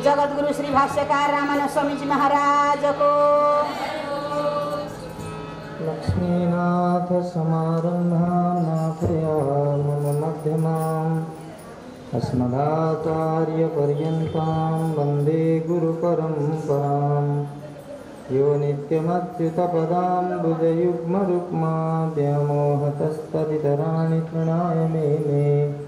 जगद्गुरु श्री भाष्यकार रामानंद स्वामी जी महाराज को। लक्ष्मीनाथ समारंभां नाथयामुन मध्यमाम् अस्मदाचार्यपर्यन्तां वन्दे गुरुपरम्पराम्। यो नित्यमच्युतपदाम्बुजयुग्मरुक्मा व्यामोहतस्तदितराणि तृणाय मेने।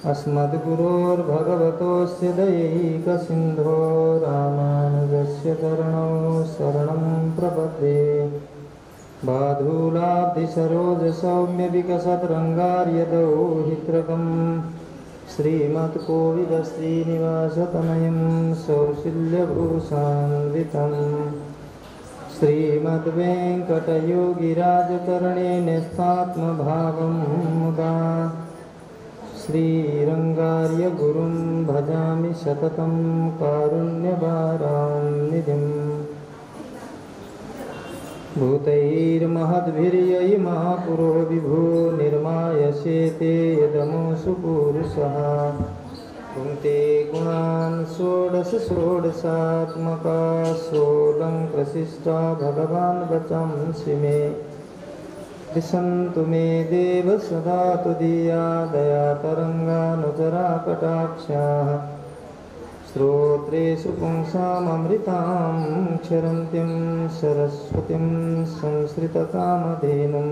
अस्मद्गुरोर्भगवतोऽस्य दयैकसिन्धो रामानुजस्य चरणौ शरणं प्रपद्ये। बाधूलाब्धिसरोजसौम्यविकसद्रङ्गार्यदौ हित्रकम् श्रीमत्कोविदश्रीनिवासतनयं सौशील्यभूषान्वितम्। श्रीमद्वेङ्कटयोगिराजचरणेन स्थात्मभावं मुदा श्रीरङ्गार्यगुरुं भजामि सततं कारुण्यवारान्निधिम्। भूतैर्महद्भिर्ययिमा पुरो विभो निर्मायसेते यदमुषु पुरुषः। पुङ्क्ते गुणान् षोडश षोडशात्मका सोऽलङ्कृशिष्टा भगवान् वचांसि मे। दिशन्तु मे देव सदा तुदीया दयातरङ्गानुचरा कटाक्षाः। श्रोत्रेषु पुंसाममृतां क्षरन्तीं सरस्वतीं संश्रितकामधेनुं।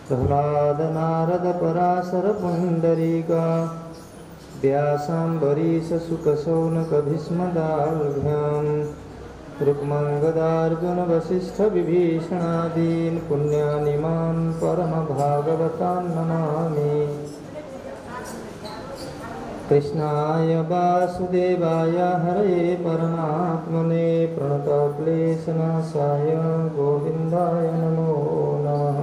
प्रह्लादनारदपराशरपुण्डरीका व्यासाम्बरीशशुकशौनकभीष्मदाल्भ्यां। रुक्मङ्गदार्जुनवसिष्ठविभीषणादीन् पुण्यानिमान् परमभागवतान् नमामि। कृष्णाय वासुदेवाय हरये परमात्मने प्रणतक्लेशनाशाय गोविन्दाय नमो नमः।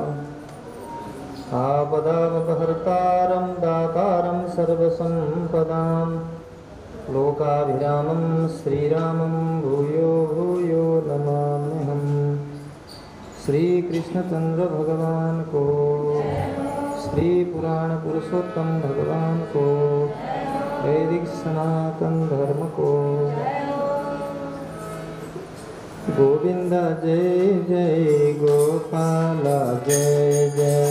आपदामपहर्तारं दातारं सर्वसम्पदां लोकाभिरामं श्रीरामं भूयो भूयो नमाम्यहम्। श्रीकृष्णचन्द्र भगवान को, श्री पुराण पुरुषोत्तम भगवान को, वैदिक सनातन धर्म को। गोविंद जय जय गोपाल जय जय।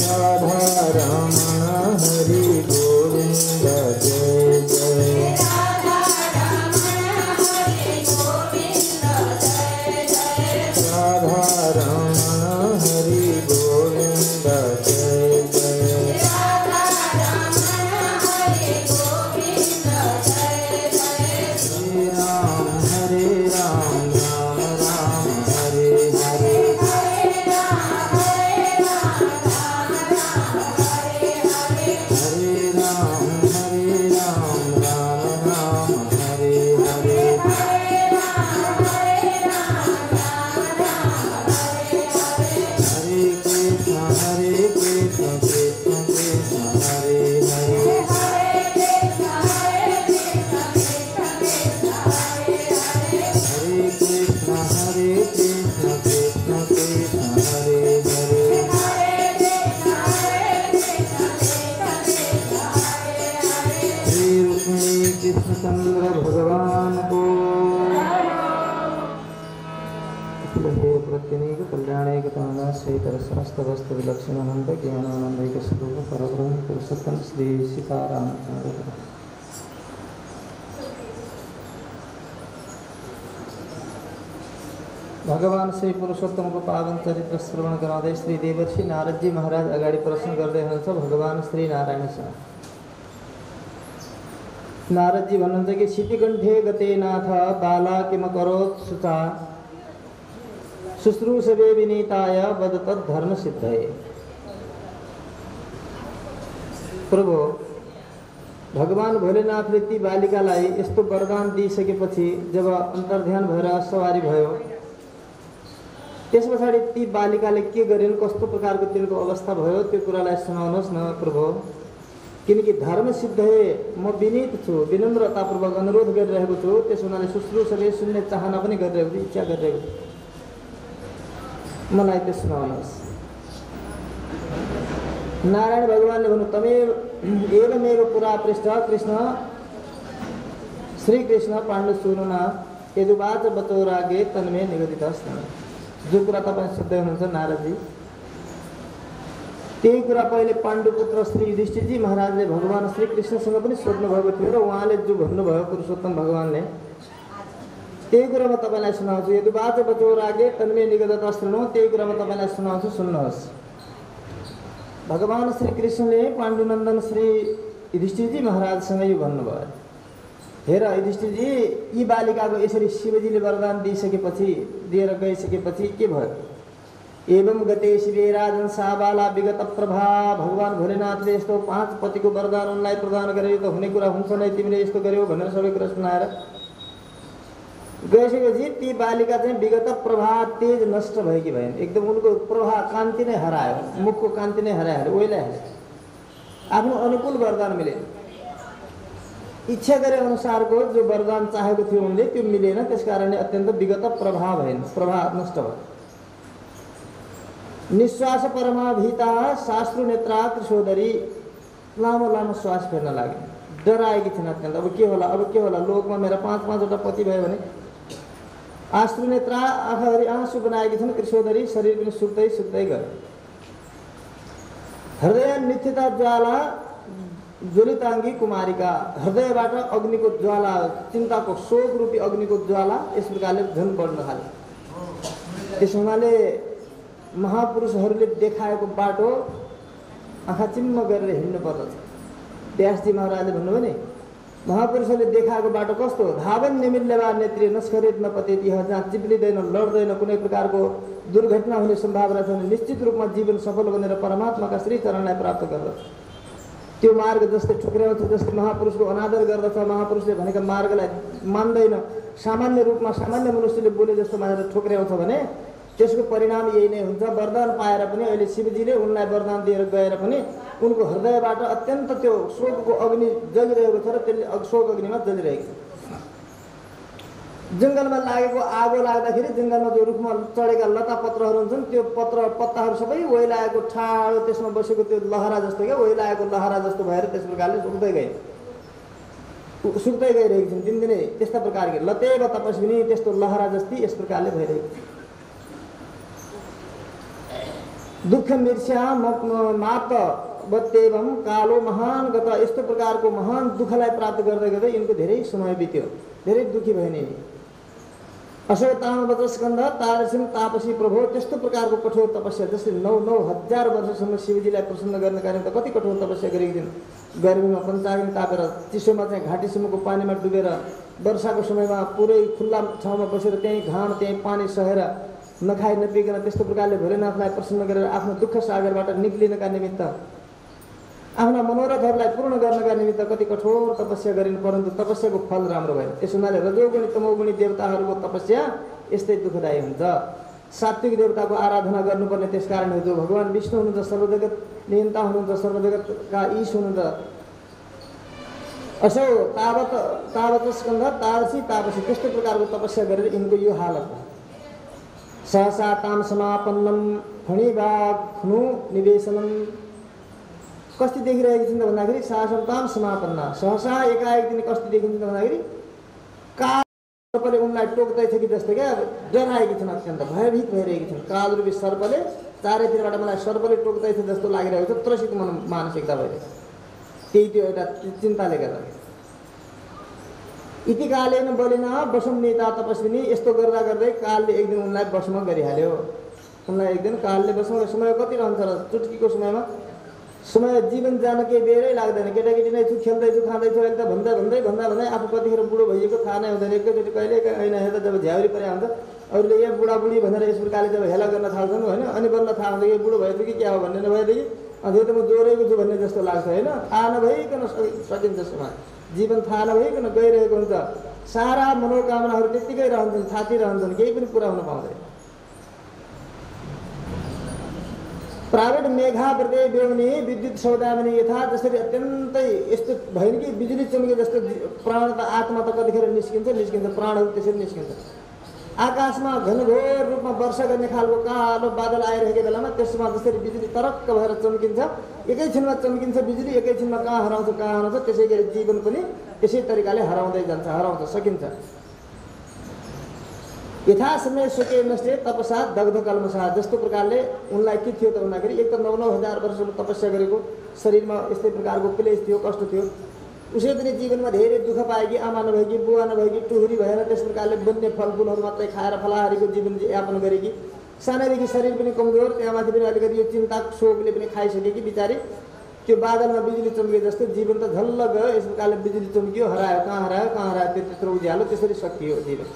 राधा रमण हरि गोविंद जय जय। राधा रमण हरि गोविंद जय जय। श्री राम हरे राम राम राम हरे रामचंद्र भगवान को। हे प्रत्यनीक कल्याणैक सहित समस्त वस्तु विलक्षणानंद ज्ञानानंदैक स्वरूप परब्रह्म पुरुषोत्तम श्री सीतारामचंद्र। भगवान श्री पुरुषोत्तम को पावन चरित्र श्रवण गराउँदै श्री देवर्षि नारदजी महाराज अगाडि प्रश्न गर्दै हुनुहुन्छ भगवान श्री नारायणसँग। नारदजी भन्नुहुन्छ कि शितिकण्ठे गते नाथ बाला किम करोत् सुता शुश्रूषवे विनीताय वद तत् धर्म सिद्धये। प्रभु भगवान भोलेनाथले ती बालिकालाई यस्तो वरदान दिइसकेपछि जब अन्तर्ध्यान भएर सवारी भयो त्यस पछाडि ती बालिकाले के गरिन्, कस्तो प्रकारको तिनको अवस्था भयो त्यो कुरालाई सुनाउनुहोस् न प्रभु। किनकि धर्म सिद्धये म विनीत छु, विनम्रतापूर्वक अनुरोध गरिरहेको छु। त्यस हुनाले शुश्रूषले सुन्ने चाहना पनि गरिरहेको छु, इच्छा गरिरहेको छु, मलाई त्यो सुनाउनुहोस्। नारायण भगवानले भन्नु तमेव एवमेव पुरा पृष्ठ कृष्ण श्री कृष्ण पाण्डु सुनुना यदुवाच बचौरागे तन्मे निगदितस्न। जो कुरा तपाईँ सोध्दै हुनुहुन्छ नारदजी त्यही कुरा पहिले पाण्डुपुत्र श्री युधिष्ठिरजी महाराजले भगवान श्री कृष्णसँग पनि सोध्नु भएको थियो र उहाँले जो भन्नुभयो पुरुषोत्तम भगवानले त्यही कुरा म तपाईँलाई सुनाउँछु। यदुवाच बचौरागे तन्मे निगदितस्न, त्यही कुरा म तपाईँलाई सुनाउँछु, सुन्नुहोस्। भगवान श्री कृष्णले पाण्डुनन्दन श्री युधिष्ठिरजी महाराजसँग यो भन्नुभयो, हेर युधिष्ठिरजी यी बालिकाको यसरी शिवजीले वरदान दिएर गइसकेपछि के भयो। एवं गते शिवे राजन सा बाला विगत प्रभा। भगवान भोलेनाथले यस्तो 5 पतिको वरदान उनलाई प्रदान गरे, त हुने कुरा हुन्छ नै, तिमीले यस्तो गर्यौ भनेर सबै कुरा सुनाएर गइसकेपछि ती बालिका चाहिँ विगत प्रभा तेज नष्ट भएकी भइन्। एकदम उनको प्रभा कान्ति नै हरायो, मुखको कान्ति नै हरायो, ओइलायो। आफ्नो अनुकूल वरदान मिले, इच्छा गरे अनुसारको जो वरदान चाहेको थियो उनले त्यो मिलेन। त्यसकारणले अत्यन्त विगत प्रभा भइन्, प्रभा नष्ट भयो। निश्वास परमाभीता शास्त्रु नेत्रा त्रिशोदरी। लामो लामो श्वास फेर्न लागे, डराएकी थिइन् अत्यन्त। अब के होला, अब के होला, लोकमा मेरा 5-5वटा पति भयो भने। आश्रु नेत्रा आँखाभरि आँसु बनाएकी थिइन्। त्रिशोदरी शरीर पनि सुक्दै सुक्दै गयो। हृदय नित्यता ज्वाला ज्वलिताङ्गी कुमारिका। हृदयबाट अग्निको ज्वाला, चिन्ताको शोक रूपी अग्निको ज्वाला यस प्रकारले झन् बढ्न थाल्यो। त्यस हुनाले महापुरुषहरूले देखाएको बाटो आँखा चिम्म गरेर हिँड्नु पर्दछ। व्यासजी महाराजले भन्नुभयो नि, महापुरुषहरूले देखाएको बाटो कस्तो, धावन निमिल्यवा नेत्री नस्खरित नपतेत, जहाँ चिप्लिँदैन, लड्दैन, कुनै प्रकारको दुर्घटना हुने सम्भावना छैन, निश्चित रूपमा जीवन सफल बनेर परमात्माका श्री चरणलाई प्राप्त गर्दछ। त्यो मार्ग जस्तै ठुक्र्याउँछ, जस्तै महापुरुषको अनादर गर्दछ, महापुरुषले भनेका मार्गलाई मान्दैन, सामान्य रूपमा सामान्य मनुष्यले बोले जस्तो मानेर ठुक्र्याउँछ भने त्यसको परिणाम यही नै हुन्छ। वरदान पाएर पनि अहिले शिवजीले उनलाई वरदान दिएर गएर पनि उनको हृदयबाट अत्यन्त त्यो शोकको अग्नि जलिरहेको छ र त्यसले शोक अग्निमा जलिरहेको छ। जङ्गलमा लागेको आगो लाग्दाखेरि जङ्गलमा जो रुखमा चढेका लता पत्रहरू हुन्छन् त्यो पत्ताहरू सबै ओइलाएको ठाडो त्यसमा बसेको त्यो लहरा जस्तो क्या, ओइलाएको लहरा जस्तो भएर त्यस प्रकारले सुक्दै गइरहेको छन् दिनदिनै। त्यस्ता प्रकारको लतेव तपस्विनी, त्यस्तो लहरा जस्तै यस प्रकारले भइरहेको छ। दुःख मिर्स्या मात बत्तेवम कालो महान गत। यस्तो प्रकारको महान दुःखलाई प्राप्त गर्दै गर्दै यिनको धेरै समय बित्यो, धेरै दुःखी भए नि। अशोताम वचस्कन्ध तारसिंह तापसी प्रभो। त्यस्तो प्रकारको कठोर तपस्या, जसले 9,000 वर्षसम्म शिवजीलाई प्रसन्न गर्नका निम्ति कति कठोर तपस्या गरेकी थिइन्। गर्मीमा पञ्चाग्नि तापेर, चिसोमा चाहिँ घाँटीसम्मको पानीमा डुबेर, वर्षाको समयमा पुरै खुल्ला ठाउँमा बसेर त्यहीँ घाम त्यहीँ पानी सहेर नखाइ नपिकन त्यस्तो प्रकारले भोलेनाथलाई प्रसन्न गरेर आफ्नो दुःख सागरबाट निक्लिनका निमित्त, आफ्ना मनोरथहरूलाई पूर्ण गर्नका निमित्त कति कठोर तपस्या गरिन्, परन्तु तपस्याको फल राम्रो भयो। त्यस हुनाले रजोगुणी तमोगुणी देवताहरूको तपस्या यस्तै दुःखदायी हुन्छ। सात्विक देवताको आराधना गर्नुपर्ने, त्यस कारण हो। जो भगवान विष्णु हुनुहुन्छ, सर्वजगत नियन्ता हुनुहुन्छ, सर्वजगतका ईश हुनुहुन्छ। असो तावत स्कन्ध तारसी तापसी। त्यस्तो प्रकारको तपस्या गरेर यिनको यो हालत भयो। सहसा ताम समापन्नम फणिभाग खनु निवेशनम। कस्ती देखिरहेकी छिन् त भन्दाखेरि सासन्ताम समापन्ना, सहसा एकाएक दिन कस्ती देखिन्छ त भन्दाखेरि काल सर्पले उनलाई टोक्दैछ कि जस्तो क्या डराएकी छिन्, अत्यन्त भयभीत भइरहेकी छिन्। कालरूपी सर्पले चारैतिरबाट मलाई सर्पले टोक्दैछ जस्तो लागिरहेको छ, त्रसित मानसिकता भइरहेको छ। त्यही त्यो एउटा चिन्ताले गर्दाखेरि इति कालेन बलिना वशम नेता तपस्विनी, यस्तो गर्दा गर्दै कालले एक दिन उनलाई वशमा गरिहाल्यो। उनलाई एक दिन कालले वशमा, समय कति रहन्छ र चुटकीको समयमा, समय जीवन जान केही बेरै लाग्दैन। केटाकेटी नै छु, खेल्दैछु, खाँदैछु, अहिले त भन्दा भन्दै भन्दा भन्दै आफू कतिखेर बुढो भइएको थाहा नै हुँदैन। एकैचोटि कहिले ऐना हेर्दा जब झ्याउरी परे हुन्छ, अरूले यहाँ बुढाबुढी भनेर यस प्रकारले जब हेला गर्न थाल्छन् होइन, अनि बन्न थाहा हुन्छ कि बुढो भएछु कि क्या हो भन्ने नभएदेखि त्यो त म जोरेको छु भन्ने जस्तो लाग्छ होइन। थाहा नभइकन सकिन्छ समय, जीवन थाहा नभइकन गइरहेको हुन्छ। सारा मनोकामनाहरू त्यत्तिकै रहन्छन्, थातिरहन्छन्, केही पनि पुरा हुन पाउँदैन। प्राइवेट मेघाव्रते बेहुनी विद्युत सौदामिनी यथा, जसरी अत्यन्तै यस्तो भएन कि बिजुली चम्के जस्तो प्राण त आत्मा त कतिखेर निस्किन्छ प्राणहरू त्यसरी निस्किन्छ। आकाशमा घनघोर रूपमा वर्षा गर्ने खालको कालो बादल आइरहेको बेलामा त्यसमा जसरी बिजुली तरक्क भएर चम्किन्छ, एकैछिनमा चम्किन्छ बिजुली, एकैछिनमा कहाँ हराउँछ, त्यसै गरी जीवन पनि त्यसै तरिकाले हराउँदै जान्छ, हराउँछ, सकिन्छ। यथा समय सुके नष्टे तपसा दग्ध कल्मसा, जस्तो प्रकारले उनलाई के थियो त भन्दाखेरि एक त 9,000 वर्षसम्म तपस्या गरेको, शरीरमा यस्तै प्रकारको क्लेश थियो, कष्ट थियो। उसै पनि जीवनमा धेरै दुःख पाएकी, आमा नभएकी, बुवा नभएकी, टुहुरी भएर त्यस प्रकारले बन्ने फलफुलहरू मात्रै खाएर फलाहारीको जीवन यापन गरेकी। सानैदेखि शरीर पनि कमजोर, त्यहाँमाथि पनि अलिकति यो चिन्ता शोकले पनि खाइसकेकी बिचारी। त्यो बादलमा बिजुली चम्किए जस्तो जीवन त झल्ल गयो। यस प्रकारले बिजुली चम्कियो, हरायो, कहाँ हरायो, त्यत्रो उज्यालो, त्यसरी सकियो जीवन।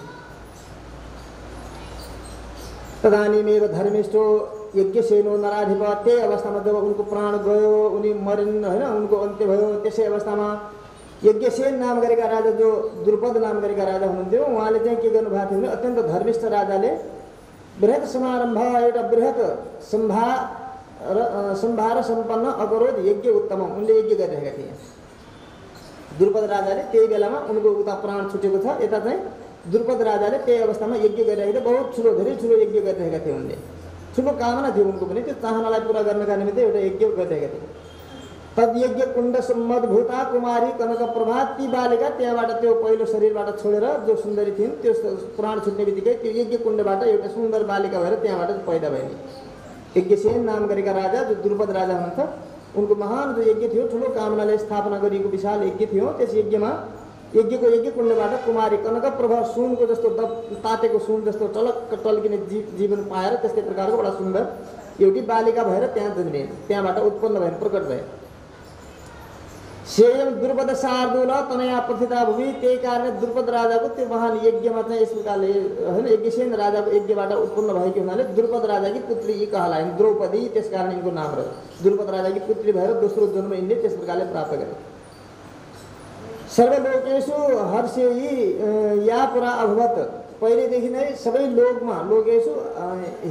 तदानीमेव धर्मिष्ठो यज्ञसेनो नराधिप, त्यही अवस्थामा जब उनको प्राण गयो, उनी मरिन् होइन, उनको अन्त्य भयो, त्यसै अवस्थामा यज्ञसेन नाम गरेका राजा, जो द्रुपद नाम गरेका राजा हुनुहुन्थ्यो, उहाँले चाहिँ के गर्नुभएको थियो भने अत्यन्त धर्मिष्ठ राजाले बृहत समारम्भ, एउटा बृहत सम्भार सम्पन्न अवरोध यज्ञ उत्तमम, उनले यज्ञ गरिरहेका थिए। द्रुपद राजाले त्यही बेलामा उनको उता प्राण छुटेको छ, यता चाहिँ द्रुपद राजाले त्यही अवस्थामा यज्ञ गरिरहेका थिए। बहुत ठुलो, धेरै ठुलो यज्ञ गरिरहेका थिए उनले। ठुलो कामना थियो उनको पनि, त्यो चाहनालाई पुरा गर्नका निमित्त एउटा यज्ञ गरिरहेका थिए। तद यज्ञ कुण्ड सम्मदभूता कुमारी कनक प्रभा, ती बालिका त्यहाँबाट त्यो पहिलो शरीरबाट छोडेर जो सुन्दरी थिइन्, त्यो प्राण छुट्ने बित्तिकै त्यो यज्ञ कुण्डबाट एउटा सुन्दर बालिका भएर त्यहाँबाट पैदा भइन्। यज्ञसेन नाम गरेका राजा, जो द्रुपद राजा हुनुहुन्छ, उनको महान जो यज्ञ थियो, ठुलो कामनाले स्थापना गरिएको विशाल यज्ञ थियो। त्यस यज्ञमा यज्ञको यज्ञ कुण्डबाट कुमारी कनक प्रभा, सुनको जस्तो तातेको सुन जस्तो टलक्क टल्किने जीवन पाएर त्यस्तै प्रकारको बडा सुन्दर एउटी बालिका भएर त्यहाँ जन्मे, त्यहाँबाट उत्पन्न भएर प्रकट भए। सेयम द्रुपद शार्दूल तनया प्रथिता भूमि, त्यही कारण द्रुपद राजाको त्यो महान यज्ञमा चाहिँ यस प्रकारले होइन, यज्ञसेन राजाको यज्ञबाट उत्पन्न भएको हुनाले द्रुपद राजाकी पुत्री यी कहलाइन्, द्रौपदी, त्यसकारण यिनको नाम रह्यो। द्रुपद राजाकी पुत्री भएर दोस्रो जन्म यिनले त्यस प्रकारले प्राप्त गरे। सर्वलोकेषु हर्षेयी या पुरा अभवत, पहिलेदेखि नै सबै लोकमा, लोकेषु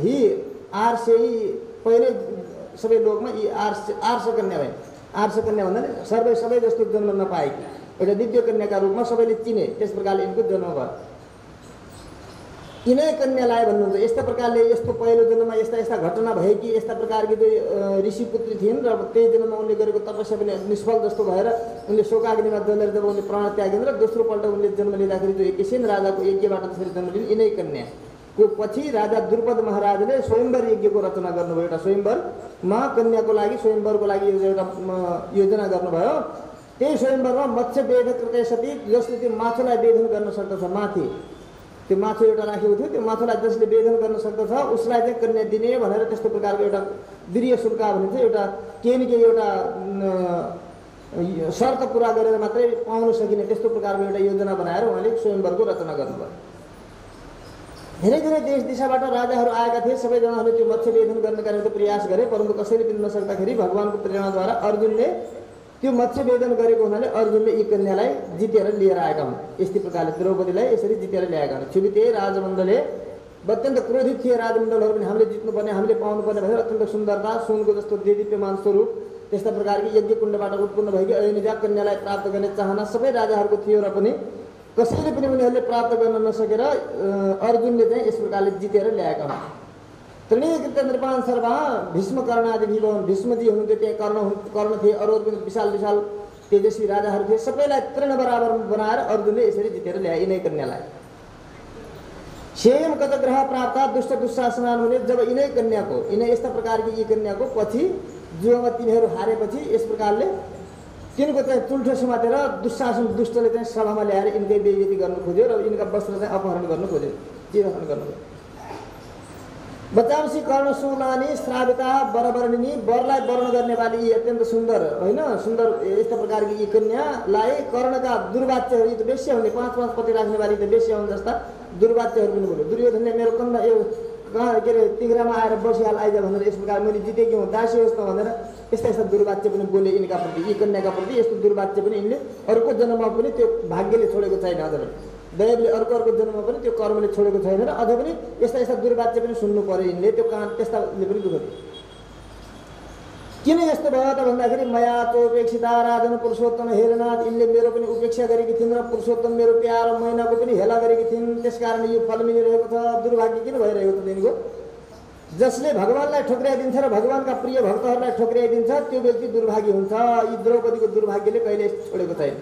हि आर्षेयी, पहिले सबै लोकमा यी आर्ष कन्या भए। आर्ष कन्या भन्दा सबै जस्तो जन्म नपाएकी एउटा दिव्य कन्याका रूपमा सबैले चिने, त्यस प्रकारले यिनको जन्म भयो। यिनै कन्यालाई भन्नुहुन्छ। यस्ता प्रकारले यस्तो पहिलो जन्ममा यस्ता घटना भएकी, यस्ता प्रकारकी जो ऋषि पुत्री थिइन् र त्यही जन्ममा उनले गरेको तपस्या पनि निष्फल जस्तो भएर उनले शोकाग्निमा जलेर जब उनले प्राण त्यागिन् र दोस्रो पल्ट उनले जन्म लिँदाखेरि जो यज्ञसेन राजाको यज्ञबाट त्यसरी जन्म लिन्, यिनै कन्याको पछि राजा द्रुपद महाराजले स्वयंवर यज्ञको रचना गर्नुभयो। एउटा स्वयंवरमा कन्याको लागि, स्वयंवरको लागि एउटा योजना गर्नुभयो। त्यही स्वयंवरमा मत्स्य वेद कृते सती, जसले त्यो माछुलाई वेदन गर्न सक्दछ, माथि त्यो माछु एउटा राखेको थियो, त्यो माछुलाई जसले वेदन गर्न सक्दछ उसलाई चाहिँ कन्या दिने भनेर त्यस्तो प्रकारको एउटा वीर्य शुल्का भनिन्छ, एउटा केही न केही एउटा शर्त पुरा गरेर मात्रै पाउन सकिने त्यस्तो प्रकारको एउटा योजना बनाएर उहाँले स्वयंवरको रचना गर्नुभयो। धेरै धेरै देश दिशाबाट राजाहरू आएका थिए, सबैजनाहरूले त्यो मत्स्य वेदन गर्नका निम्ति प्रयास गरे, परन्तु कसैले पनि नसक्दाखेरि भगवानको प्रेरणाद्वारा अर्जुनले त्यो मत्स्य वेदन गरेको हुनाले अर्जुनले यी कन्यालाई जितेर लिएर आएका हुन्। यस्तै प्रकारले द्रौपदीलाई यसरी जितेर ल्याएका हुन्। क्षुभिते राजमण्डले, अत्यन्त क्रोधित थिए राजमण्डलहरू पनि, हामीले जित्नुपर्ने, हामीले पाउनुपर्ने भनेर अत्यन्त सुन्दरता, सुनको जस्तो देदीप्यमान स्वरूप, त्यस्ता प्रकारकी यज्ञ कुण्डबाट उत्पन्न भएकी अयनिजा कन्यालाई प्राप्त गर्ने चाहना सबै राजाहरूको थियो र पनि कसैले पनि उनीहरूले प्राप्त गर्न नसकेर अर्जुनले चाहिँ यस प्रकारले जितेर ल्याएका हुन्। तृणीकृत नृपान सर्वा भीष्म कर्णादि भवन भीष्मजी हुनुहुन्थ्यो, त्यहाँ कर्ण थिए, अरू पनि विशाल विशाल तेजस्वी राजाहरू थिए। सबैलाई तृण बराबर बनाएर अर्जुनले यसरी जितेर ल्याए यिनै कन्यालाई। सेयम कतग्रह प्राप्त दुष्ट दुशासनान हुने, जब यिनै कन्याको यिनै यस्ता प्रकारकी यी कन्याको पछि जुवामा तिनीहरू हारेपछि यस प्रकारले तिनको चाहिँ चुल्ठो समातेर दुशासन दुष्टले चाहिँ सभामा ल्याएर यिनकै बेइज्जती गर्न खोज्यो र यिनका वस्त्र चाहिँ अपहरण गर्न खोज्यो, चिरहरण गर्न खोज्यो। बचावसी कर्ण सुनानी श्राविता बरबर्णिनी, वरलाई वर्ण गर्ने वाली यी अत्यन्त सुन्दर होइन, सुन्दर यस्ता प्रकारकी यी कन्यालाई कर्णका दुर्वाच्यहरू, यी त बेस्या हुने, 5-5 पति राख्ने वाली त बेस्या हुन् जस्ता दुर्वाच्यहरू पनि बोल्यो। दुर्योधनले मेरो कन्या यो कहाँ के अरे तिघ्रामा आएर बसिहाल आइज भनेर यस प्रकार मैले जितेकी हुँ, दासी होस् त भनेर यस्ता यस्ता दुर्वाच्य पनि बोले यिनका प्रति, यी कन्याका प्रति। यस्तो दुर्वाच्य पनि यिनले अर्को जन्ममा पनि त्यो भाग्यले छोडेको छैन, अझ पनि दैवले अर्को जन्ममा पनि त्यो कर्मले छोडेको छैन र अझ पनि यस्ता यस्ता दुर्वाच्य पनि सुन्नु पर्यो यिनले। त्यो कहाँ त्यस्ताले पनि दुःख दियो। किन यस्तो भयो त भन्दाखेरि मया तोपेक्षिता राजन पुरुषोत्तम हेरनाथ, यिनले मेरो पनि उपेक्षा गरेकी थिइन् र पुरुषोत्तम मेरो प्यारो महिनाको पनि हेला गरेकी थिइन्, त्यसकारण यो फल मिलिरहेको छ। दुर्भाग्य किन भइरहेको छ दिनको? जसले भगवानलाई ठोक्राइदिन्छ र भगवानका प्रिय भक्तहरूलाई ठोक्राइदिन्छ त्यो व्यक्ति दुर्भाग्य हुन्छ। यी द्रौपदीको दुर्भाग्यले कहिले छोडेको छैन।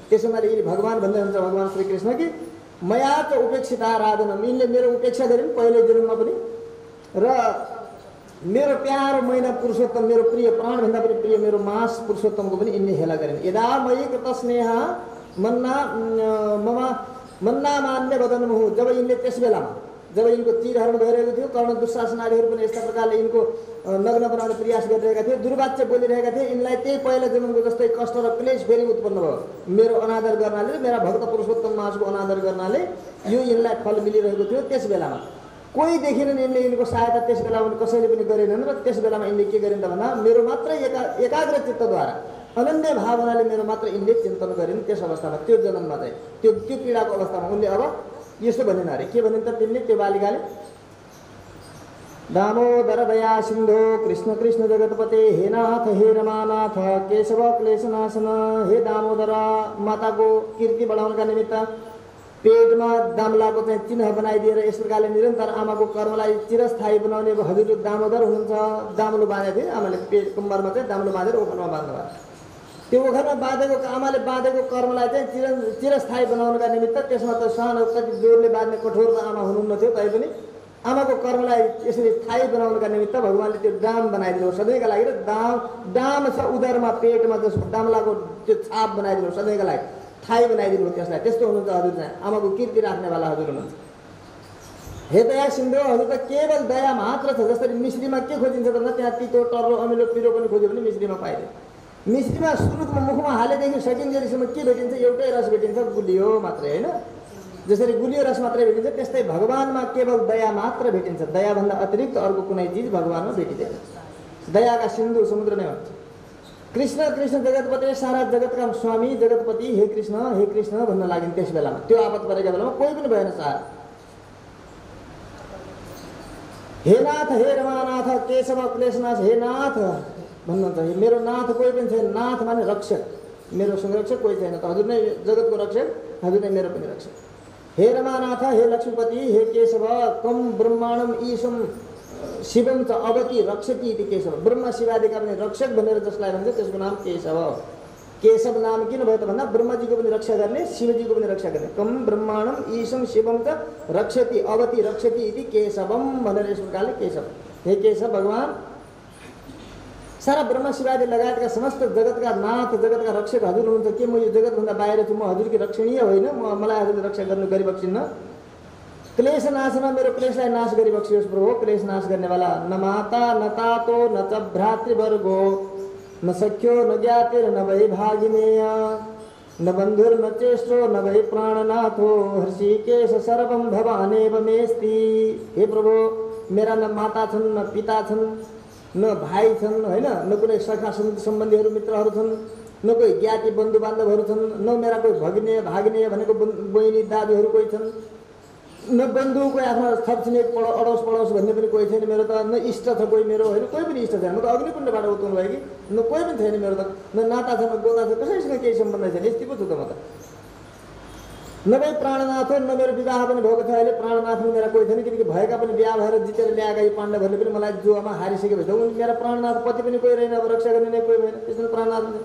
त्यसैले यिनी भगवान भन्दै हुन्छ भगवान श्रीकृष्ण कि मया त उपेक्षिता राजनम, यिनले मेरो उपेक्षा गरिन् पहिले जन्ममा पनि, र मेरो प्यारो महिना पुरुषोत्तम मेरो प्रिय प्राणभन्दा पनि प्रिय मेरो मास पुरुषोत्तमको पनि यिनले हेला गरिन्। यदा मयि कृत स्नेह मन्ना मान्य वदन मुहु, जब यिनले त्यस बेलामा जब यिनको चिरहरण भइरहेको थियो, कर्ण दुशासन आदिहरू पनि यस्ता प्रकारले यिनको नग्न बनाउने प्रयास गरिरहेका थिए, दुर्वाच्य बोलिरहेका थिए, यिनलाई त्यही पहिला जन्मको जस्तै कष्ट र क्लेश फेरि उत्पन्न भयो। मेरो अनादर गर्नाले, मेरा भक्त पुरुषोत्तम मासको अनादर गर्नाले यो यिनलाई फल मिलिरहेको थियो। त्यस बेलामा कोही देखिनन् यिनले यिनको सहायता, त्यस बेलामा कसैले पनि गरेनन्। र त्यस बेलामा यिनले के गरिन् त भन्दा मेरो मात्रै एकाग्र चित्तद्वारा अनन्य भावनाले मेरो मात्र यिनले चिन्तन गरिन्। त्यस अवस्थामा त्यो जन्ममा चाहिँ त्यो पीडाको अवस्थामा उनले अब यसो भनिन् अरे, के भनिन् त तिनले त्यो बालिकाले? दामोदर दया सिन्धो कृष्ण कृष्ण जगतपते हे नाथ हे रमानाथ केशव क्लेशनाशन, हे दामोदर माताको कीर्ति बढाउनका निमित्त पेटमा दामलाको चाहिँ चिन्ह बनाइदिएर यस प्रकारले निरन्तर आमाको कर्मलाई चिरस्थायी बनाउने हजुर दामोदर हुनुहुन्छ। दामलो बाँधेको थिए आमाले, पेट कम्मरमा चाहिँ दामलो बाँधेर ओखरमा बाँध्नुभयो। त्यो ओखरमा बाँधेको आमाले बाँधेको कर्मलाई चाहिँ चिरस्थायी बनाउनका निमित्त, त्यसमा त सानो कति जोरले बाँध्ने कठोर त आमा हुनुहुन्न थियो, तैपनि आमाको कर्मलाई यसरी स्थायी बनाउनका निमित्त भगवानले त्यो दाम बनाइदिनु सधैँका लागि। र दाम छ उदरमा पेटमा जसको दामलाको त्यो छाप बनाइदिनु सधैँका लागि, थाई बनाइदिनु त्यसलाई। त्यस्तो हुनुहुन्छ हजुर चाहिँ आमाको कीर्ति राख्नेवाला हजुर हुनुहुन्छ। हे दया सिन्धु, हजुर त केवल दया मात्र छ। जसरी मिश्रीमा के खोजिन्छ त त्यहाँ तितो टर्रो अमिलो पिरो पनि खोज्यो भने मिश्रीमा पाइँदैन। मिश्रीमा सुरुमा मुखमा हालेदेखि सकिन्जेलीसम्म के भेटिन्छ? एउटै रस भेटिन्छ, गुलियो मात्रै होइन। जसरी गुलियो रस मात्रै भेटिन्छ त्यस्तै भगवानमा केवल दया मात्र भेटिन्छ। दयाभन्दा अतिरिक्त अर्को कुनै चिज भगवानमा भेटिँदैन। दयाका सिन्धु समुद्र नै हुन्छ। कृष्ण कृष्ण जगतपति, सारा जगतका स्वामी जगतपति हे कृष्ण भन्न लागिन्। त्यस बेलामा त्यो आपत परेका बेलामा कोही पनि भएन सहारा। हे नाथ हे रमानाथ केशव क्लेशनाश, हे नाथ भन्नुहुन्छ। मेरो नाथ कोही पनि छैन। नाथ माने रक्षक, मेरो संरक्षक कोही छैन। त हजुर नै जगतको रक्षक, हजुर नै मेरो पनि रक्षक। हे रमानाथ हे लक्ष्मीपति हे केशव कम ब्रह्माण्डम ईशम शिवम च अवति रक्षति इति केशव। ब्रह्मा शिवादिका पनि रक्षक भनेर जसलाई भन्छ त्यसको नाम केशव। केशव नाम किन भयो त भन्दा ब्रह्माजीको पनि रक्षा गर्ने, शिवजीको पनि रक्षा गर्ने। कम ब्रह्माण्डम ईशम शिवम च रक्षति अवति रक्षति इति केशवम भनेर यस प्रकारले केशव। हे केशव भगवान सारा ब्रह्मा शिवादि लगायतका समस्त जगतका नाथ जगतका रक्षक हजुर हुनुहुन्छ। के म यो जगतभन्दा बाहिर छु? म हजुरकी रक्षणीय होइन? मलाई हजुरले रक्षा गर्नु गरिबक्सिन्न। क्लेश नाशमा मेरो क्लेशलाई नाश गरिबक्सियोस् प्रभु। क्लेश नाश गर्नेवाला न माता न तातो न च भ्रातृवर्गो न सख्यो न ज्ञातिर न वै भागिनेय न बन्धुर न चेष्टो न वै प्राणनाथो हृषिकेश सर्वं भवानेव मेस्ति। हे प्रभु मेरा न माता छन् न पिता छन् न भाइ छन् होइन, न कुनै सखा सम्बन्धीहरू मित्रहरू छन्, न कोही ज्ञाति बन्धु बान्धवहरू छन्, न मेरा कोही भगिनी भागिनी भनेको बहिनी दाजुहरू कोही छन्, न बन्धु कोही आफ्नो थपछिमेक अडोस पडोस भन्ने पनि कोही छैन। मेरो त न इष्ट छ कोही, मेरो होइन कोही पनि इष्ट छैन। म त अग्निकुण्डबाट उत्पन्न भयो कि न कोही पनि छैन। मेरो त न नाता छ न गोता छ, कसैसँग केही सम्बन्ध छैन। यस्तै पो छु त म त। न भाइ प्राणनाथ हो, न मेरो विवाह पनि भएको छ अहिले, प्राणनाथ मेरा कोही छैन, किनकि भएका पनि बिहा भएर जितेर ल्याएका यी पाण्डवहरूले पनि मलाई जुवामा हारिसकेपछि उनी मेरा प्राणनाथ पति पनि कोही रहेन, अब रक्षा गर्ने नै कोही भएन, त्यसमा प्राणनाथ हुन्छ।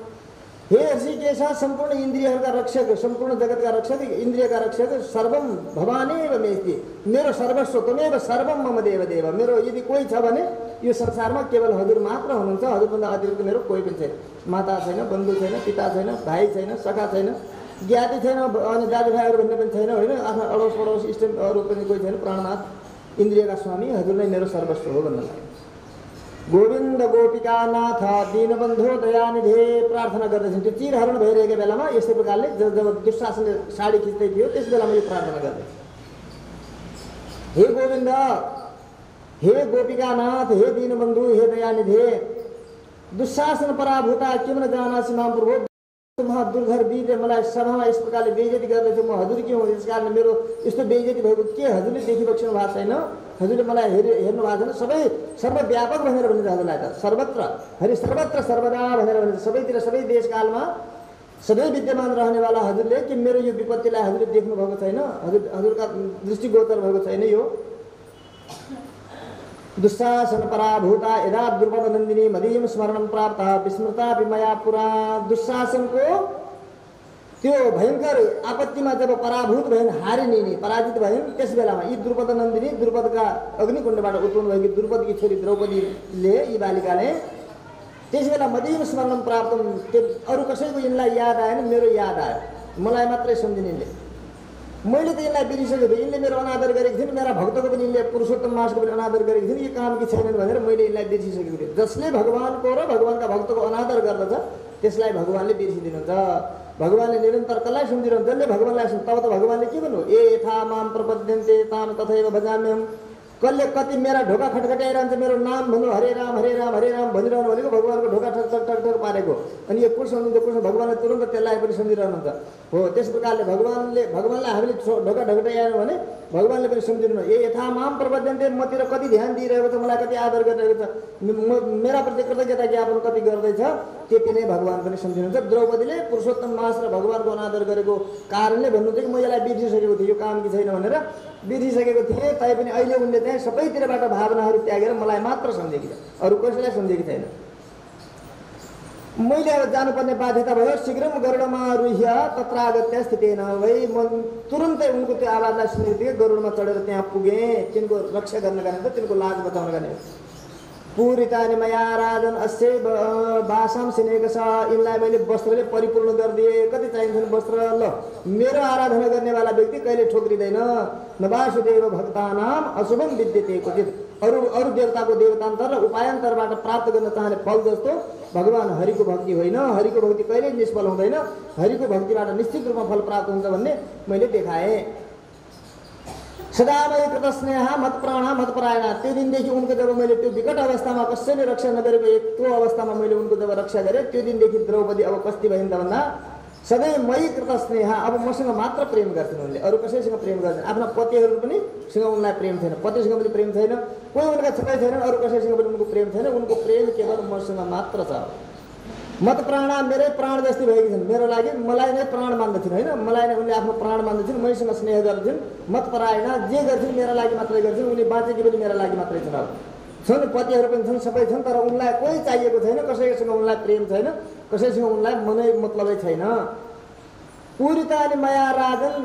हे ऋषिकेश, सम्पूर्ण इन्द्रियहरूका रक्षक, सम्पूर्ण जगतका रक्षक, इन्द्रियका रक्षक, सर्वम भवानेव मेस्ति, मेरो सर्वस्व त्वमेव सर्वम मम देव देव, मेरो यदि कोही छ भने यो संसारमा केवल हजुर मात्र हुनुहुन्छ, हजुरभन्दा अतिरिक्त मेरो कोही पनि छैन। माता छैन, बन्धु छैन, पिता छैन, भाइ छैन, सखा छैन, ज्ञाति छैन, अनि दाजुभाइहरू भन्ने पनि छैन होइन, आफ्नो अडोस पडोस इष्टहरू पनि कोही छैन। प्राणनाथ इन्द्रियका स्वामी हजुर नै मेरो सर्वस्व हो भन्न लाग्यो। गोविन्द गोपिका नाथ दीनबन्धो दयानिधे प्रार्थना गर्दैछन्। त्यो चिरहरण भइरहेको बेलामा यस्तै प्रकारले जब दुशासनले साडी खिच्दै थियो त्यस बेलामा यो प्रार्थना गर्दै, हे गोविन्द, हे गोपिकानाथ, हे दीनबन्धु, हे दयानिधे, दुशासन पराभूता किम न जानासि मां प्रभु, दुर्धर वीरले मलाई सभामा यस प्रकारले बेइज्जती गर्दैछ, म हजुर के हो, यस कारण मेरो यस्तो बेइज्जती भएको के हजुरले देखिबक्सिनु भएको छैन, हजुरले मलाई हेर्नु भएको छैन, सबै सर्वव्यापक भनेर भनिन्छ हजुरलाई त, सर्वत्र हरि सर्वत्र सर्वदा भनेर भनिन्छ, सबैतिर सबै देशकालमा सधैँ विद्यमान रहनेवाला हजुरले कि मेरो यो विपत्तिलाई हजुरले देख्नु भएको छैन, हजुरका दृष्टिगोचर भएको छैन। यो दुशासन पराभूता यदा द्रुपद नन्दिनी मदीयम स्मरणम प्राप्त विस्मृता मया पुरा, दुशासनको त्यो भयंकर आपत्तिमा जब पराभूत भइन्, हारिनी पराजित भइन्, त्यस बेलामा यी द्रुपद नन्दिनी, द्रुपदका अग्निकुण्डबाट उत्पन्न भएकी द्रुपदकी छोरी द्रौपदीले, यी बालिकाले त्यस बेला मदीयम स्मरणम प्राप्त, त्यो अरू कसैको यिनलाई याद आएन, मेरो याद आयो, मलाई मात्रै सम्झिने यिनले, मैले त यिनलाई बिर्सिसकेको थिएँ, यिनले मेरो अनादर गरेको थिइन्, मेरा भक्तको पनि यिनले पुरुषोत्तम मासको पनि अनादर गरेको थिइन्, यो काम कि छैनन् भनेर मैले यिनलाई बिर्सिसकेको थिएँ। जसले भगवानको र भगवानका भक्तको अनादर गर्दछ त्यसलाई भगवानले बिर्सिदिनुहुन्छ। भगवानले निरन्तर कसलाई सम्झिरहन्छ, जसले भगवानलाई तब त भगवानले के भन्नु, ए यथा माम प्रपद्यन्ते ताम तथैव भजाम्यहम्, कसले कति मेरा ढोका खटखटाइरहन्छ, मेरो नाम भन्नु हरे राम हरे राम हरे राम भनिरहनु भनेको भगवानको ढोका ठक ठक ठक ठक पारेको, अनि यो पुरुष सम्झिन्छ, पुरुष भगवानले तुरन्त त्यसलाई पनि सम्झिरहनुहुन्छ हो। त्यस प्रकारले भगवानलाई हामीले ढोका ढकटाइरहनु भने भगवानले पनि सम्झिनु, ए यथा माम प्रपद्यन्ते, मतिर कति ध्यान दिइरहेको छ, मलाई कति आदर गरिरहेको छ, मेरा प्रति कृतज्ञता ज्ञापन कति गर्दैछ, त्यति नै भगवान पनि सम्झिनुहुन्छ। द्रौपदीले पुरुषोत्तम मास र भगवानको अनादर गरेको कारणले भन्नुहुन्छ कि म यसलाई बिर्सिसकेको थिएँ, यो काम कि छैन भनेर बिर्सिसकेको थिएँ, तैपनि अहिले उनले चाहिँ सबैतिरबाट भावनाहरू त्यागेर मलाई मात्र सम्झेकी छ, अरू कसैलाई सम्झेकी छैन। मैले अब जानुपर्ने बाध्यता भयो, शीघ्रम गरुडमा रुह्य तत्रागत्य स्थितेन भई, म तुरन्तै उनको त्यो आवाजलाई सुनेको थिएँ, गरुडमा चढेर त्यहाँ पुगेँ, तिनको रक्षा गर्नका निम्ति, तिनको लाज बचाउनका निम्ति। पूरितानि मया राजन अस्य बासाम सिनेको छ, यिनलाई मैले वस्त्रले परिपूर्ण गरिदिएँ, कति चाहिन्छन् वस्त्र, ल मेरो आराधना गर्नेवाला व्यक्ति कहिले ठोक्रिँदैन। न वासुदेव भक्तानाम अशुभम विद्यते क्वचित, अरू देवताको देवतान्तर र उपायान्तरबाट प्राप्त गर्न चाहने फल जस्तो भगवान हरिको भक्ति होइन, हरिको भक्ति कहिल्यै निष्फल हुँदैन, हरिको भक्तिबाट निश्चित रूपमा फल प्राप्त हुन्छ भन्ने मैले देखाएँ। सदामय कृत स्नेह मत प्राण मत परायण, त्यो दिनदेखि उनको जब मैले त्यो विकट अवस्थामा कसैले रक्षा नगरेको यत्रो अवस्थामा मैले उनको जब रक्षा गरेँ, त्यो दिनदेखि द्रौपदी अब कस्ती भइन् त भन्दा सधैँ मयि कृत स्नेह, अब मसँग मात्र प्रेम गर्छन् उनले, अरू कसैसँग प्रेम गर्छन्, आफ्ना पतिहरू पनि सँग उनलाई प्रेम छैन, पतिसँग पनि प्रेम छैन, कोही उनका छुट्टै छैनन्, अरू कसैसँग पनि उनको प्रेम छैन, उनको प्रेम केवल मसँग मात्र छ। मत प्राण, मेरै प्राण जस्तै भएकी छन्, मेरो लागि मलाई नै प्राण मान्दछन् होइन, मलाई नै उनले आफ्नो प्राण मान्दछन्, मैसँग स्नेह गर्छन्। मत परायण, जे गर्छन् मेरा लागि मात्रै गर्छन्, उनी बाँचेकी पनि मेरा लागि मात्रै छन्। अब छन् पतिहरू पनि छन्, सबै छन्, तर उनलाई कोही चाहिएको छैन, कसैसँग उनलाई प्रेम छैन, कसैसँग उनलाई मनै मतलबै छैन। पूरितानि मया राजन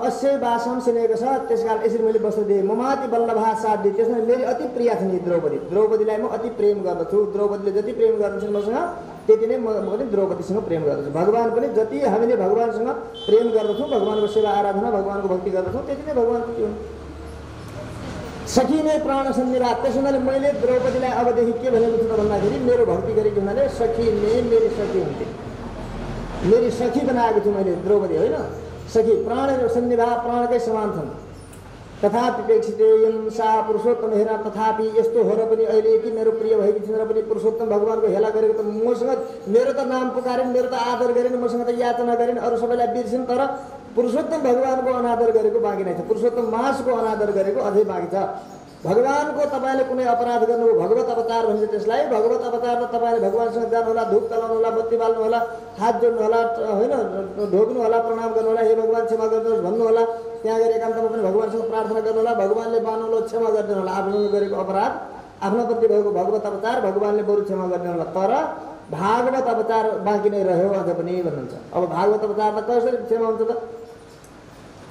अस्य बासम सिनेको छ, त्यसकारण यसरी मैले वस्त्र दिएँ। ममाति बल्लभा साध्य, त्यसमा मेरी अति प्रिय छन् द्रौपदी, द्रौपदीलाई म अति प्रेम गर्दछु, द्रौपदीले जति प्रेम गर्दछन् मसँग त्यति नै म पनि द्रौपदीसँग प्रेम गर्दछु। भगवान पनि जति हामीले भगवानसँग प्रेम गर्दछौँ, भगवानको सेवा आराधना, भगवानको भक्ति गर्दछौँ, त्यति नै भगवान पनि हुन्। सखी नै प्राण सन्निवात, त्यस हुनाले मैले द्रौपदीलाई अबदेखि के भनेको छु त भन्दाखेरि, मेरो भक्ति गरेको हुनाले सखी नै मेरी सखी हुन्थे, मेरी सखी बनाएको छु मैले द्रौपदी होइन, सखी प्राण सन्निभा, प्राणकै समान छन्। तथापि पेक्षितेयम सा पुरुषोत्तम हेरा, तथापि यस्तो हो र पनि अहिले कि मेरो प्रिय भएकी छिन् र पनि पुरुषोत्तम भगवानको हेला गरेको त मसँग, मेरो त नाम पुकारिन्, मेरो त आदर गरिन्, मसँग त याचना गरिन्, अरू सबैलाई बिर्सिन्, तर पुरुषोत्तम भगवानको अनादर गरेको बाँकी नै छ, पुरुषोत्तम मासको अनादर गरेको अझै बाँकी छ। भगवानको तपाईँले कुनै अपराध गर्नुभयो, भगवत अवतार भन्छ त्यसलाई। भगवत अवतारमा तपाईँले भगवानसँग जानुहोला, धूप चलाउनु होला, बत्ती बाल्नु होला, हात जोड्नु होला, होइन, ढोग्नु होला, प्रणाम गर्नु होला, हे भगवान क्षमा गरिदिनुहोस् भन्नु होला। त्यहाँ गएर एकान्तमा पनि भगवानसँग प्रार्थना गर्नु होला, भगवानले मान्नु होला, क्षमा गरिदिनु होला। आफूसँग गरेको अपराध, आफ्नोप्रति भएको भगवत अवतार भगवानले बरु क्षमा गरिदिनु होला। तर भागवत अवतार बाँकी नै रह्यो अझ पनि भन्नुहुन्छ। अब भागवत अवतारमा कसरी क्षमा हुन्छ त?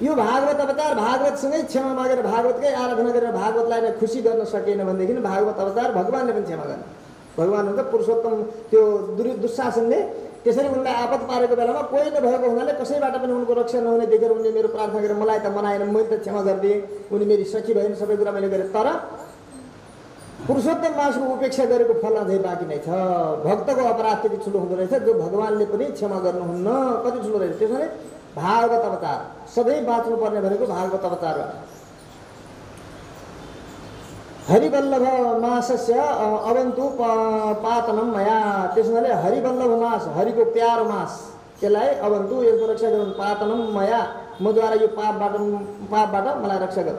यो भागवत अवतार भागवतसँगै क्षमा मागेर भागवतकै आराधना गरेर भागवतलाई नै खुसी गर्न सकेन भनेदेखि भागवत अवतार भगवानले पनि क्षमा गर्ने। भगवान हुन्छ पुरुषोत्तम। त्यो दुशासनले त्यसरी उनलाई आपत पारेको बेलामा कोही नभएको हुनाले कसैबाट पनि उनको रक्षा नहुने देखेर उनले मेरो प्रार्थना गरेर मलाई त मनाएन, मैले त क्षमा गरिदिएँ, उनी मेरी सखी भइन्, सबै कुरा मैले गरेँ। तर पुरुषोत्तम मासको उपेक्षा गरेको फल अझै बाँकी नै छ। भक्तको अपराध त्यति ठुलो हुँदो रहेछ जो भगवानले पनि क्षमा गर्नुहुन्न, कति ठुलो रहेछ। त्यसैले भागवत अवतार सधैँ बाँच्नुपर्ने भनेको भागवत अवतार हो। हरिवल्लभ मासस्य अवन्तु पातनम मया। त्यसैले हरिवल्लभ मास, हरिको प्यारो मास, त्यसलाई अवन्तु, यसको रक्षा गरौँ। पातनम मया, मद्वारा यो पापबाट मलाई रक्षा गर।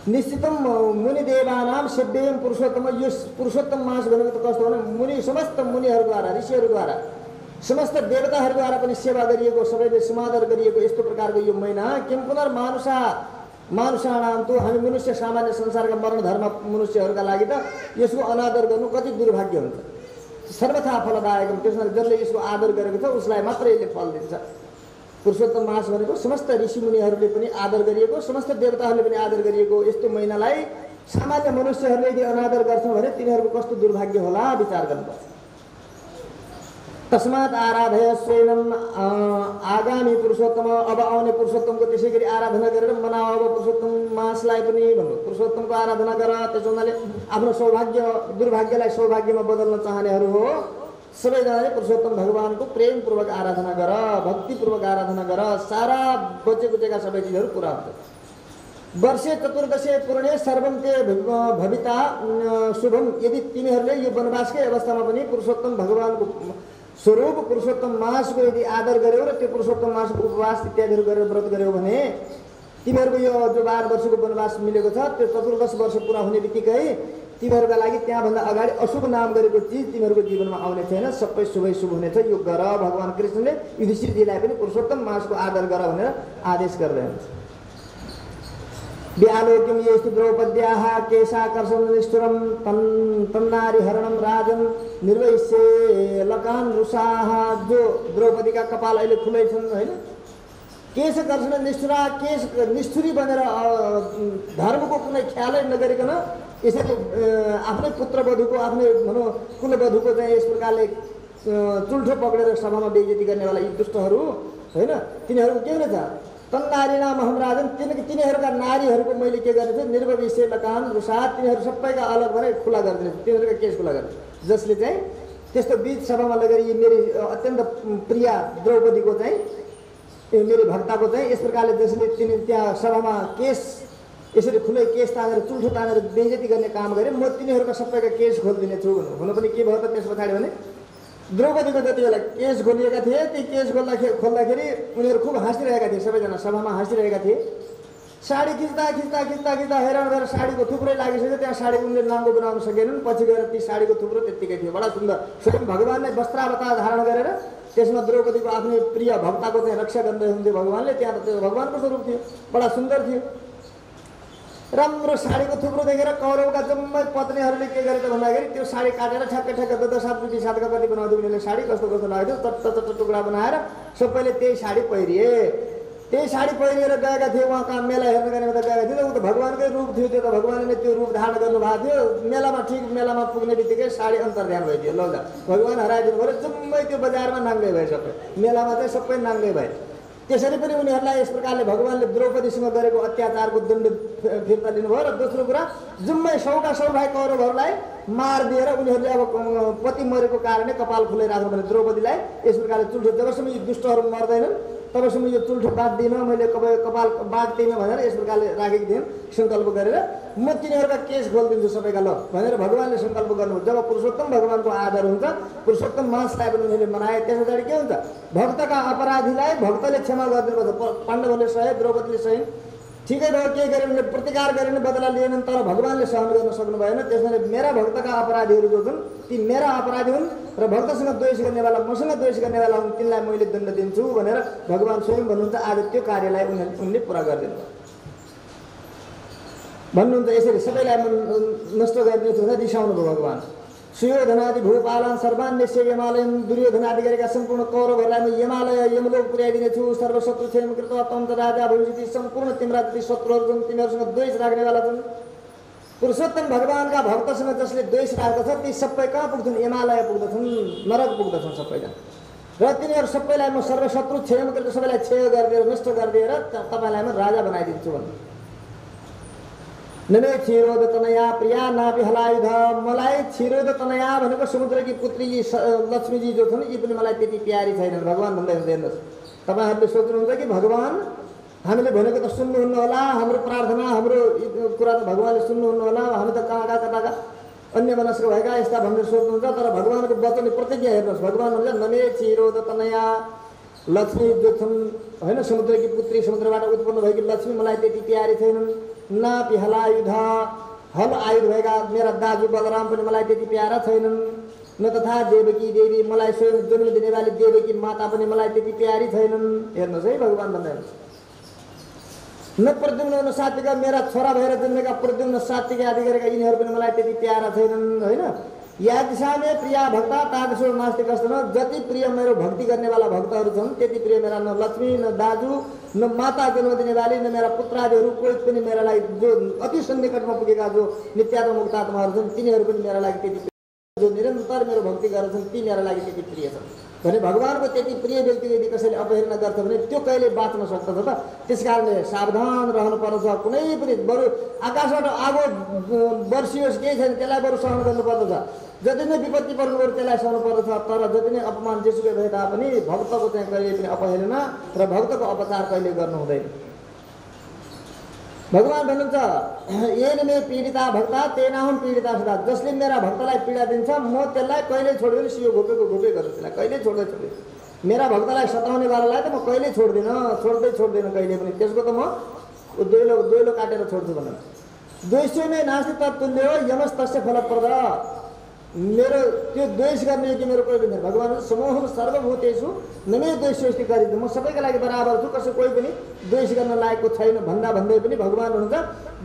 निश्चितम मुनिदेवानाम सेव्यम पुरुषोत्तम। यो पुरुषोत्तम मास भनेको त कस्तो भने मुनि, समस्त मुनिहरूद्वारा, ऋषिहरूद्वारा, समस्त देवताहरूद्वारा पनि सेवा गरिएको, सबैले समादर गरिएको यस्तो प्रकारको यो महिना। किम मानुषाणाम तो हामी मनुष्य सामान्य संसारका वर्णधर्म मनुष्यहरूका लागि त यसको अनादर गर्नु कति दुर्भाग्य हुन्छ। सर्वथा फलदायकम। त्यसमा जसले यसको आदर गरेको छ उसलाई मात्रै यसले फल दिन्छ। पुरुषोत्तम मास भनेको समस्त ऋषिमुनिहरूले पनि आदर गरिएको, समस्त देवताहरूले पनि आदर गरिएको यस्तो महिनालाई सामान्य मनुष्यहरूले यदि अनादर गर्छन् भने तिनीहरूको कस्तो दुर्भाग्य होला, विचार गर्नुपर्छ। तस्मात् आराधय स्वयं आगामी पुरुषोत्तम। अब आउने पुरुषोत्तमको त्यसै गरी आराधना गरेर मनाऊ। अब पुरुषोत्तम मासलाई पनि भन्नु, पुरुषोत्तमको आराधना गर। त्यसो हुनाले आफ्नो सौभाग्य दुर्भाग्यलाई सौभाग्यमा बदल्न चाहनेहरू हो सबैजनाले पुरुषोत्तम भगवानको प्रेमपूर्वक आराधना गर, भक्तिपूर्वक आराधना गर। सारा बचेकुचेका सबै चिजहरू पुरा हुन्छ। वर्षे चतुर्दशे पूर्णे सर्वम ते भविता शुभम। यदि तिमीहरूले यो वनवासकै अवस्थामा पनि पुरुषोत्तम भगवानको स्वरूप पुरुषोत्तम मासको यदि आदर गर्यौ र त्यो पुरुषोत्तम मासको उपवास इत्यादिहरू गरेर व्रत गर्यौ भने तिमीहरूको यो जो 12 वर्षको वनवास मिलेको छ त्यो 14 वर्ष पुरा हुने बित्तिकै तिमीहरूका लागि त्यहाँभन्दा अगाडि अशुभ नाम गरेको चिज तिमीहरूको जीवनमा आउने छैन, सबै शुभै शुभ हुनेछ। यो गर। भगवान कृष्णले युधिष्ठिरजीलाई पनि पुरुषोत्तम मासको आदर गर भनेर आदेश गर्दै हुनुहुन्छ। व्यालोक्यम येस्तु द्रौपद्याः केशाकर्षण निष्ठुरम तन्नारी हरणम राजन निर्वैश्य लकान रुषाः। जो द्रौपदीका कपाल अहिले खुलै छन् होइन, केशकर्षण निष्ठुरा, केश निष्ठुरी बनेर धर्मको कुनै ख्यालै नगरिकन यसरी आफ्नै पुत्रवधुको, आफ्नै भनौँ कुलवधुको चाहिँ यस प्रकारले चुल्ठो पक्रेर सभामा बेइज्जती गर्नेवाला यी दुष्टहरू होइन, तिनीहरूको के हुनेछ? तन्नारीनाम अहम राजन। तिनीहरूका नारीहरूको मैले के गर्ने छु? निर्वविष्य लकान रुषा। तिनीहरू सबैका अलग भएर खुला गरिदिनेछु, तिनीहरूका केस खुला गर्ने। जसले चाहिँ त्यस्तो बीच सभामा लगेर यी मेरी अत्यन्त प्रिय द्रौपदीको चाहिँ मेरी भक्ताको चाहिँ यस प्रकारले जसले तिनी त्यहाँ सभामा केस यसरी खुलै केस तानेर चुल्ठो तानेर बेइज्जती गर्ने काम गरे, म तिनीहरूका सबैका केस खोलिदिनेछु भन्नु। हुन पनि के भयो त त्यस पछाडि भने द्रौपदीको जति बेला केस खोलिएका थिए ती केस खोल्दाखेरि उनीहरू खुब हाँसिरहेका थिए, सबैजना सभामा हाँसिरहेका थिए। साडी खिच्दा खिच्दा खिच्दा खिच्दा हैरान भएर साडीको थुप्रै लागिसक्यो, त्यहाँ साडी उनले नाङ्गो बनाउन सकेनन्। पछि गएर ती साडीको थुप्रो त्यत्तिकै थियो, बडा सुन्दर। स्वयं भगवानले वस्त्रावतार धारण गरेर त्यसमा द्रौपदीको आफ्नै प्रिय भक्ताको चाहिँ रक्षा गर्दै हुन्थ्यो भगवानले। त्यहाँ त भगवानको स्वरूप थियो, बडा सुन्दर थियो। राम्रो साडीको थुप्रो देखेर कौरवका जम्मै पत्नीहरूले के गरे त भन्दाखेरि त्यो साडी काटेर ठ्याक्क ठ्याक्क दशा दुई सातका कति बनाउँथ्यो उनीहरूले साडी, कस्तो कस्तो लाग्थ्यो, चट्ट चट्ट टुक्रा बनाएर सबैले त्यही साडी पहिरिए। त्यही साडी पहिरिएर गएका थिए उहाँ कहाँ मेला हेर्न गएर गएका थिए। ऊ त भगवानकै रूप थियो, त्यो त भगवानले नै त्यो रूप धारण गर्नुभएको थियो। मेलामा ठिक मेलामा पुग्ने बित्तिकै साडी अन्तर्ध्यान भइदियो। ल भगवान हराइदिनु भयो, जम्मै त्यो बजारमा नाङ्गै भए, सबै मेलामा चाहिँ सबै नाङ्गै भए। त्यसरी पनि उनीहरूलाई यस प्रकारले भगवानले द्रौपदीसँग गरेको अत्याचारको दण्ड फिर्ता लिनुभयो। र दोस्रो कुरा जम्मै 100 भाइ कौरवहरूलाई मारिदिएर उनीहरूले अब पति मरेको कारणले कपाल खुलै राख्नु भने द्रौपदीलाई यस प्रकारले चुल्ठो, जबसम्म यी दुष्टहरू मर्दैनन् तबसम्म यो चुल्ठो बाँट्दिनँ, मैले कपाल बाँट्दिनँ भनेर यस प्रकारले राखेको थिएँ सङ्कल्प गरेर। म तिनीहरूका केस खोलिदिन्छु सबैका ल भनेर भगवानले सङ्कल्प गर्नुभयो। जब पुरुषोत्तम भगवानको आदर हुन्छ, पुरुषोत्तम मासलाई पनि उनीहरूले मनाए, त्यस पछाडि के हुन्छ? भक्तका अपराधीलाई भक्तले क्षमा गरिदिनुपर्छ। पाण्डवहरूले सहे, द्रौपदीले सहे, ठिकै भयो, के गरे भने प्रतिकार गरेन, बदला लिएनन्, तर भगवानले सहन गर्न सक्नु भएन। त्यसैले मेरा भक्तका अपराधीहरू जो छन् ती मेरा अपराधी हुन् र भक्तसँग द्वेष गर्नेवाला मसँग द्वेष गर्नेवाला हुन्, तिनलाई मैले दण्ड दिन्छु भनेर भगवान स्वयं भन्नुहुन्छ। आज त्यो कार्यलाई उनले पुरा गरिदिनु भन्नुहुन्छ। यसरी सबैलाई नष्ट गरिदिनु भनेर रिसाउनु भयो भगवान। सुयोधनादि भूपालान् सर्वान् निश्चय यमालयन्, दुर्योधनादि गरेका सम्पूर्ण कौरवहरूलाई म यमालय यमलोक पुर्याइदिनेछु। सर्वशत्रु क्षेम कृत्वा त्वं च राजा भविष्यति, सम्पूर्ण तिम्रा जति शत्रुहरू छन् तिमीहरूसँग द्वेष राख्नेवाला छन्। पुरुषोत्तम भगवानका भक्तसँग जसले द्वेष राख्दछ ती सबै कहाँ पुग्छन्? यमालय पुग्दछन्, नरक पुग्दछन् सबैजना। र तिनीहरू सबैलाई म सर्वशत्रु क्षेम कृत्वा सबैलाई क्षय गरिदिएर नष्ट गरिदिएर तपाईँलाई म राजा बनाइदिन्छु भन्नु। नमे क्षीरोद तनया प्रिया नापि हलायुध, मलाई क्षीरोद तनया भनेको समुद्रकी पुत्री लक्ष्मीजी जो छन् यी पनि मलाई त्यति प्यारी छैनन्। भगवान भन्दै हुँदै हेर्नुहोस्, तपाईँहरूले सोच्नुहुन्छ कि भगवान हामीले भनेको त सुन्नुहुन्न होला, हाम्रो प्रार्थना हाम्रो कुरा त भगवानले सुन्नुहुन्न होला, हामी त कहाँका कताका अन्य मनस्क भएका यस्ता भनेर सोध्नुहुन्छ। तर भगवानको वचन प्रतिज्ञा हेर्नुहोस्, भगवान भन्छ नमे क्षीरोद तनया, लक्ष्मी जो छन् होइन समुद्रकी पुत्री समुद्रबाट उत्पन्न भएकी लक्ष्मी मलाई त्यति प्यारी छैनन्। नापि हलायुध, हल आयुध भएका मेरा दाजु बलराम पनि मलाई त्यति प्यारा छैनन्। न तथा देवकी देवी, मलाई स्वयं जन्म दिनेवाली देवकी माता पनि मलाई त्यति प्यारी छैनन्। हेर्नुहोस् है भगवान भन्नुहुन्छ। न प्रद्युम्न न सात्विका, मेरा छोरा भएर जन्मेका प्रद्युम्न सात्विका आदि गरेका यिनीहरू पनि मलाई त्यति प्यारा छैनन् होइन। या दिशामे प्रिया भक्ता तादृशो नास्ति कष्ट, न जति प्रिय मेरो भक्ति गर्नेवाला भक्तहरू छन् त्यति प्रिय मेरा न लक्ष्मी न दाजु न माता जन्म दिनेवाली न मेरा पुत्रादिहरू कोही पनि मेरा लागि जो अति सन्निकटमा पुगेका जो नित्यात्म मुक्तात्माहरू छन् तिनीहरू पनि मेरा लागि त्यति प्रिय, जो निरन्तर मेरो भक्ति गर्छन् ती मेरा लागि त्यति प्रिय छन् भने भगवानको त्यति प्रिय व्यक्तिको यदि कसैले अपहेलना गर्छ भने त्यो कहिले बाँच्न सक्दछ त? त्यसकारणले सावधान रहनुपर्छ। कुनै पनि बरु आकाशबाट आगो बर्सियोस् केही छैन, त्यसलाई बरु सहन गर्नुपर्दछ। जति नै विपत्ति पर्नु बरु त्यसलाई सहनु पर्दछ। तर जति नै अपमान जेसुकै भए तापनि भक्तको चाहिँ कहिले पनि अपहेलना र भक्तको अपचार कहिले गर्नु हुँदैन। भगवान भन्नुहुन्छ येन मे पीडिता भक्ता तेनाहम पीडिता सदा, जसले मेरा भक्तलाई पीडा दिन्छ म त्यसलाई कहिले छोड्दिनँ। सियो घोपेको घोपे गर्छु, त्यसलाई कहिले छोड्दैन। मेरा भक्तलाई सताउने वालालाई त म कहिले छोड्दिनँ, छोड्दैन कहिले पनि। त्यसको त म दोइलो काटेर छोड्छु भन्नु। द्वेष्यो मे नास्ति तत्तुल्य हो यमस्तस्य फलप्रद, मेरो त्यो द्वेष गर्ने कि मेरो कोही पनि भगवान समूह सर्वभूतेषु नमे द्वेष्योस्ति गरिदिन्छ, म सबैका लागि बराबर छु, कसै कोही पनि द्वेष गर्न लायकको छैन भन्दा भन्दै पनि भगवान हुनुहुन्छ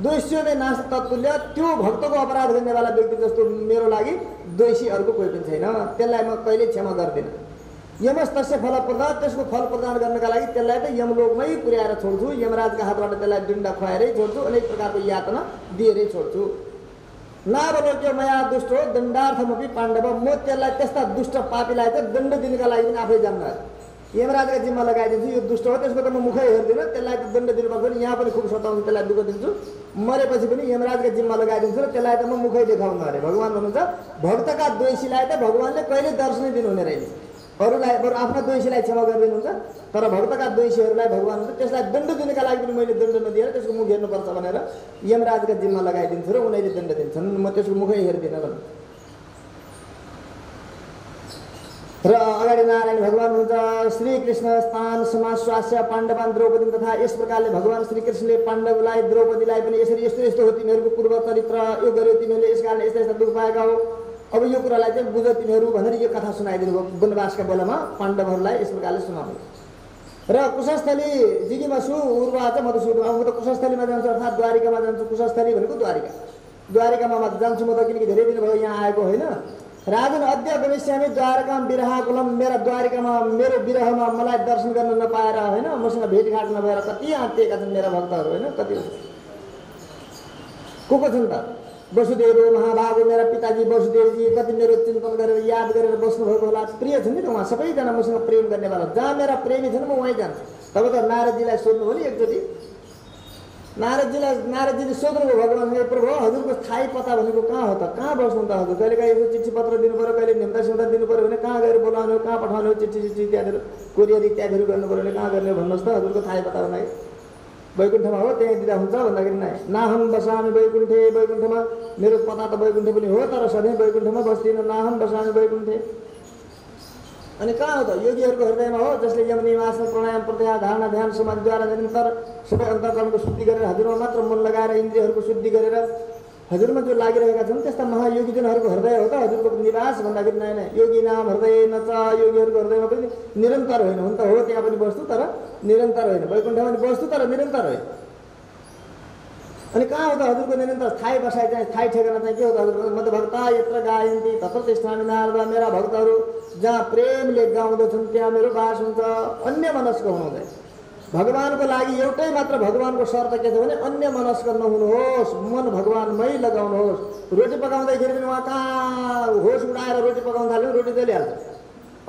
द्वेष्यो नै नास्ति तत्तुल्य, त्यो भक्तको अपराध गर्नेवाला व्यक्ति जस्तो मेरो लागि द्वेषी अर्को कोही पनि छैन, त्यसलाई म कहिले क्षमा गर्दिनँ। यमस्तस्य फलप्रद, त्यसको फल प्रदान गर्नका लागि त्यसलाई त यमलोकमै पुर्याएर छोड्छु, यमराजका हातबाट त्यसलाई डुण्डा खुवाएरै छोड्छु, अनेक प्रकारको यातना दिएरै छोड्छु। नावलोक्य मया दुष्ट हो दण्डार्थमपि पाण्डव, म त्यसलाई त्यस्ता दुष्ट पापीलाई चाहिँ दण्ड दिनका लागि पनि आफै जान्न, यमराजका जिम्मा लगाइदिन्छु। यो दुष्ट हो त्यसको त म मुखै हेर्दिनँ, त्यसलाई त दण्ड दिनुपर्छ नि, यहाँ पनि खुब सताउँछु, त्यसलाई दुःख दिन्छु, मरेपछि पनि यमराजका जिम्मा लगाइदिन्छु र त्यसलाई त म मुखै देखाउनु अरे। भगवान भन्नुहुन्छ भक्तका द्वेषीलाई त भगवानले कहिले दर्शनै दिनुहुने रहेछ, अरूलाई बरु आफ्ना द्वेषीलाई क्षमा गरिदिनुहुन्छ, तर भक्तका द्वेषीहरूलाई भगवान त्यसलाई दण्ड दिनका लागि पनि मैले दण्ड नदिएर त्यसको मुख हेर्नुपर्छ भनेर यमराजका जिम्मा लगाइदिन्छु र उनीहरूले दण्ड दिन्छन्, म त्यसको मुखै हेर्दिनँ भन्नु। र अगाडि नारायण भगवान हुन्छ श्रीकृष्ण स्थान समाश्वास्य पाण्डवान द्रौपदी तथा यस प्रकारले भगवान श्रीकृष्णले पाण्डवलाई द्रौपदीलाई पनि यसरी यस्तो यस्तो हो तिमीहरूको पूर्व चरित्र, यो गर्यो तिमीहरूले, यस कारण यस्ता यस्ता दुःख पाएका हो, अब यो कुरालाई चाहिँ बुझ तिमीहरू भनेर यो कथा सुनाइदिनु भयो वनवासका बेलामा पाण्डवहरूलाई यस प्रकारले सुनाउनु। र कुशस्थली जिगिमा सु उर्वा चाहिँ मधुसूदन, अब म त कुशस्थलीमा जान्छु अर्थात् द्वारिकामा जान्छु। कुशस्थली भनेको द्वारिकामा जान्छु म त, किनकि धेरै दिन भयो यहाँ आएको होइन। राजन अद्य गमिष्यामि द्वारकाम विरहाकुलम, मेरा द्वारिकामा मेरो विरहमा मलाई दर्शन गर्न नपाएर होइन, मसँग भेटघाट नभएर कति आत्तिएका छन् मेरा भक्तहरू होइन, कति को छन् त? वसुदेव महाभागो मेरा पिताजी वसुदेवजी कति मेरो चिन्तन गरेर याद गरेर बस्नुभएको होला, प्रिय छन् नि त उहाँ, सबैजना मसँग प्रेम गर्नेवाला, जहाँ मेरा प्रेमी छन् म वहीँ जान्छु। तब त नारदजीलाई सोध्नुभयो नि एकचोटि, नारदजीले सोध्नुभयो भगवान प्रभु हजुरको थाहै पता भनेको कहाँ हो त, कहाँ बस्नु त हजुर, कहिले काहीँ यसो चिठी पत्र दिनु पऱ्यो, कहिले निम्ता सिम्ता दिनु पऱ्यो भने कहाँ गएर बोलाउने हो, कहाँ पठाउने हो, चिठी इत्यादिहरू कोरियर इत्यादिहरू गर्नु पऱ्यो भने कहाँ गर्ने भन्नुहोस् त, हजुरको थाहै पता बनाए वैकुण्ठमा हो त्यहीँ दिँदा हुन्छ भन्दाखेरि नै नाहम बसामी वैकुण्ठे, वैकुण्ठमा मेरो पता त वैकुण्ठ पनि हो तर सधैँ वैकुण्ठमा बस्दिनँ, नाहम बसामी वैकुण्ठे। अनि कहाँ हो त? योगीहरूको हृदयमा हो, जसले यम नियम आसन प्राणायाम प्रत्याहार धारणा ध्यान समाधिद्वारा निरन्तर सबै अन्तःकरणको शुद्धि गरेर हजुरमा मात्र मन लगाएर इन्द्रियहरूको शुद्धि गरेर हजुरमा जो लागिरहेका छन् त्यस्ता महायोगीजनहरूको हृदय हो त हजुरको निवास भन्दाखेरि नयाँ योगी नाम हृदय नच। योगीहरूको हृदयमा पनि निरन्तर होइन, हुन त हो त्यहाँ पनि बस्तु तर निरन्तर होइन, वैकुण्ठमा पनि बस्तु तर निरन्तर होइन। अनि कहाँ हो त हजुरको निरन्तर स्थायी बसाइ चाहिँ स्थायी ठेगाना चाहिँ के हो त हजुरको? मत भक्ता यत्र गायन्ती तत्र तिष्ठामि नारद। मेरा भक्तहरू जहाँ प्रेमले गाउँदछन् त्यहाँ मेरो बास हुन्छ। अन्य मनस्क हुनुहुँदैन। भगवानको लागि एउटै मात्र भगवानको शर्त के छ भने अन्य मनस्क नहुनुहोस्, मन भगवानमै लगाउनुहोस्। रोटी पकाउँदाखेरि पनि उहाँ कहाँ होस उडाएर रोटी पकाउन थाल्यो, रोटी जलिहाल्छ।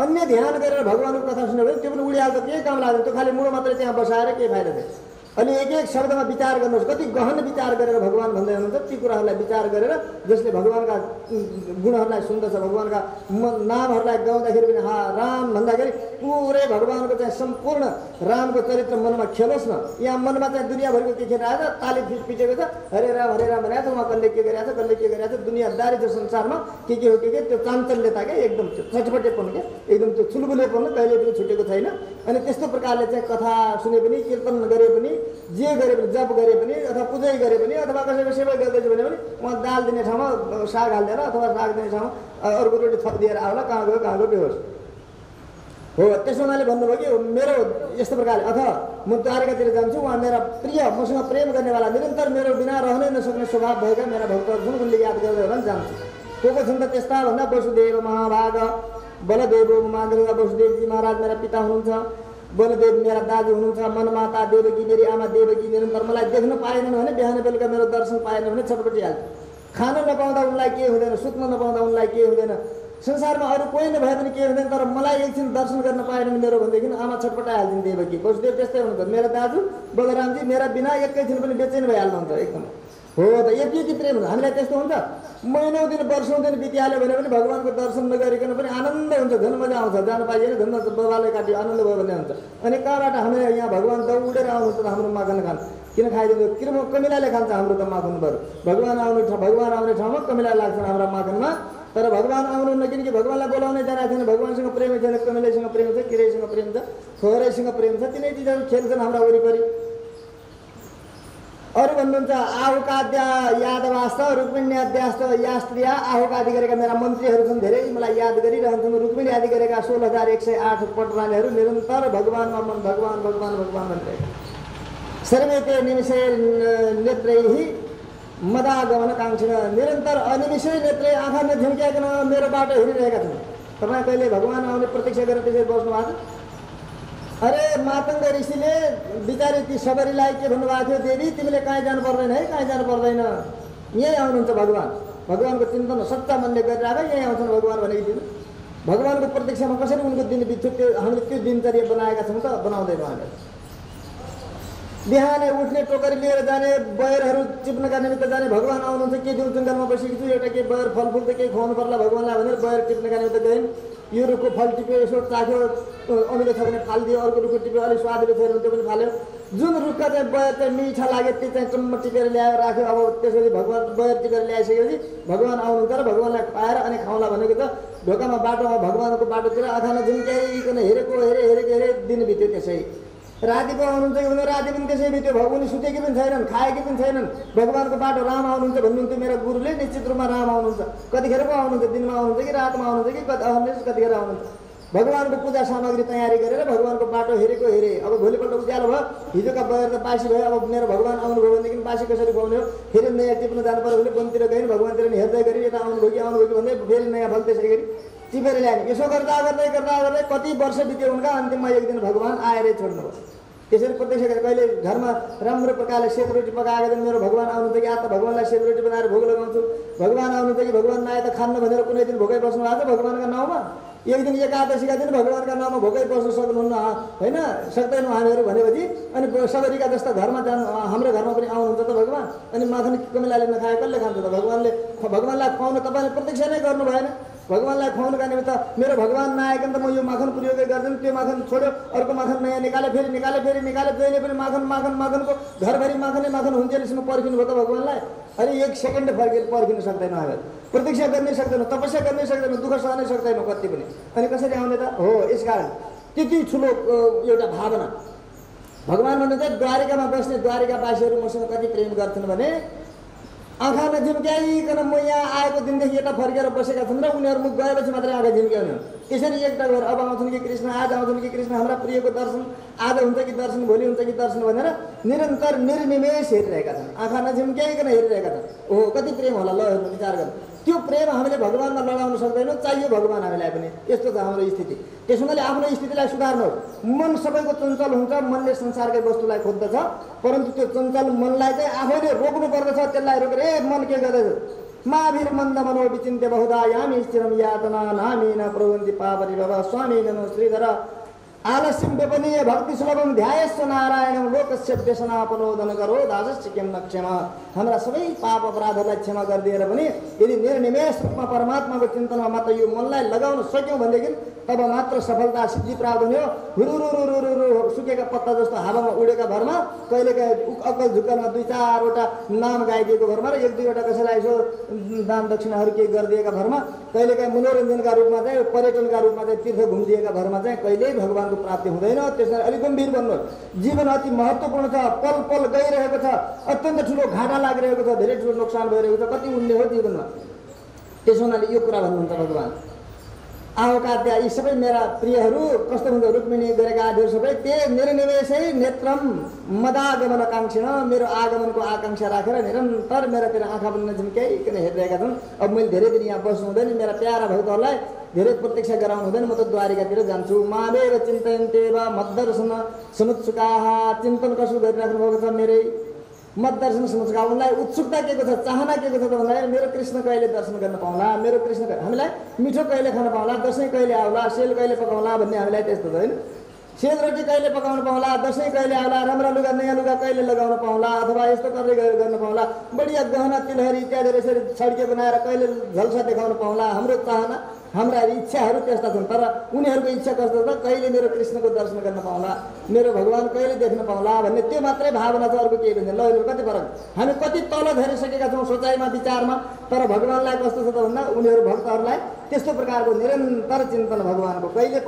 अन्य ध्यान गरेर भगवानको कथा सुन्यो भने त्यो पनि उडिहाल्छ, केही काम लाग्दैन। त्यो खालि मुडो मात्रै त्यहाँ बसाएर के फाइदा थियो? अनि एक एक शब्दमा विचार गर्नुहोस्, कति गहन विचार गरेर भगवान भन्दै हुनुहुन्छ। ती कुराहरूलाई विचार गरेर जसले भगवानका गुणहरूलाई सुन्दछ, भगवानका नामहरूलाई गाउँदाखेरि पनि राम भन्दाखेरि पुरै भगवानको चाहिँ सम्पूर्ण रामको चरित्र मनमा खेलोस् न। यहाँ मनमा चाहिँ दुनियाँभरिको के खेलिरहेको छ? ताली पिटेको छ, हरे राम भनेको छ। उहाँ कसले के गरिरहेको छ, कसले के गरिरहेको छ? दुनियाँदारी छ संसारमा के हो के त्यो चाञ्चल्यता क्या, एकदम त्यो चटपटेपन क्या, एकदम त्यो छुलबुलेपन कहिले पनि छुटेको छैन। अनि त्यस्तो प्रकारले चाहिँ कथा सुने पनि, कीर्तन गरे पनि, जे गरे पनि, जप गरे पनि अथवा पूजै गरे पनि अथवा कसैको सेवा गर्दैछ भने पनि उहाँ दाल दिने ठाउँमा साग हालिदिएर अथवा साग दिने ठाउँमा अर्को रोटी थपिदिएर आउला, कहाँ गयो बेहोस हो। त्यसो उहाँले भन्नुभयो कि मेरो यस्तो प्रकारले अथवा म द्वारकातिर जान्छु, उहाँ मेरा प्रिय मसँग प्रेम गर्नेवाला निरन्तर मेरो बिना रहनै नसक्ने स्वभाव भएका मेरा भक्तहरू छन्, उनले याद गर्दै होला नि जान्छु। को छन् त त्यस्ता भन्दा वसुदेव महाभाग, बलदेव माधव, वसुदेवजी महाराज मेरा पिता हुनुहुन्छ, बलदेव मेरा दाजु हुनुहुन्छ, मनमाता देवकी मेरी आमा देवकी निरन्तर मलाई देख्न पाएनन् भने, बिहान बेलुका मेरो दर्शन पाएन भने छटपटिहाल्छ। खान नपाउँदा उनलाई के हुँदैन, सुत्न नपाउँदा उनलाई के हुँदैन, संसारमा अरू कोही नभए पनि के हुँदैन, तर मलाई एकछिन दर्शन गर्न पाएन मेरो भनेदेखि आमा छटपटाइहाल्छन् देवकी। वसुदेव त्यस्तै हुनुहुन्छ, मेरा दाजु बलरामजी मेरा बिना एकैछिन पनि बेचैन भइहाल्नुहुन्छ एकदम हो त। यति प्रेम हुन्छ हामीलाई। त्यस्तो हुन्छ महिनौँ दिन वर्षौँ दिन बितिहाल्यो भने पनि भगवानको दर्शन नगरिकन पनि आनन्द हुन्छ, झन् मजा आउँछ। जानु पाइएन झन् बाबाले काट्यो आनन्द भयो भन्ने हुन्छ। अनि कहाँबाट हामीले यहाँ भगवान दौडेर आउनुहुन्छ त हाम्रो माखन खान किन खाइदिनु? किन कमिलाले खान्छ हाम्रो त माखन बरु। भगवान आउने ठाउँमा कमिला लाग्छन् हाम्रा माखनमा, तर भगवान आउनुहुन्न किनकि भगवानलाई बोलाउनै जानेको छैन। भगवानसँग प्रेम छैन, कमिलासँग प्रेम छ, किरैसँग प्रेम छ, छोरैसँग प्रेम छ, तिनै चिजहरू खेल्छन् हाम्रा वरिपरि। अरू भन्नुहुन्छ आहुकाद्या यादवास्त रुक्मिणी अध्यास्त या स्त्रिया आहुक आदि गरेका मेरा मन्त्रीहरू छन्, धेरै मलाई याद गरिरहन्छन्। रुक्मिणी आदि गरेका 16,108 पटरानीहरू निरन्तर भगवानमा मन भगवान भगवान भगवान भनिरहेका। सर्वेते निमिषे नेत्रैः मदागमन काङ्क्षिण, निरन्तर अनिमिषै नेत्रै आँखामा झुम्क्याइकन मेरो बाटो हेरिरहेका छन्। तपाईँ कहिले भगवान आउने प्रतीक्षा गरेर त्यसरी बस्नु भएको छ? अरे मातङ्ग ऋषिले बिचारी ती सबरीलाई के भन्नुभएको थियो, देवी तिमीले कहीँ जानु पर्दैन है, कहीँ जानु पर्दैन, यहीँ आउनुहुन्छ भगवान। भगवानको चिन्तन सच्चा मनले गरिरहेको यहीँ आउँछन् भगवान भनेको थियो। भगवानको प्रतीक्षामा कसरी उनको दिन बित्यो, त्यो हामीले त्यो दिनचर्या बनाएका छौँ त बनाउँदैनौँ हामीले। बिहानै उठ्ने, टोकरी लिएर जाने, बयरहरू टिप्नका निमित्त जाने, भगवान आउनुहुन्छ के दिउँ जङ्गलमा बसेको छु, एउटा केही बयर फलफुल त केही खुवाउनु पर्ला भगवानलाई भनेर बयर टिप्नका निमित्त गइन्। यो रुखको फल टिप्यो, यसो चाख्यो, अमिलो छ भने फालिदियो, अर्को रुखको टिप्यो, अलिक स्वादिलो थियो भने त्यो पनि फाल्यो। जुन रुखका चाहिँ बयर चाहिँ मिठा लाग्यो त्यो चाहिँ टम्म टिपेर ल्याएर राख्यो। अब त्यसपछि भगवान बयर टिपेर ल्याइसकेपछि भगवान आउनुहुन्छ र भगवानलाई पाएर अनि खाउँला भनेको त ढोकामा बाटोमा भगवानको बाटोतिर आँखामा झुम्क्याइकन हेरेको दिन बित्यो। त्यसै राति पो आउनुहुन्छ कि भन्दा राति पनि त्यसै बित्यो। भगवान सुतेकी पनि छैनन्, खाएकी पनि छैनन्। भगवानको बाटो राम आउनुहुन्छ भन्नुहुन्थ्यो मेरो गुरुले, निश्चित रूपमा राम आउनुहुन्छ। कतिखेर पो आउनुहुन्छ, दिनमा आउनुहुन्छ कि रातमा आउनुहुन्छ कि कतिखेर आउनुहुन्छ। भगवानको पूजा सामग्री तयारी गरेर भगवानको बाटो हेरेको हेरे। अब भोलिपल्ट उज्यालो भयो, हिजोका बयर त बासी भयो, अब मेरो भगवान आउनुभयो भनेदेखि बासी कसरी खुवाउने हो? फेरि नयाँ टिप्न जानु पर्यो भने वनतिर गइन्, भगवानतिर नि हेर्दै गरी यता आउनुभयो कि भन्दै फेरि नयाँ फल त्यसै गरी टिपेर ल्याने। यसो गर्दा गर्दै कति वर्ष बित्यो उनका, अन्तिममा एक दिन भगवान आएरै छोड्नुभयो। त्यसरी प्रत्यक्ष गरेर कहिले घरमा राम्रो प्रकारले सेतो रोटी पकाएको दिन मेरो भगवान आउनुहुन्छ कि आज त भगवानलाई सेतो रोटी बनाएर भोग लगाउँछु, भगवान आउनुहुन्छ कि भगवान नआए त खान्न भनेर कुनै दिन भोकै बस्नु भएको छ भगवानका नाउँमा? एक दिन एकादशीका दिन भगवानका नाउँमा भोकै बस्न सक्नुहुन्न होइन, सक्दैनौँ हामीहरू भनेपछि अनि सबरीका जस्ता घरमा जानु, हाम्रो घरमा पनि आउनुहुन्छ त भगवान। अनि माखन कमिलाले नखाए कसले खान्छ त? भगवानलाई खुवाउन तपाईँले प्रतीक्षा नै गर्नु भएन। भगवानलाई खुवाउनुका निमित्त मेरो भगवान नआइकन त म यो माखन प्रयोग गर्दैन, त्यो माखन छोड्यो अर्को माखन नयाँ निकाले, फेरि जहिले पनि माखनको घरभरि माखनै माखन हुन्छ यसमा पर्खिनु भयो त भगवानलाई? अरे 1 सेकेन्ड पर्खिन सक्दैन, हामी प्रतीक्षा गर्नै सक्दैनौँ, तपस्या गर्नै सक्दैनौँ, दुःख सहनै सक्दैनौँ कति पनि। अनि कसरी आउने त? हो यसकारण त्यति ठुलो एउटा भावना। भगवान भन्नुहुन्छ द्वारिकामा बस्ने द्वारिकावासीहरू मसँग कति प्रेम गर्छन् भने आँखा नझिम्क्याइकन म यहाँ आएको दिनदेखि यता फर्केर बसेका छन् र उनीहरू मुख गएपछि मात्रै आँखा झिम्क्याउने हुन्। यसरी एकटा घर अब आउँछन् कि कृष्ण, आज आउँछन् कि कृष्ण, हाम्रा प्रियको दर्शन आज हुन्छ कि दर्शन, भोलि हुन्छ कि दर्शन भनेर निरन्तर निर्निमेष हेरिरहेका छन्, आँखा नझिम्क्याइकन हेरिरहेका छन्। ओहो कति प्रेम होला, ल हेर्नु विचार गर्नु। त्यो प्रेम हामीले भगवानमा लडाउन सक्दैनौँ, चाहियो भगवान हामीलाई पनि। यस्तो छ हाम्रो स्थिति। त्यसो हुनाले आफ्नो स्थितिलाई सुधार्नु। मन सबैको चञ्चल हुन्छ, मनले संसारकै वस्तुलाई खोज्दछ, परन्तु त्यो चञ्चल मनलाई चाहिँ आफैले रोक्नु पर्दछ। त्यसलाई रोकेर ए मन के गर्दैछ? माभिर मन्द मनो विचिन्त्य बहुधा यामी स्थिरम यातना नामीन प्रवन्ति पापरि भव स्वामी नमो श्रीधर आलस्यम व्यपनीय भक्ति सुलभम ध्यायस्व नारायणम लोकस्य व्यसनापनोदन करो दासस्य किम न क्षमा। हाम्रा सबै पाप अपराधहरूलाई क्षमा गरिदिएर पनि यदि निर्निमेष रूपमा परमात्माको चिन्तनमा मात्र यो मनलाई लगाउन सक्यौँ भनेदेखि तब मात्र सफलता सिद्धि प्राप्त हुने हो। हुरुरुरुरुरु सुकेका पत्ता जस्तो हावामा उडेका भरमा कहिलेकाहीँ अक्कल झुक्कलमा 2-4वटा नाम गाइदिएको भरमा र 1-2वटा कसैलाई यसो दान दक्षिणाहरू केही गरिदिएका भरमा, कहिलेकाहीँ मनोरञ्जनका रूपमा चाहिँ पर्यटनका रूपमा चाहिँ तीर्थ घुमिदिएका भरमा चाहिँ कहिल्यै भगवानको प्राप्ति हुँदैन। त्यसैले अलिक गम्भीर बन्नुहोस्। जीवन अति महत्त्वपूर्ण छ, पल पल गइरहेको छ, अत्यन्त ठुलो घाटा लागिरहेको छ, धेरै ठुलो नोक्सान भइरहेको छ, कति उन्ने हो जीवनमा। त्यसो हुनाले यो कुरा भन्नुहुन्छ भगवान। आवकाद्या यी सबै मेरा प्रियहरू कस्तो हुन्छ? रुक्मिणी गरेका आदिहरू सबै ते निर्निमेषै नेत्रम मदागमन काङ्क्षिण, मेरो आगमनको आकाङ्क्षा राखेर निरन्तर मेरातिर आँखा पनि नझिम्क्याइकन हेरिरहेका छन्। अब मैले धेरै दिन यहाँ बस्नु हुँदैन, मेरा प्यारा भक्तहरूलाई धेरै प्रतीक्षा गराउनु हुँदैन, म त द्वारिकातिर जान्छु। मामेव चिन्तयन्तेव मद्दर्शन समुत्सुकाः, चिन्तन कसो गरिराख्नु भएको छ मेरै मद्दर्शन समुत्सुका। उनलाई उत्सुकता के को छ, चाहना के को छ त भन्दाखेरि मेरो कृष्ण कहिले दर्शन गर्न पाउँला, मेरो कृष्ण हामीलाई मिठो कहिले खान पाउँला, दसैँ कहिले आउला, सेल कहिले पकाउला भन्ने हामीलाई त्यस्तो छ होइन। सेल रोटी कहिले पकाउनु पाउँला, दसैँ कहिले आउला, राम्रा लुगा नयाँ लुगा कहिले लगाउन पाउँला, अथवा यस्तो गर्न पाउँला, बढिया गहना तिलहरी इत्यादि यसरी छड्के बनाएर कहिले झल्सा देखाउन पाउँला। हाम्रो चाहना हाम्रा इच्छाहरू त्यस्ता छन्, तर उनीहरूको इच्छा कस्तो छ? कहिले मेरो कृष्णको दर्शन गर्न पाउँला, मेरो भगवान कहिले देख्न पाउँला भन्ने त्यो मात्रै भावना छ, अर्को केही पनि। ल कति फरक, हामी कति तल झरिसकेका छौँ सोचाइमा विचारमा, तर भगवानलाई कस्तो छ त भन्दा उनीहरू भक्तहरूलाई त्यस्तो प्रकारको निरन्तर चिन्तन भगवानको कहिले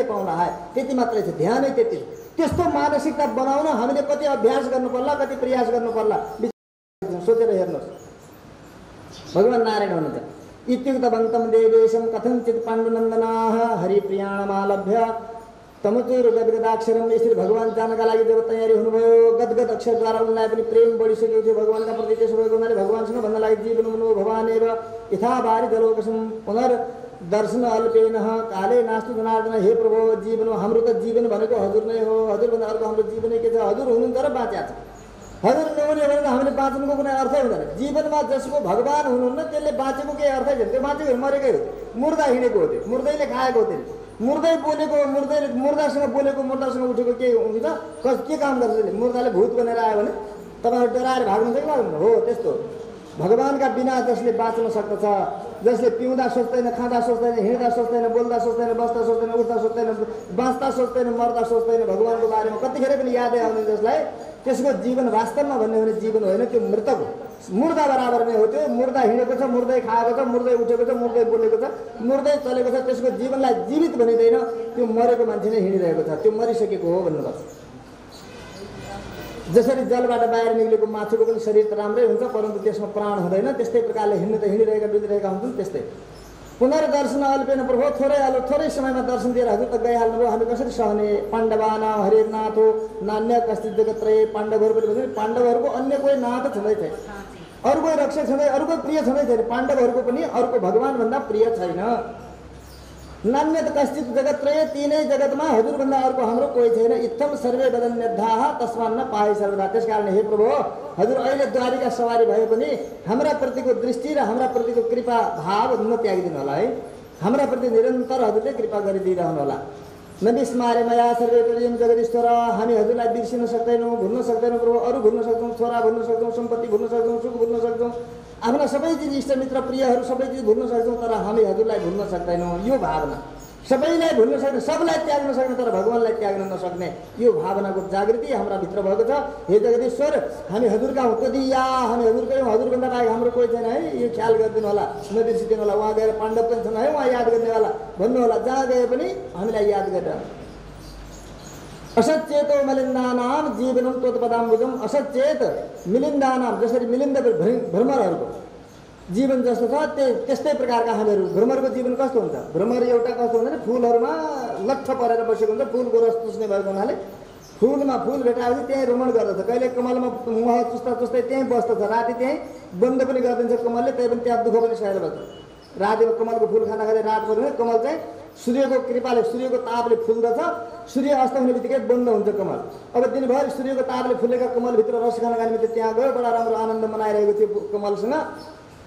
पाउँला हाय त्यति मात्रै छ, ध्यानै त्यति। त्यस्तो मानसिकता बनाउन हामीले कति अभ्यास गर्नु पर्ला, कति प्रयास गर्नु पर्ला, सोचेर हेर्नुहोस्। भगवान नारायण हुनुहुन्छ। इत्युक्तवन्तं देवेशं कथञ्चित् पाण्डुनन्दनाः हरिप्रियाणमालभ्य तमचुर गदगदाक्षरम। यसरी भगवान जानका लागि जब तयारी हुनुभयो, गदगद अक्षरद्वारा उनलाई पनि प्रेम बढिसकेको थियो भगवानका प्रति। त्यसो भएको हुनाले भगवानसँग भन्न लागि जीवन मनो भवानेव यथा बारिदलोकसं पुनर्दर्शन अल्पेन काले नास्तु जनार्दन। हे प्रभु, जीवन हाम्रो त जीवन भनेको हजुर नै हो, हजुरभन्दा अर्को हाम्रो जीवनै के छ? हजुर हुनुहुन्छ र बाँच्या छ। हजुर नहुने भने त हामीले बाँच्नुको कुनै अर्थै हुँदैन। जीवनमा जसको भगवान हुनुहुन्न त्यसले बाँचेको केही अर्थै छैन। त्यो बाँचेको मरेकै हो, मुर्दा हिँडेको हो, त्यो मुर्दैले खाएको हो, त्यसले मुर्दै बोलेको, मुर्दासँग बोलेको, मुर्दासँग उठेको के हुन्छ? के काम गर्छ त्यसले? मुर्दाले भूत बनेर आयो भने तपाईँहरू डराएर भाग्नुहुन्छ कि भाग्नु? हो त्यस्तो। भगवानका बिना जसले बाँच्न सक्दछ, जसले पिउँदा सोच्दैन, खाँदा सोच्दैन, हिँड्दा सोच्दैन, बोल्दा सोच्दैन, बस्दा सोच्दैन, उठ्दा सोच्दैन, बाँच्दा सोच्दैन, मर्दा सोच्दैन, भगवानको बारेमा कतिखेर पनि यादै आउँदैन जसलाई, त्यसको जीवन वास्तवमा भन्यो भने जीवन होइन, त्यो मृतक हो, मुर्दा बराबर नै हो। त्यो मुर्दा हिँडेको छ, मुर्दै खाएको छ, मुर्दै उठेको छ, मुर्दै बोलेको छ, मुर्दै चलेको छ, त्यसको जीवनलाई जीवित भनिँदैन, त्यो मरेको मान्छे नै हिँडिरहेको छ, त्यो मरिसकेको हो भन्नुपर्छ। जसरी जलबाट बाहिर निक्लेको माछुको पनि शरीर त राम्रै हुन्छ, परन्तु त्यसमा प्राण हुँदैन, त्यस्तै प्रकारले हिँड्नु त हिँडिरहेका डुलिरहेका हुन्छन्। त्यस्तै पुनर्दर्शन अल्पेन प्रभु, थोरै समयमा दर्शन दिएर हजुर त गइहाल्नुभयो, हामी कसरी सहने? पाण्डवाना हरिनाथो नान्य कस्ति जगत्रय। पाण्डवहरू पनि भन्छ, पाण्डवहरूको अन्य कोही नाथ छँदै छैन, अरू कोही रक्षक छँदै, अरू कोही प्रिय छँदै छैन। पाण्डवहरूको पनि अर्को भगवानभन्दा प्रिय छैन। नान्यत कश्चित जगत्रय, तीनै जगतमा हजुरभन्दा अर्को हाम्रो कोही छैन। इत्थम सर्वे वदन्यद्धाः तस्मान्न पाए सर्वदा। त्यसकारण हे प्रभु, हजुर अहिले द्वारिका सवारी भए पनि हाम्रा प्रतिको दृष्टि र हाम्रा प्रतिको कृपा भाव नत्यागिदिनु होला है। हाम्रा प्रति निरन्तर हजुरले कृपा गरिदिइरहनु होला। नविस्मारे मया सर्वे प्रियम जगदीश्वर। हामी हजुरलाई बिर्सिन सक्दैनौँ, भुल्न सक्दैनौँ प्रभु। अरू भुल्न सक्छौँ, छोरा भुल्न सक्छौँ, सम्पत्ति भुल्न सक्छौँ, सुख भुल्न सक्छौँ, आफ्ना सबै चिज इष्टमित्र प्रियहरू सबै चिज भुल्न सक्छौँ, तर हामी हजुरलाई भुल्न सक्दैनौँ। यो भावना सबैलाई भुल्न सक्ने, सबलाई त्याग्न सक्ने, तर भगवान्लाई त्याग्न नसक्ने यो भावनाको जागृति हाम्रा भित्र भएको छ। हे जगदीश्वर, हामी हजुरका हौँ, कति या हामी हजुरकै हौँ, हजुरभन्दा बाहेक हाम्रो कोही छैन है, यो ख्याल गरिदिनु होला, नबिर्सिदिनु होला। उहाँ गएर पाण्डव पनि छन् है, उहाँ याद गर्नेवाला भन्नु होला, जहाँ गए पनि हामीलाई याद गरेर। असचेतो मिलिन्दानाम जीवनम तोत्पदाम्बुजम। असचेत मिलिन्दानाम, जसरी मिलिन्द भ्रमरहरूको जीवन जस्तो छ त्यस्तै प्रकारका हामीहरू। भ्रमरको जीवन कस्तो हुन्छ? भ्रमर एउटा कस्तो हुन्छ भने फुलहरूमा लट्ठ परेर बसेको हुन्छ, फुलको रस चुस्ने भएको हुनाले फुलमा फुल भेटाएपछि त्यहीँ रमण गर्दछ। कहिले कमलमा मह चुस्दा चुस्दै त्यहीँ बस्दछ, राति त्यहीँ बन्द पनि गरिदिन्छ कमलले, त्यही पनि त्यहाँ दुःख पनि सहेर बस्छ। रातिमा कमलको फुल खाँदा खाँदै रात पर्यो भने कमल चाहिँ सूर्यको कृपाले, सूर्यको तापले फुल्दछ, सूर्य अस्त हुने बित्तिकै बन्द हुन्छ कमल। अब दिनभरि सूर्यको तापले फुलेका कमलभित्र रस खानका निमित्त त्यहाँ गयो, बडा राम्रो आनन्द मनाइरहेको थियो कमलसँग।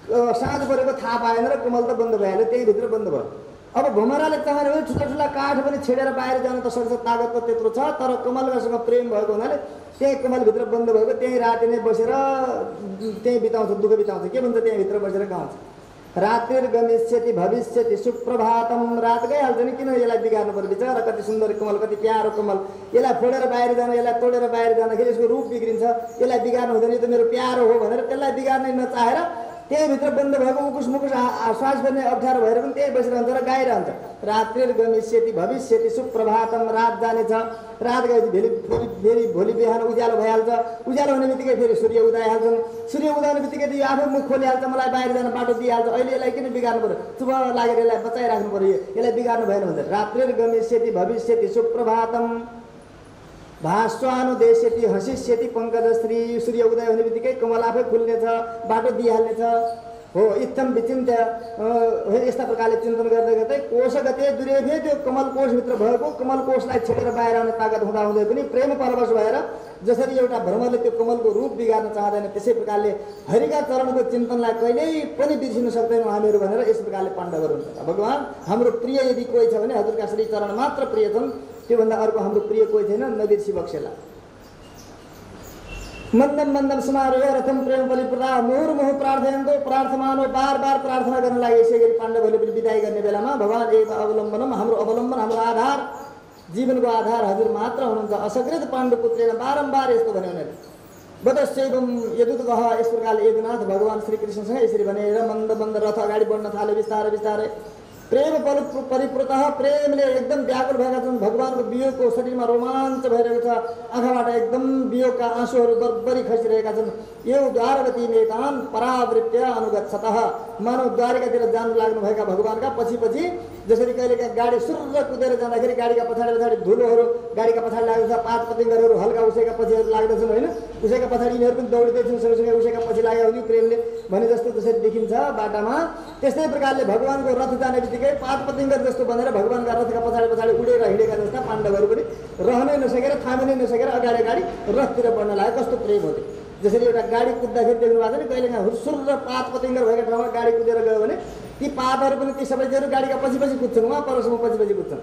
साँझ परेको थाहा पाएन र कमल त बन्द भइहाल्यो, त्यही भित्र बन्द भयो। अब भमराले चाह्यो भने ठुला ठुला काठ पनि छेडेर बाहिर जान त सक्छ, तागत त त्यत्रो छ, तर कमलसँग प्रेम भएको हुनाले त्यही कमलभित्र बन्द भएको, त्यही राति नै बसेर त्यहीँ बिताउँछ, दुःख बिताउँछ। के भन्छ? त्यहीँभित्र बसेर गाउँछ, रात्रिर्गमिष्यति भविष्यति सुप्रभातम। रात गइहाल्छ नि, किन यसलाई बिगार्नु पर्यो? बिचरा कति सुन्दर कमल, कति प्यारो कमल, यसलाई फोडेर बाहिर जान, यसलाई तोडेर बाहिर जाँदाखेरि यसको रूप बिग्रिन्छ, यसलाई बिगार्नु हुँदैन, यो त मेरो प्यारो हो भनेर त्यसलाई बिगार्नै नचाहेर त्यहीभित्र बन्द भएको उकुस मुकुस श्वास गर्ने अप्ठ्यारो भएर पनि त्यही बसिरहन्छ र गाइरहन्छ। रात्रिर्गमिष्यति भविष्यति सुप्रभातम। रात जानेछ, रात गएपछि फेरि भोलि बिहान उज्यालो भइहाल्छ, उज्यालो हुने बित्तिकै फेरि सूर्य उदाइहाल्छन्, सूर्य उदाउने बित्तिकै यो आफै मुख खोलिहाल्छ, मलाई बाहिर जान बाटो दिइहाल्छ। अहिले यसलाई किन बिगार्नु पर्यो? शुभ लागेर यसलाई बचाइराख्नु पर्यो, यसलाई बिगार्नु भएन भन्छ। रात्रिर्गमिष्यति भविष्यति सुप्रभातम भास्वानुदेश्यति हसिष्यति पङ्कजश्री। सूर्य उदय हुने बित्तिकै कमल आफै खुल्नेछ, बाटो दिइहाल्नेछ हो। इत्थम विचिन्त्य, यस्ता प्रकारले चिन्तन गर्दै गर्दै कोशगते दुर्योधे, त्यो कमल कोषभित्र भएको कमल कोषलाई छेडेर बाहिर आउने तागत हुँदाहुँदै पनि प्रेम परवश भएर जसरी एउटा भ्रमरले त्यो कमलको रूप बिगार्न चाहँदैन, त्यसै प्रकारले हरिका चरणको चिन्तनलाई कहिल्यै पनि बिर्सिन सक्दैनौँ हामीहरू भनेर यस प्रकारले पाण्डवहरू हुन्छ। भगवान् हाम्रो प्रिय यदि कोही छ भने हजुरका श्री चरण मात्र प्रिय छन्, त्योभन्दा अर्को हाम्रो प्रिय कोही छैन, नबिर्सी बक्सेला। मन्दम मन्दम समारोह रथम प्रेम बलिप्रदा मुहुर्मुहु प्रार्थयन्तो। प्रार्थमानो बार बार प्रार्थना गर्न लागि यसै गरी पाण्डवहरूले पनि विदाई गर्ने बेलामा भगवान् एक अवलम्बनम, हाम्रो अवलम्बन, हाम्रो आधार, जीवनको आधार हजुर मात्र हुनुहुन्छ। असकृत पाण्डुपुत्रेण बारम्बार यस्तो भने उनीहरूले बदस्यैवम यदुतगः। यस प्रकारले यदुनाथ भगवान् श्रीकृष्णसँग यसरी भनेर मन्द मन्द रथ अगाडि बढ्न थाल्यो बिस्तारै बिस्तारै। प्रेम परिपूत, प्रेमले एकदम व्याकुल भएका छन्। भगवानको वियोगको शरीरमा रोमाञ्च भइरहेको छ, आँखाबाट एकदम वियोगका आँसुहरू बरबरी खसिरहेका छन्। यो द्वारवती नेतान परावृत्य अनुगच्छतः। मानव द्वारिकातिर जान लाग्नुभएका भगवानका पछि पछि जसरी कहिलेका गाडी सुर्र कुदेर जाँदाखेरि गाडीका पछाडि पछाडि धुलोहरू गाडीका पछाडि लाग्दछ, पात पतिङ्गरहरू हल्का उसैका पछिहरू लाग्दछन् होइन, उसैका पछाडि यिनीहरू पनि दौडिँदैछन् सँगसँगै उसैका पछि लाग्यो भने प्रेमले भने जस्तो जसरी देखिन्छ बाटामा, त्यस्तै प्रकारले भगवानको रथ जाने बित्तिकै पात पतिङ्गर जस्तो भनेर भगवानका रथका पछाडि पछाडि उडेर हिँडेका जस्ता पाण्डवहरू पनि रहनै नसकेर, थामिनै नसकेर अगाडि अगाडि रथतिर बढ्न लाग्यो। कस्तो प्रेम हो! जसरी एउटा गाडी कुद्दाखेरि देख्नु भएको छ नि, कहिलेकाहीँ हुर्सुर र पात पतिङ्गर भएका ठाउँमा गाडी कुदेर गयो भने ती पातहरू पनि ती सबैहरू गाडीका पछि पछि कुद्छन्, उहाँ परसम्म पछि पछि कुद्छन्।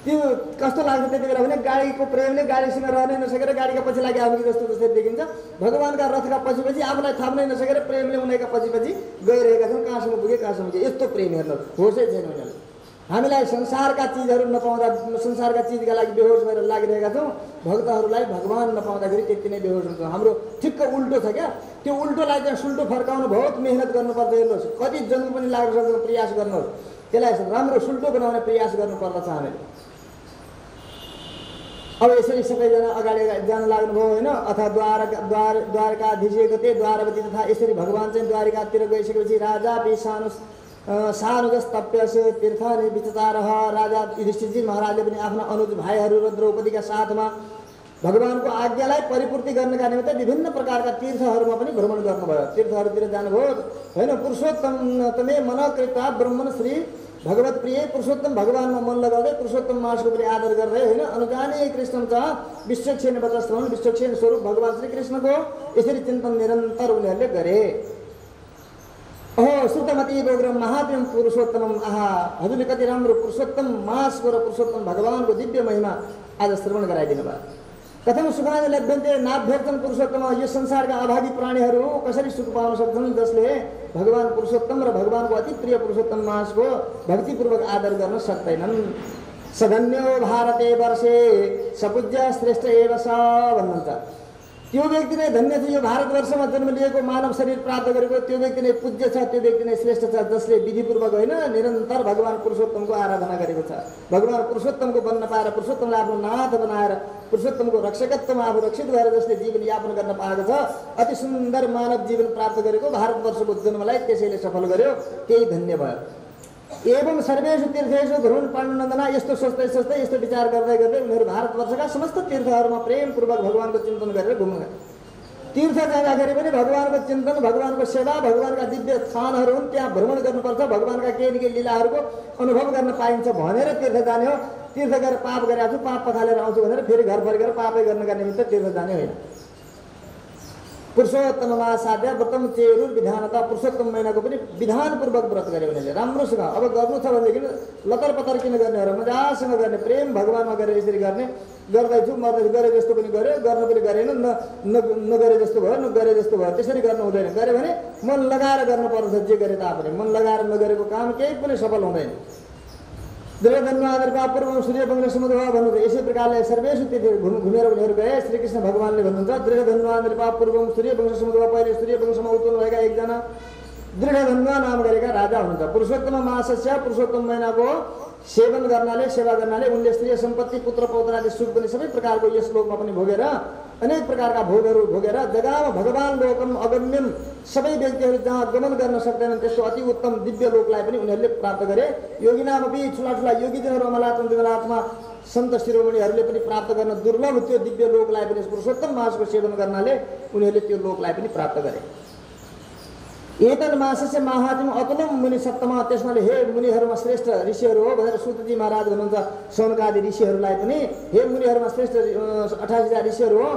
त्यो कस्तो लाग्छ त्यति बेला भने गाडीको प्रेमले गाडीसँग रहनै नसकेर गाडीका पछि लागि आउने जस्तो जसरी देखिन्छ। भगवानका रथका पछि पछि आफूलाई थाम्नै नसकेर प्रेमले उनीका पछि पछि गइरहेका छन्, कहाँसम्म पुगे कहाँसम्म पुगे। यस्तो प्रेम हेर्नु होसै छैन उनीहरूले। हामीलाई संसारका चिजहरू नपाउँदा, संसारका चिजका लागि बेहोस भएर लागिरहेका छौँ, भक्तहरूलाई भगवान नपाउँदाखेरि त्यति नै बेहोस हुन्छ। हाम्रो ठिक्क उल्टो छ क्या, त्यो उल्टोलाई चाहिँ सुल्टो फर्काउनु बहुत मेहनत गर्नुपर्छ। हेर्नुहोस्, कति जन्म पनि लाग्न सक्छ, प्रयास गर्नुहोस्, त्यसलाई राम्रो सुल्टो बनाउने प्रयास गर्नुपर्दछ हामीले। अब यसरी सबैजना अगाडि जान लाग्नुभयो होइन, अथवा द्वारकाधीश गते द्वारवती तथा यसरी भगवान चाहिँ द्वारिकातिर गइसकेपछि राजा सानुजस्तप्यस तीर्थानि विचतारः। राजा युधिष्ठिरजी महाराजले पनि आफ्ना अनुज भाइहरू र द्रौपदीका साथमा भगवानको आज्ञालाई परिपूर्ति गर्नका निमित्त विभिन्न प्रकारका तीर्थहरूमा पनि भ्रमण गर्नुभयो, तीर्थहरूतिर जानुभयो होइन। पुरुषोत्तम तमे मन कृता ब्रह्मण श्री भगवत प्रिय, पुरुषोत्तम भगवानमा मन लगाउँदै पुरुषोत्तम मासको पनि आदर गर्दै होइन। अनुजाने कृष्ण छ विश्वक्षेण वचस्रवण, विश्वक्षेण स्वरूप भगवान् श्रीकृष्णको यसरी चिन्तन निरन्तर उनीहरूले गरे। ओहो श्रुतमती गोग्रम महात्म्यम पुरुषोत्तमम। आहा, हजुरले कति राम्रो पुरुषोत्तम मासको र पुरुषोत्तम भगवानको दिव्य महिमा आज श्रवण गराइदिनु भयो। कथम सुखानि लभ्यन्ते नाभ्यर्थन पुरुषोत्तम, यो संसारका अभागी प्राणीहरू कसरी सुख पाउन सक्छन् जसले भगवान पुरुषोत्तम र भगवानको अति प्रिय पुरुषोत्तम मासको भक्तिपूर्वक आदर गर्न सक्दैनन्। सधन्यो भारते वर्षे सपूज्य श्रेष्ठ एव स भन्नुहुन्छ। त्यो व्यक्ति नै धन्य छ, यो भारतवर्षमा जन्म लिएको मानव शरीर प्राप्त गरेको त्यो व्यक्ति नै पूज्य छ, त्यो व्यक्ति नै श्रेष्ठ छ, जसले विधिपूर्वक होइन निरन्तर भगवान पुरुषोत्तमको आराधना गरेको छ। भगवान पुरुषोत्तमको बन्न पाएर, पुरुषोत्तमलाई आफ्नो नाथ बनाएर, पुरुषोत्तमको रक्षकत्वमा आफू रक्षित भएर जसले जीवन यापन गर्न पाएको छ, अति सुन्दर मानव जीवन प्राप्त गरेको भारतवर्षको जन्मलाई त्यसैले सफल गर्यो, त्यही धन्य भयो। एवं सर्वेषु तीर्थेषु भ्रमण पाण्डुनन्दना, यस्तो सोच्दै सोच्दै यस्तो विचार गर्दै गर्दै उनीहरू भारतवर्षका समस्त तीर्थहरूमा प्रेमपूर्वक भगवानको चिन्तन गरेर घुम्न गए। तीर्थ जाँदाखेरि पनि भगवानको चिन्तन, भगवानको सेवा, भगवानका दिव्य स्थानहरू हुन्, त्यहाँ भ्रमण गर्नुपर्छ, भगवानका केही न केही लीलाहरूको अनुभव गर्न पाइन्छ भनेर तीर्थ जाने हो। तीर्थ गरेर पाप गरेर छु, पाप पखालेर आउँछु भनेर फेरि घर फर्केर पापै गर्नका निमित्त तीर्थ जाने होइन। पुरुषोत्तम मासाध्य व्रतम चेरुर विधानता, पुरुषोत्तम महिनाको पनि विधानपूर्वक व्रत गरे उनीहरूले राम्रोसँग। अब गर्नु छ भनेदेखि लतर पतर किन गर्ने हो र मजासँग गर्ने, प्रेम भगवानमा गरेर यसरी गर्ने। गर्दैछु मर्दैछु, गरे जस्तो पनि गर्यो, गर्नु पनि गरेन, नगरे जस्तो भयो, नगरे जस्तो भयो, त्यसरी गर्नु हुँदैन। गरे भने मन लगाएर गर्नुपर्छ, जे गरे तापनि मन लगाएर नगरेको काम केही पनि सफल हुँदैन। दृढधन्वादर्पा पूर्व सूर्य बङ्ग समुद्र भन्नुहुन्छ। यसै प्रकारले सर्वेषु तीर्थ घुमेर उनीहरू गए। श्रीकृष्ण भगवानले भन्नुहुन्छ दृढधन्वादर्पा पूर्व सूर्य वंश समुद्र, पहिले सूर्य वंशमा उत्पन्न भएका एकजना दृढधन्वा नाम गरेका राजा हुनुहुन्छ। पुरुषोत्तम मासस्य, पुरुषोत्तम महिनाको सेवन गर्नाले, सेवा गर्नाले उनले स्त्री सम्पत्ति, पुत्र पौत्र आदि सुख पनि सबै प्रकारको यस लोकमा पनि भोगेर, अनेक प्रकारका भोगहरू भोगेर जगाम भगवान लोकम अगम्यम, सबै व्यक्तिहरू जहाँ गमन गर्न सक्दैनन् त्यस्तो अति उत्तम दिव्य लोकलाई पनि उनीहरूले प्राप्त गरे। योगिनामपि, ठुला ठुला योगीजनहरू, अमलात्मा विमलात्मा सन्त शिरोमणिहरूले पनि प्राप्त गर्न दुर्लभ त्यो दिव्य लोकलाई पनि पुरुषोत्तम मासको सेवन गर्नाले उनीहरूले त्यो लोकलाई पनि प्राप्त गरे। एतन मासस्य माहात्म्यम अतुलम मुनि सप्तमा, त्यसमाले हे मुनिहरूमा श्रेष्ठ ऋषिहरू हो भनेर सुतजी महाराज भन्नुहुन्छ सौनकादि ऋषिहरूलाई पनि, हे मुनिहरूमा श्रेष्ठ 28 ऋषिहरू हो,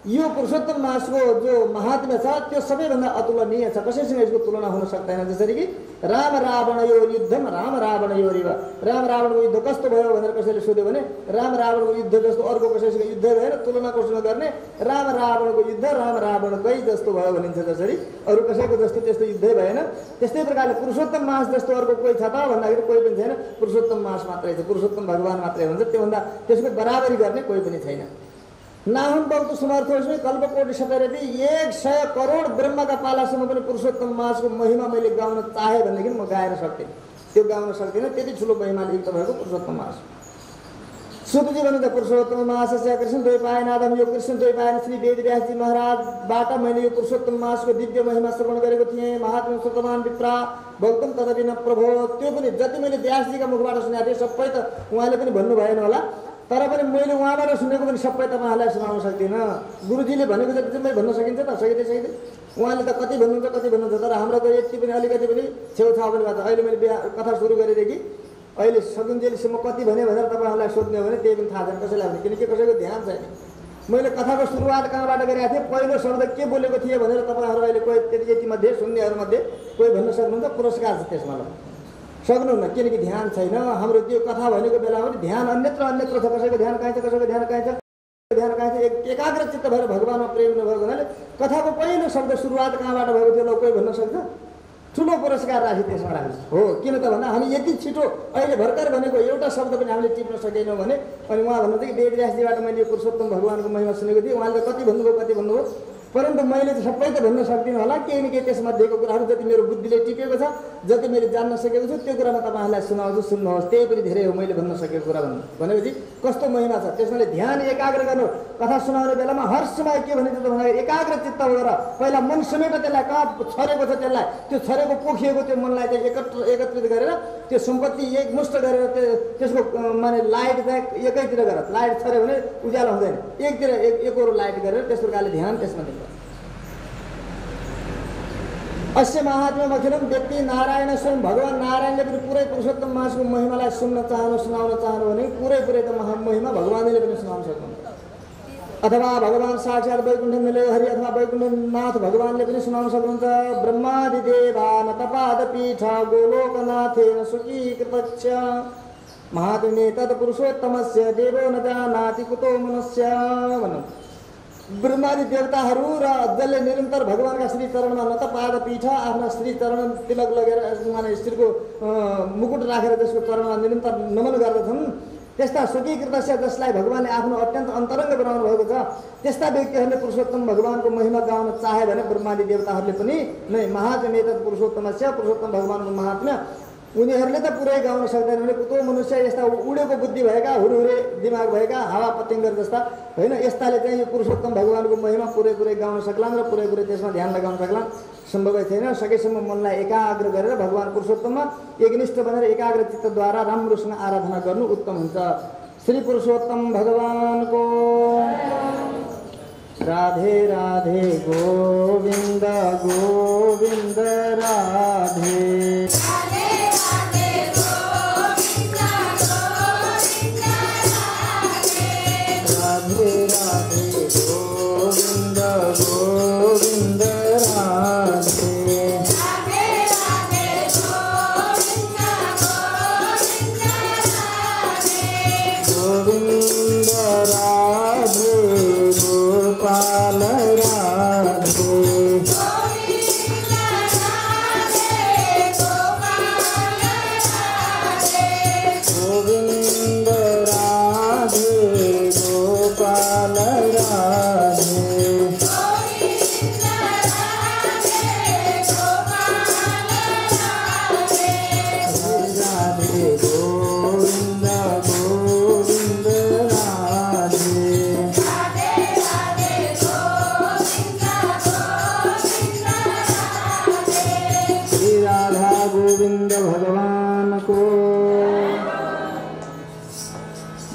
यो पुरुषोत्तम मासको जो महात्म्य छ त्यो सबैभन्दा अतुलनीय छ, कसैसँग यसको तुलना हुन सक्दैन। जसरी कि राम रावण यो युद्धम राम रावण यो रिव, राम रावणको युद्ध कस्तो भयो भनेर कसैले सोध्यो भने राम रावणको युद्ध जस्तो अर्को कसैसँग युद्ध भएन, तुलना कसैसँग गर्ने, राम रावणको युद्ध राम रावणकै जस्तो भयो भनिन्छ। जसरी अरू कसैको जस्तो त्यस्तो युद्धै भएन, त्यस्तै प्रकारले पुरुषोत्तम मास जस्तो अर्को कोही छ त भन्दाखेरि कोही पनि छैन, पुरुषोत्तम मास मात्रै छ, पुरुषोत्तम भगवान मात्रै हुन्छ, त्योभन्दा त्यसको बराबरी गर्ने कोही पनि छैन। नाहम बहुत समर्थोस्मि कल्पकोटि शतरपि, 100 करोड ब्रह्मका पालासम्म पनि पुरुषोत्तम मासको महिमा मैले गाउन चाहे भनेदेखि म गाएर सक्थेँ, त्यो गाउन सक्दिनँ, त्यति ठुलो महिमाले युक्त भएको पुरुषोत्तम मास। सुतजी भन्नुहुन्छ पुरुषोत्तम मासस्य कृष्ण द्वैपायनादम, यो कृष्ण द्वैपायन श्री वेदव्यासजी महाराजबाट मैले यो पुरुषोत्तम मासको दिव्य महिमा श्रवण गरेको थिएँ। महात्मा श्रोतमान विप्रा भक्तम तदपि न प्रभो, त्यो पनि जति मैले व्यासजीका मुखबाट सुनेको थिएँ सबै त उहाँले पनि भन्नु भएन होला, तर पनि मैले उहाँबाट सुनेको पनि सबै तपाईँहरूलाई सुनाउन सक्दिनँ। गुरुजीले भनेको जति चाहिँ भन्न सकिन्छ त, सकिँदै उहाँले त कति भन्नुहुन्छ कति भन्नुहुन्छ, तर हाम्रो त यति पनि अलिकति पनि छेउछाउ पनि भएको छ। अहिले मैले कथा सुरु गरेदेखि अहिले सकुन्जेलीसम्म कति भने भनेर तपाईँहरूलाई सोध्ने हो भने त्यही पनि थाहा छैन कसैलाई भने, किनकि कसैको ध्यान छैन। मैले कथाको सुरुवात कहाँबाट गरेको थिएँ, पहिलो शब्द के बोलेको थिएँ भनेर तपाईँहरू अहिले कोही त्यति यतिमध्ये सुन्नेहरूमध्ये कोही भन्न सक्नुहुन्छ, पुरस्कार छ त्यसमा सक्नुहुन्न, किनकि ध्यान छैन। हाम्रो त्यो कथा भनेको बेलामा पनि ध्यान अन्यत्र अन्यत्र छ, कसैको ध्यान कहीँ छ, कसैको ध्यान कहीँ छ, ध्यान कहीँ छ। एकाग्र चित्त भएर भगवानमा प्रेम नभएको हुनाले कथाको पहिलो शब्द सुरुवात कहाँबाट भएको थियो ल कोही भन्न सक्छ? ठुलो पुरस्कार राखी त्यसमा राख्नु हो। किन त भन्दा हामी यति छिटो अहिले भर्खर भनेको एउटा शब्द पनि हामीले टिप्न सकेनौँ भने, अनि उहाँ भन्नुहुन्छ कि वेदव्यासजीबाट मैले पुरुषोत्तम भगवानको महिमा सुनेको थिएँ, उहाँले कति भन्नुभयो कति भन्नुभयो, परन्तु मैले त सबै त भन्न सक्दिनँ होला, केही न केही त्यसमध्येको कुराहरू जति मेरो बुद्धिले टिपेको छ, जति मैले जान्न सकेको छु त्यो कुरा म तपाईँहरूलाई सुनाउँछु, सुन्नुहोस्, त्यही पनि धेरै हो मैले भन्न सकेको कुरा भनेपछि कस्तो महिमा छ। त्यसमाले ध्यान एकाग्र गर्नु, कथा सुनाउने बेलामा हर समय के भनिन्छ त भन्दाखेरि एकाग्र चित्त भएर पहिला मन समेत त्यसलाई कहाँ छरेको छ त्यसलाई, त्यो छरेको पोखिएको त्यो मनलाई चाहिँ एकत्रित गरेर त्यो सम्पत्ति एकमुष्ट गरेर त्यसको माने लाइट चाहिँ एकैतिर गरेर लाइट छर्यो भने उज्यालो हुँदैन, एकतिर एकरो लाइट गरेर त्यस प्रकारले ध्यान त्यसमा दिन्छ। अस्य महात्म्यम अखिलम व्यक्ति नारायण स्वयं भगवान नारायणले पनि पुरै पुरुषोत्तम मासको महिमालाई सुन्न चाहनु सुनाउन चाहनु भने पुरै त महिमा भगवानले पनि सुनाउन सक्नुहुन्छ, अथवा भगवान साक्षात् वैकुण्ठ मिले हरि अथवा वैकुण्ठनाथ भगवानले पनि सुनाउन सक्नुहुन्छ। ब्रह्मादि देवान तपादपीठ गोलोकनाथेन सुखी कृतच्छ, महात्म्ये तत् पुरुषोत्तमस्य देवो न जानाति कुतो मनुष्य भन्नु। ब्रह्मादि देवताहरू र जसले निरन्तर भगवानका श्री चरणमा न त पादपीठ आफ्ना श्री चरण तिलक लगेर माने श्रीको मुकुट राखेर त्यसको चरणमा निरन्तर नमन गर्दछन्, त्यस्ता स्वकीकृतस्य जसलाई भगवानले आफ्नो अत्यन्त अन्तरङ्ग बनाउनु भएको छ, त्यस्ता व्यक्तिहरूले पुरुषोत्तम भगवानको महिमा गाउन चाहे भने ब्रह्मादि देवताहरूले पनि नै महात्म्य तत् पुरुषोत्तमस्य पुरुषोत्तम भगवानको महात्म्य उनीहरूले त पुरै गाउन सक्दैन भने कुतो मनुष्य यस्ता उडेको बुद्धि भएका हुरहुरे दिमाग भएका हावा पतिङ्गर जस्ता होइन यस्ताले चाहिँ यो पुरुषोत्तम भगवानको महिमा पुरै गाउन सक्लान् र पुरै त्यसमा ध्यान लगाउन सक्लान्। सम्भवै छैन। सकेसम्म मनलाई एकाग्र गरेर भगवान पुरुषोत्तममा एकनिष्ठ बनेर एकाग्र चित्तद्वारा राम्रोसँग आराधना गर्नु उत्तम हुन्छ। श्री पुरुषोत्तम भगवानको राधे राधे गोविन्द गोविन्द राधे गोविंद राधे गोविंद राधे गोपाल राधे गोविंद राधे गोपाल राधे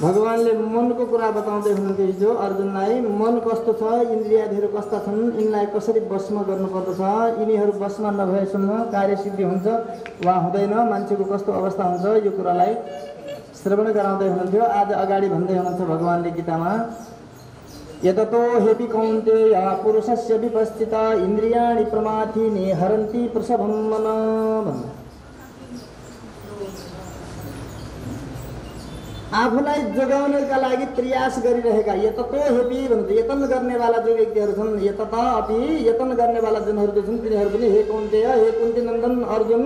भगवानले मनको कुरा बताउँदै हुनुहुन्थ्यो हिजो अर्जुनलाई। मन कस्तो छ, इन्द्रियादिहरू कस्ता छन्, यिनलाई कसरी वशमा गर्नुपर्दछ, यिनीहरू वशमा नभएसम्म कार्यसिद्धि हुन्छ वा हुँदैन, मान्छेको कस्तो अवस्था हुन्छ, यो कुरालाई श्रवण गराउँदै हुनुहुन्थ्यो। आज अगाडि भन्दै हुनुहुन्छ भगवानले गीतामा, यततो हेपि कौन्तेय पुरुषस्य विपस्थित इन्द्रियाणि प्रमाथीनि हरन्ति प्रसभं मन भन्नु। आफूलाई जोगाउनका लागि प्रयास गरिरहेका यततो हेपी भन्छ, यतन गर्नेवाला जो व्यक्तिहरू छन्, यतत अपि यतन गर्नेवाला जुनहरू जो छन् तिनीहरू पनि हे कौन्तेय हे कुन्ती नन्दन अर्जुन,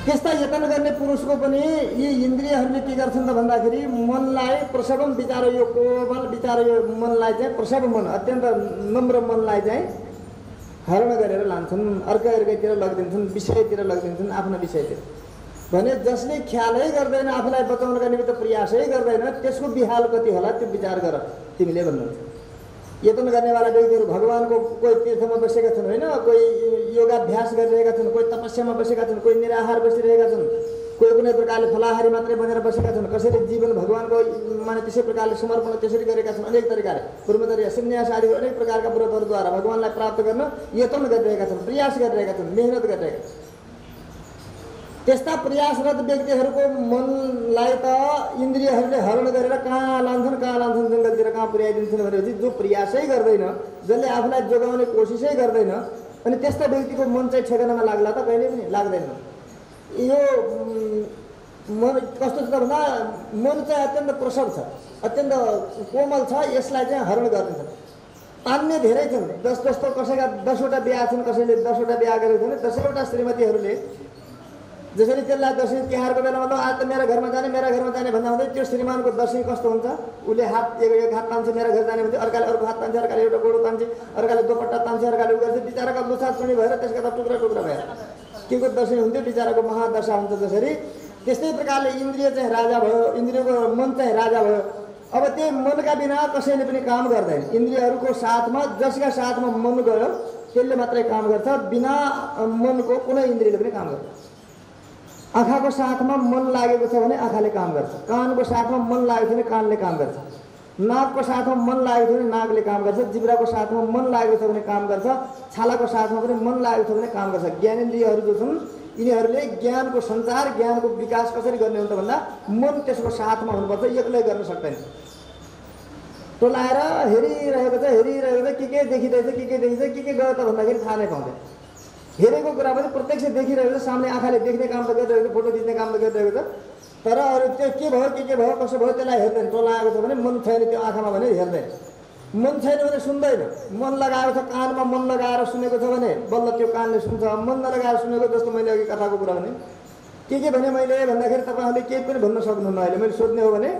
त्यस्ता यतन गर्ने पुरुषको पनि यी इन्द्रियहरूले के गर्छन् त भन्दाखेरि मनलाई प्रसवम विचार, यो कोमल विचार, यो मनलाई चाहिँ प्रसव मन अत्यन्त नम्र मनलाई चाहिँ हरण गरेर लान्छन्, अर्कैतिर लगिदिन्छन्, विषयतिर लगिदिन्छन्, आफ्नो विषयतिर भने जसले ख्यालै गर्दैन, आफूलाई बचाउनका निमित्त प्रयासै गर्दैन, त्यसको बिहाल कति होला त्यो विचार गर तिमीले भन्नुहुन्छ। यतन गर्नेवाला व्यक्तिहरू भगवानको कोही तीर्थमा बसेका छन् होइन, कोही योगाभ्यास गरिरहेका छन्, कोही तपस्यामा बसेका छन्, कोही निराहार बसिरहेका छन्, कोही कुनै प्रकारले फलाहारी मात्रै बनेर बसेका छन्, कसैले जीवन भगवानको माने त्यसै प्रकारले समर्पण त्यसरी गरेका छन्, अनेक तरिकाले ब्रह्मचर्य सन्यास आदि अनेक प्रकारका व्रतहरूद्वारा भगवानलाई प्राप्त गर्न यतन गरिरहेका छन्, प्रयास गरिरहेका छन्, मेहनत गरिरहेका छन्। त्यस्ता प्रयासरत व्यक्तिहरूको मनलाई त इन्द्रियहरूले हरण गरेर कहाँ लान्छन् जङ्गलतिर कहाँ पुर्याइदिन्छन् भनेपछि जो प्रयासै गर्दैन, जसले आफूलाई जोगाउने कोसिसै गर्दैन, अनि त्यस्ता व्यक्तिको मन चाहिँ ठेगानामा लाग्ला त कहिले पनि लाग्दैन। यो मन कस्तो छ त भन्दा मन चाहिँ अत्यन्त प्रसव छ, अत्यन्त कोमल छ, यसलाई चाहिँ हरण गर्नेछ। तान्ने धेरै छन्, जस्तो कसैका 10वटा बिहा छन्, कसैले 10वटा बिहा गरेको छन्, 10वटा श्रीमतीहरूले जसरी त्यसलाई दसैँ तिहारको बेलामा त आज त मेरा घरमा जाने भन्दा हुँदै त्यो श्रीमानको दसैँ कस्तो हुन्छ, उसले एक हात तान्छ मेरा घर जाने भन्छ, अर्काले अर्को हात तान्छ, अर्काले एउटा गोडो तान्छ, अर्काले दोपट्टा तान्छ, अर्काले गर्छ, बिचराको लुछा चुनी भएर त्यसका त टुक्रा भएर के को दसैँ हुन्थ्यो, बिचराको महादशा हुन्छ। जसरी त्यस्तै प्रकारले इन्द्रिय चाहिँ राजा भयो, इन्द्रियको मन चाहिँ राजा भयो। अब त्यो मनका बिना कसैले पनि काम गर्दैन। इन्द्रियहरूको साथमा जसका साथमा मन गयो त्यसले मात्रै काम गर्छ, बिना मनको कुनै इन्द्रियले पनि काम गर्दैन। आँखाको साथमा मन लागेको छ भने आँखाले काम गर्छ, कानको साथमा मन लागेको छ भने कानले काम गर्छ, नाकको साथमा मन लागेको छ भने नाकले काम गर्छ, जिब्राको साथमा मन लागेको छ भने काम गर्छ, छालाको साथमा पनि मन लागेको छ भने काम गर्छ। ज्ञानेन्द्रियहरू जो छन् यिनीहरूले ज्ञानको सञ्चार, ज्ञानको विकास कसरी गर्ने हुन्छ भन्दा मन त्यसको साथमा हुनुपर्छ, एक्लै गर्न सक्दैन। टोलाएर हेरिरहेको छ, के देखिँदैछ, के गयो त भन्दाखेरि थाहा नै पाउँदैन। हेरेको कुरा पनि प्रत्यक्ष देखिरहेको छ, सामने आँखाले देख्ने काम त गरिरहेको छ, फोटो खिच्ने काम त गरिरहेको छ, तर अरू त्यो के भयो कसो भयो त्यसलाई हेर्दैन। टोला आएको छ भने मन छैन त्यो आँखामा भने हेर्दैन, मन छैन भने सुन्दैन। मन लगाएको छ, कानमा मन लगाएर सुनेको छ भने बल्ल त्यो कानले सुन्छ। मन नलगाएर सुनेको, जस्तो मैले अघि कथाको कुरा भने के भने मैले भन्दाखेरि तपाईँहरूले केही पनि भन्न सक्नुहुन्न। अहिले मैले सोध्ने हो भने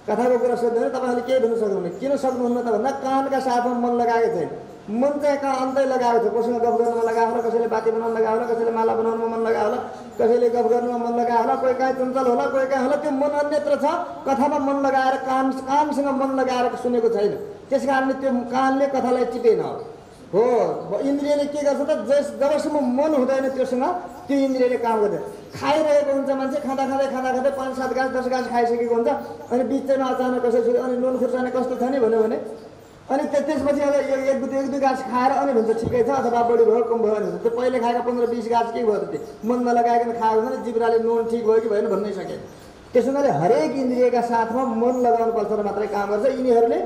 कथाको कुरा सोध्ने हो भने तपाईँहरूले केही भन्न सक्नुहुन्न। किन सक्नुहुन्न त भन्दा कानका साथमा मन लगाएको छैन। मन चाहिँ कहाँ अन्तै लगाएको छ, कसैले गफ गर्नुमा लगायो होला, कसैले बाती बनाउन लगायो होला, कसैले माला बनाउनुमा मन लगायो होला, कसैले गफ गर्नुमा मन लगायो होला, कोही कहीँ चञ्चल होला, कोही कहीँ होला। त्यो मन अन्यत्र छ, कथामा मन लगाएर कानसँग मन लगाएर सुनेको छैन। त्यस कारणले त्यो कानले कथालाई टिपेन हो। इन्द्रियले के गर्छ त, जबसम्म मन हुँदैन त्योसँग त्यो इन्द्रियले काम गर्दैन। खाइरहेको हुन्छ मान्छे, खाँदा खाँदै 5-7 गाँस 10 गाँस खाइसकेको हुन्छ, अनि बिचमा अचानक कसै अनि नुन खुर्सानी कस्तो छ नि भन्यो भने अनि त्यसपछि अब एक दुई गाँस खाएर अनि भन्छ ठिकै छ अथवा बढी भयो कम भयो भने त्यो पहिले खाएका 15-20 गाँस के भयो त्यो मन नलगाइकन खायो भने जिब्राले नुन ठिक भयो कि भएन भन्नै सकेन। त्यसो हुनाले हरेक इन्द्रियका साथमा मन लगाउनु पर्छ र मात्रै काम गर्छ। यिनीहरूले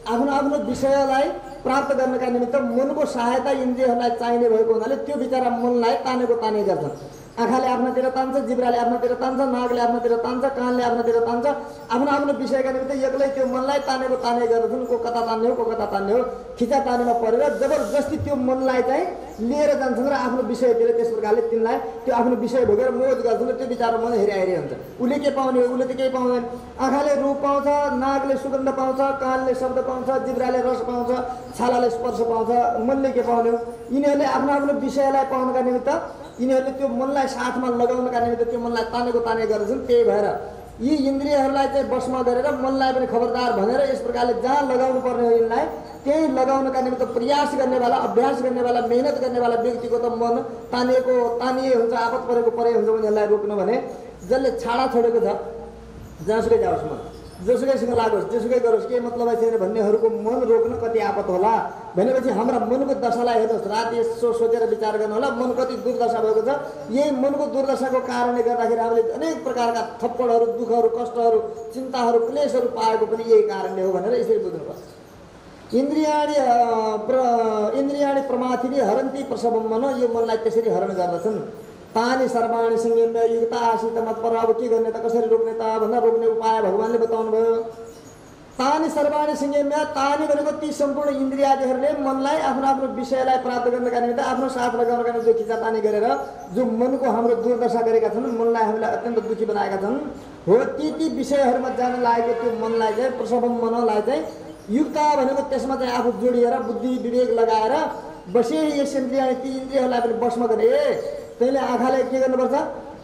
आफ्नो आफ्नो विषयलाई प्राप्त गर्नका निमित्त मनको सहायता इन्द्रियहरूलाई चाहिने भएको हुनाले त्यो बिचरा मनलाई ताने गर्छन्। आँखाले आफ्नातिर तान्छ, जिब्राले आफ्नातिर तान्छ, नागले आफ्नातिर तान्छ, कानले आफ्नातिर तान्छ। आफ्नो आफ्नो विषयका निमित्त एक्लै त्यो मनलाई ताने गर्दछन्। को कता तान्ने हो, खिचा तानेमा परेर जबरजस्ती त्यो मनलाई चाहिँ लिएर जान्छन् र आफ्नो विषयतिर त्यस प्रकारले तिनलाई त्यो आफ्नो विषय भोगेर मोज गर्छन्। त्यो बिचारो मन हेरिहेरि हुन्छ। उसले के पाउने हो, उसले त केही पाउँदैन। आँखाले रूप पाउँछ, नागले सुगन्ध पाउँछ, कानले शब्द पाउँछ, जिब्राले रस पाउँछ, छालाले स्पर्श पाउँछ, मनले के पाउने हो। यिनीहरूले आफ्नो आफ्नो विषयलाई पाउनका निमित्त यिनीहरूले त्यो मनलाई साथमा लगाउनका निमित्त त्यो मनलाई ताने गर्दछन्। त्यही भएर यी इन्द्रियहरूलाई चाहिँ बसमा गरेर मनलाई पनि खबरदार भनेर यस प्रकारले जहाँ लगाउनु पर्ने हो यिनलाई त्यही लगाउनका निमित्त प्रयास गर्नेवाला, अभ्यास गर्नेवाला, मेहनत गर्नेवाला व्यक्तिको त मन तानिए हुन्छ, आपत परे हुन्छ भने यसलाई रोक्नु भने जसले छाडा छोडेको छ जहाँसुकै जाओस् मन, जोसुकैसँग लागोस्, जेसुकै गरोस्, के मतलब छैन भन्नेहरूको मन रोक्न कति आपत होला भनेपछि हाम्रा मनको दशालाई हेर्नुहोस्। राति यसो सोचेर विचार गर्नु होला मन कति दुर्दशा भएको छ। यही मनको दुर्दशाको कारणले गर्दाखेरि हामीले अनेक प्रकारका थप्पडहरू, दुःखहरू, कष्टहरू, चिन्ताहरू, क्लेशहरू पाएको पनि यही कारणले हो भनेर यसरी बुझ्नुपर्छ। इन्द्रियाणि प्रमाथिनी हरन्ती प्रसवम मन, यो मनलाई त्यसरी हरण गर्दछन्। तानी सर्वाणी संयम्य युक्ता आसित मतपर, अब के गर्ने त, कसरी रोक्ने त भन्दा रोक्ने उपाय भगवानले बताउनु भयो। तानी सर्वाणी संयम्य, तानी भनेको ती सम्पूर्ण इन्द्रियादिहरूले मनलाई आफ्नो आफ्नो विषयलाई प्राप्त गर्नका निमित्त आफ्नो साथ लगाउनका निमित्त जो खिचातानी गरेर जो मनको हाम्रो दुर्दशा गरेका छन्, मनलाई हामीलाई अत्यन्त दुःखी बनाएका छन् हो, ती विषयहरूमा जान लागेको त्यो मनलाई चाहिँ प्रसवम मनलाई चाहिँ युक्ता भनेको त्यसमा चाहिँ आफू जोडिएर बुद्धि विवेक लगाएर बसे यस इन्द्रिय ती इन्द्रियहरूलाई पनि बसमा गर्ने। तैँले आँखाले के गर्नुपर्छ,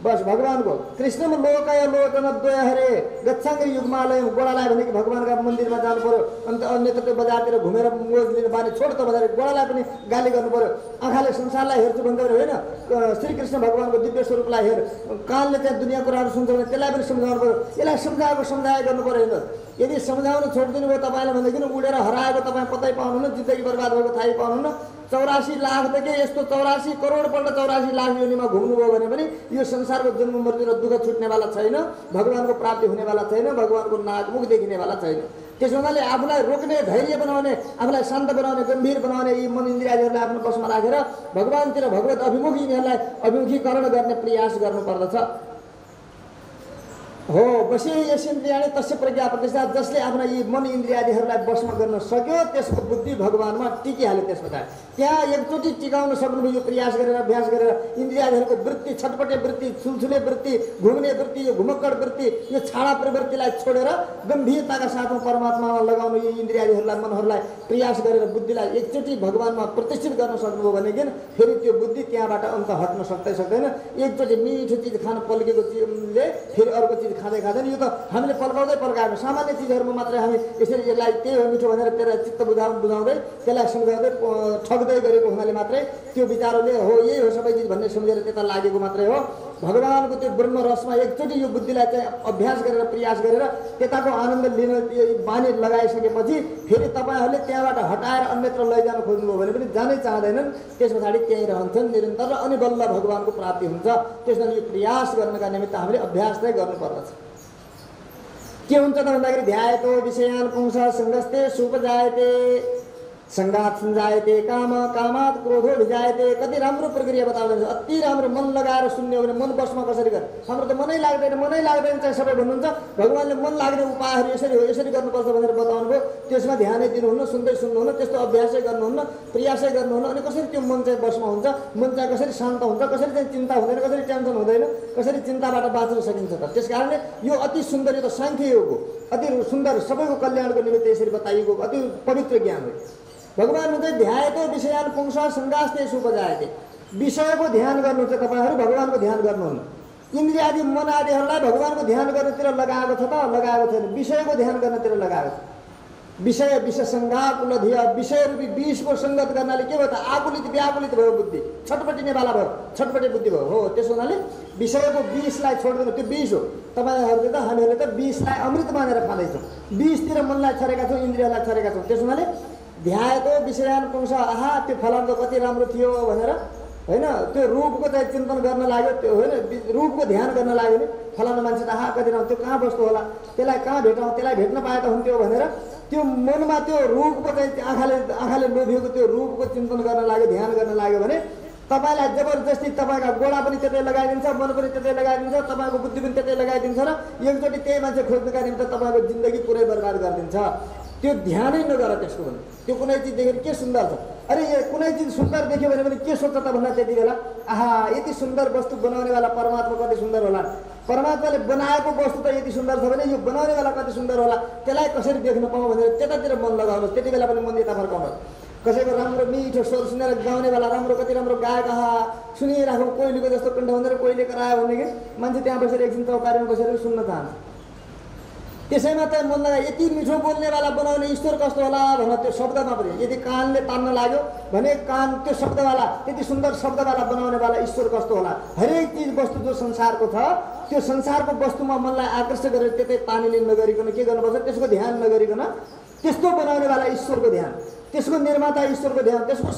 बस भगवानको कृष्णम लोकय लोकन द्वय हरे गच्छाङ्गी युगमालय, गोडालाई भने कि भगवानका मन्दिरमा जानु पर्यो, अन्त अन्यत्र त्यो बजारतिर घुमेर मोज लिने बानी छोड त भनेर गोडालाई पनि गाली गर्नु पर्यो। आँखाले संसारलाई हेर्छु भन्दा होइन, श्रीकृष्ण भगवानको दिव्य स्वरूपलाई हेर। कानले चाहिँ दुनियाँ कुराहरू सुन्छ भने त्यसलाई पनि सम्झाउनु पर्यो। यसलाई सम्झाए गर्नु पर्यो। होइन यदि सम्झाउनु छोडिदिनु भयो तपाईँले भनेदेखि उडेर हराएको तपाईँ पत्तै पाउनुहुन्न, जिन्दगी बर्बाद भएको थाहै पाउनुहुन्न। 84 लाख त के यस्तो 84 करोडपल्ट 84 लाख योनिमा घुम्नुभयो भने पनि यो संसारको जन्म मृत्यु र दुःख छुट्नेवाला छैन, भगवानको प्राप्ति हुनेवाला छैन, भगवानको नाकमुख देखिनेवाला छैन। त्यसो हुनाले आफूलाई रोक्ने, धैर्य बनाउने, आफूलाई शान्त बनाउने, गम्भीर बनाउने यी मन इन्द्रियहरूलाई आफ्नो बसमा राखेर भगवानतिर भगवत अभिमुख यिनीहरूलाई अभिमुखीकरण गर्ने प्रयास गर्नुपर्दछ हो। बसे यस इन्द्रियाले तस्य प्रज्ञा प्रतिष्ठा, जसले आफ्ना यी मन इन्द्रियादिहरूलाई बसमा गर्न सक्यो त्यसको बुद्धि भगवानमा टिकिहाल्यो। त्यसबाट त्यहाँ एकचोटि टिकाउन सक्नुभयो यो प्रयास गरेर, अभ्यास गरेर इन्द्रियादिहरूको वृत्ति, छटपटे वृत्ति, छुलछुले वृत्ति, घुम्ने वृत्ति, यो घुमक्कड वृत्ति, यो छाडा प्रवृत्तिलाई छोडेर गम्भीरताका साथमा परमात्मामा लगाउनु यो इन्द्रियादिहरूलाई, मनहरूलाई प्रयास गरेर बुद्धिलाई एकचोटि भगवानमा प्रतिष्ठित गर्न सक्नुभयो भनेदेखि फेरि त्यो बुद्धि त्यहाँबाट अन्त हट्न सक्दैन। एकचोटि मिठो चिज खान पल्केको चिजले फेरि अर्को चिज खाँदैन। यो त हामीले पल्काउँदै सामान्य चिजहरूमा मात्रै हामी यसरी यसलाई त्यही हो मिठो भनेर त्यसलाई चित्त बुझाउँदै त्यसलाई सम्झाउँदै ठग्दै गरेको हुनाले मात्रै त्यो विचारले हो यही हो सबै चिज भन्ने सम्झेर त्यता लागेको मात्रै हो। भगवानको त्यो ब्रह्म रसमा एकचोटि यो बुद्धिलाई चाहिँ अभ्यास गरेर प्रयास गरेर त्यताको आनन्द लिन बानी लगाइसकेपछि फेरि तपाईँहरूले त्यहाँबाट हटाएर अन्यत्र लैजान खोज्नुभयो भने पनि जानै चाहँदैनन्। त्यस पछाडि त्यहीँ रहन्छन् निरन्तर र अनि बल्ल भगवानको प्राप्ति हुन्छ। त्यसमा यो प्रयास गर्नका निमित्त हामीले अभ्यास चाहिँ गर्नुपर्दछ। के हुन्छ त भन्दाखेरि ध्यायतो विषयान् पुंस सङ्गस्ते सुपजायते, संघात संजायते काम कामात क्रोधो भिजायते। कति राम्रो प्रक्रिया बताउँदै अति राम्रो। मन लगाएर सुन्ने हो भने मन बसमा कसरी गर्ने? हाम्रो त मनै लाग्दैन चाहिँ सबै भन्नुहुन्छ। भगवानले मन लाग्ने उपायहरू यसरी हो यसरी गर्नुपर्छ भनेर बताउनु भयो। त्यसमा ध्यानै दिनुहुन्न, सुन्दै सुन्नुहुन्न, त्यस्तो अभ्यासै गर्नुहुन्न, प्रयासै गर्नुहुन्न। अनि कसरी त्यो मन चाहिँ बसमा हुन्छ? मन चाहिँ कसरी शान्त हुन्छ? कसरी चाहिँ चिन्ता हुँदैन? कसरी टेन्सन हुँदैन? कसरी चिन्ताबाट बाँच्न सकिन्छ त? त्यसकारणले यो अति सुन्दर, यो त सांख्य योग हो, अति सुन्दर, सबैको कल्याणको निमित्त यसरी बताइएको अति पवित्र ज्ञान हो। भगवान चाहिँ ध्यायतो विषयान पुंसा संगास्ते सुपजायते। विषयको ध्यान गर्नु चाहिँ तपाईँहरू भगवानको ध्यान गर्नुहुन्न। इन्द्रिय आदि मन आदिहरूलाई भगवानको ध्यान गर्नतिर लगाएको छ त? लगाएको छैन। विषयको ध्यान गर्नतिर लगाएको छ। विषय विषसङ्घा कुलधिय, विषय रूपी विषको सङ्गत गर्नाले के भयो त? आकुलित व्याकुलित भयो बुद्धि, छटपटिनेवाला भयो, छटपटे बुद्धि भयो। हो, त्यसो हुनाले विषयको विषलाई छोड्दैन। त्यो विष हो। तपाईँहरूले त हामीहरूले त विषलाई अमृत मानेर खाँदैछौँ। विषतिर मनलाई छरेका छौँ, इन्द्रियलाई छरेका छौँ। त्यसो हुनाले ध्यायतो विषयान पुंसा, आहा त्यो फलाम त कति राम्रो थियो भनेर होइन, त्यो रूपको चाहिँ चिन्तन गर्न लाग्यो, त्यो होइन रूपको ध्यान गर्न लाग्यो भने फलाना मान्छे त आहा कति राम्रो, त्यो कहाँ बस्नु होला, त्यसलाई कहाँ भेटौँ, त्यसलाई भेट्न पाए त हुन्थ्यो भनेर त्यो मनमा त्यो रूपको चाहिँ आँखाले लोभिएको त्यो रूपको चिन्तन गर्न लाग्यो, ध्यान गर्न लाग्यो भने तपाईँलाई जबरजस्ती तपाईँका गोडा पनि त्यतै लगाइदिन्छ, मन पनि त्यतै लगाइदिन्छ, तपाईँको बुद्धि पनि त्यतै लगाइदिन्छ र एकचोटि त्यही मान्छे खोज्नका निम्ति तपाईँको जिन्दगी पुरै बर्बाद गरिदिन्छ। त्यो ध्यानै नगर त्यसको भने। त्यो कुनै चिज देखेर के सुन्दर छ, अरे यो कुनै चिज सुन्दर देख्यो भने पनि के सोच्छ त भन्दा त्यति बेला आहा यति सुन्दर वस्तु बनाउनेवाला परमात्मा कति सुन्दर होला, परमात्माले बनाएको वस्तु त यति सुन्दर छ भने यो बनाउनेवाला कति सुन्दर होला, त्यसलाई कसरी देख्न पाऊँ भनेर त्यतातिर मन लगाउनुहोस्। त्यति बेला पनि मन यता फर्काउनुहोस्। कसैको राम्रो मिठो स्वर सुनेर गाउनेवाला राम्रो कति राम्रो गायक आहा सुनिराखौँ, कोइलीको जस्तो कण्ठ भनेर कोइली करायो भनेदेखि मान्छे त्यहाँ बसेर एकछिन चौकारीमा बसेर सुन्न चाहन्छ। त्यसैमा त मन लगा यति मिठो बोल्नेवाला बनाउने ईश्वर कस्तो होला भनेर त्यो शब्दमा पनि यदि कानले तान्न लाग्यो भने कान त्यो शब्दवाला त्यति सुन्दर शब्दवाला बनाउनेवाला ईश्वर कस्तो होला। हरेक चिज वस्तु जो संसारको छ त्यो संसारको वस्तुमा मनलाई आकर्षित गरेर त्यतै पानीले नगरिकन के गर्नुपर्छ, त्यसको ध्यान नगरिकन त्यस्तो बनाउनेवाला ईश्वरको ध्यान, त्यसको निर्माता ईश्वरको ध्यान, त्यसको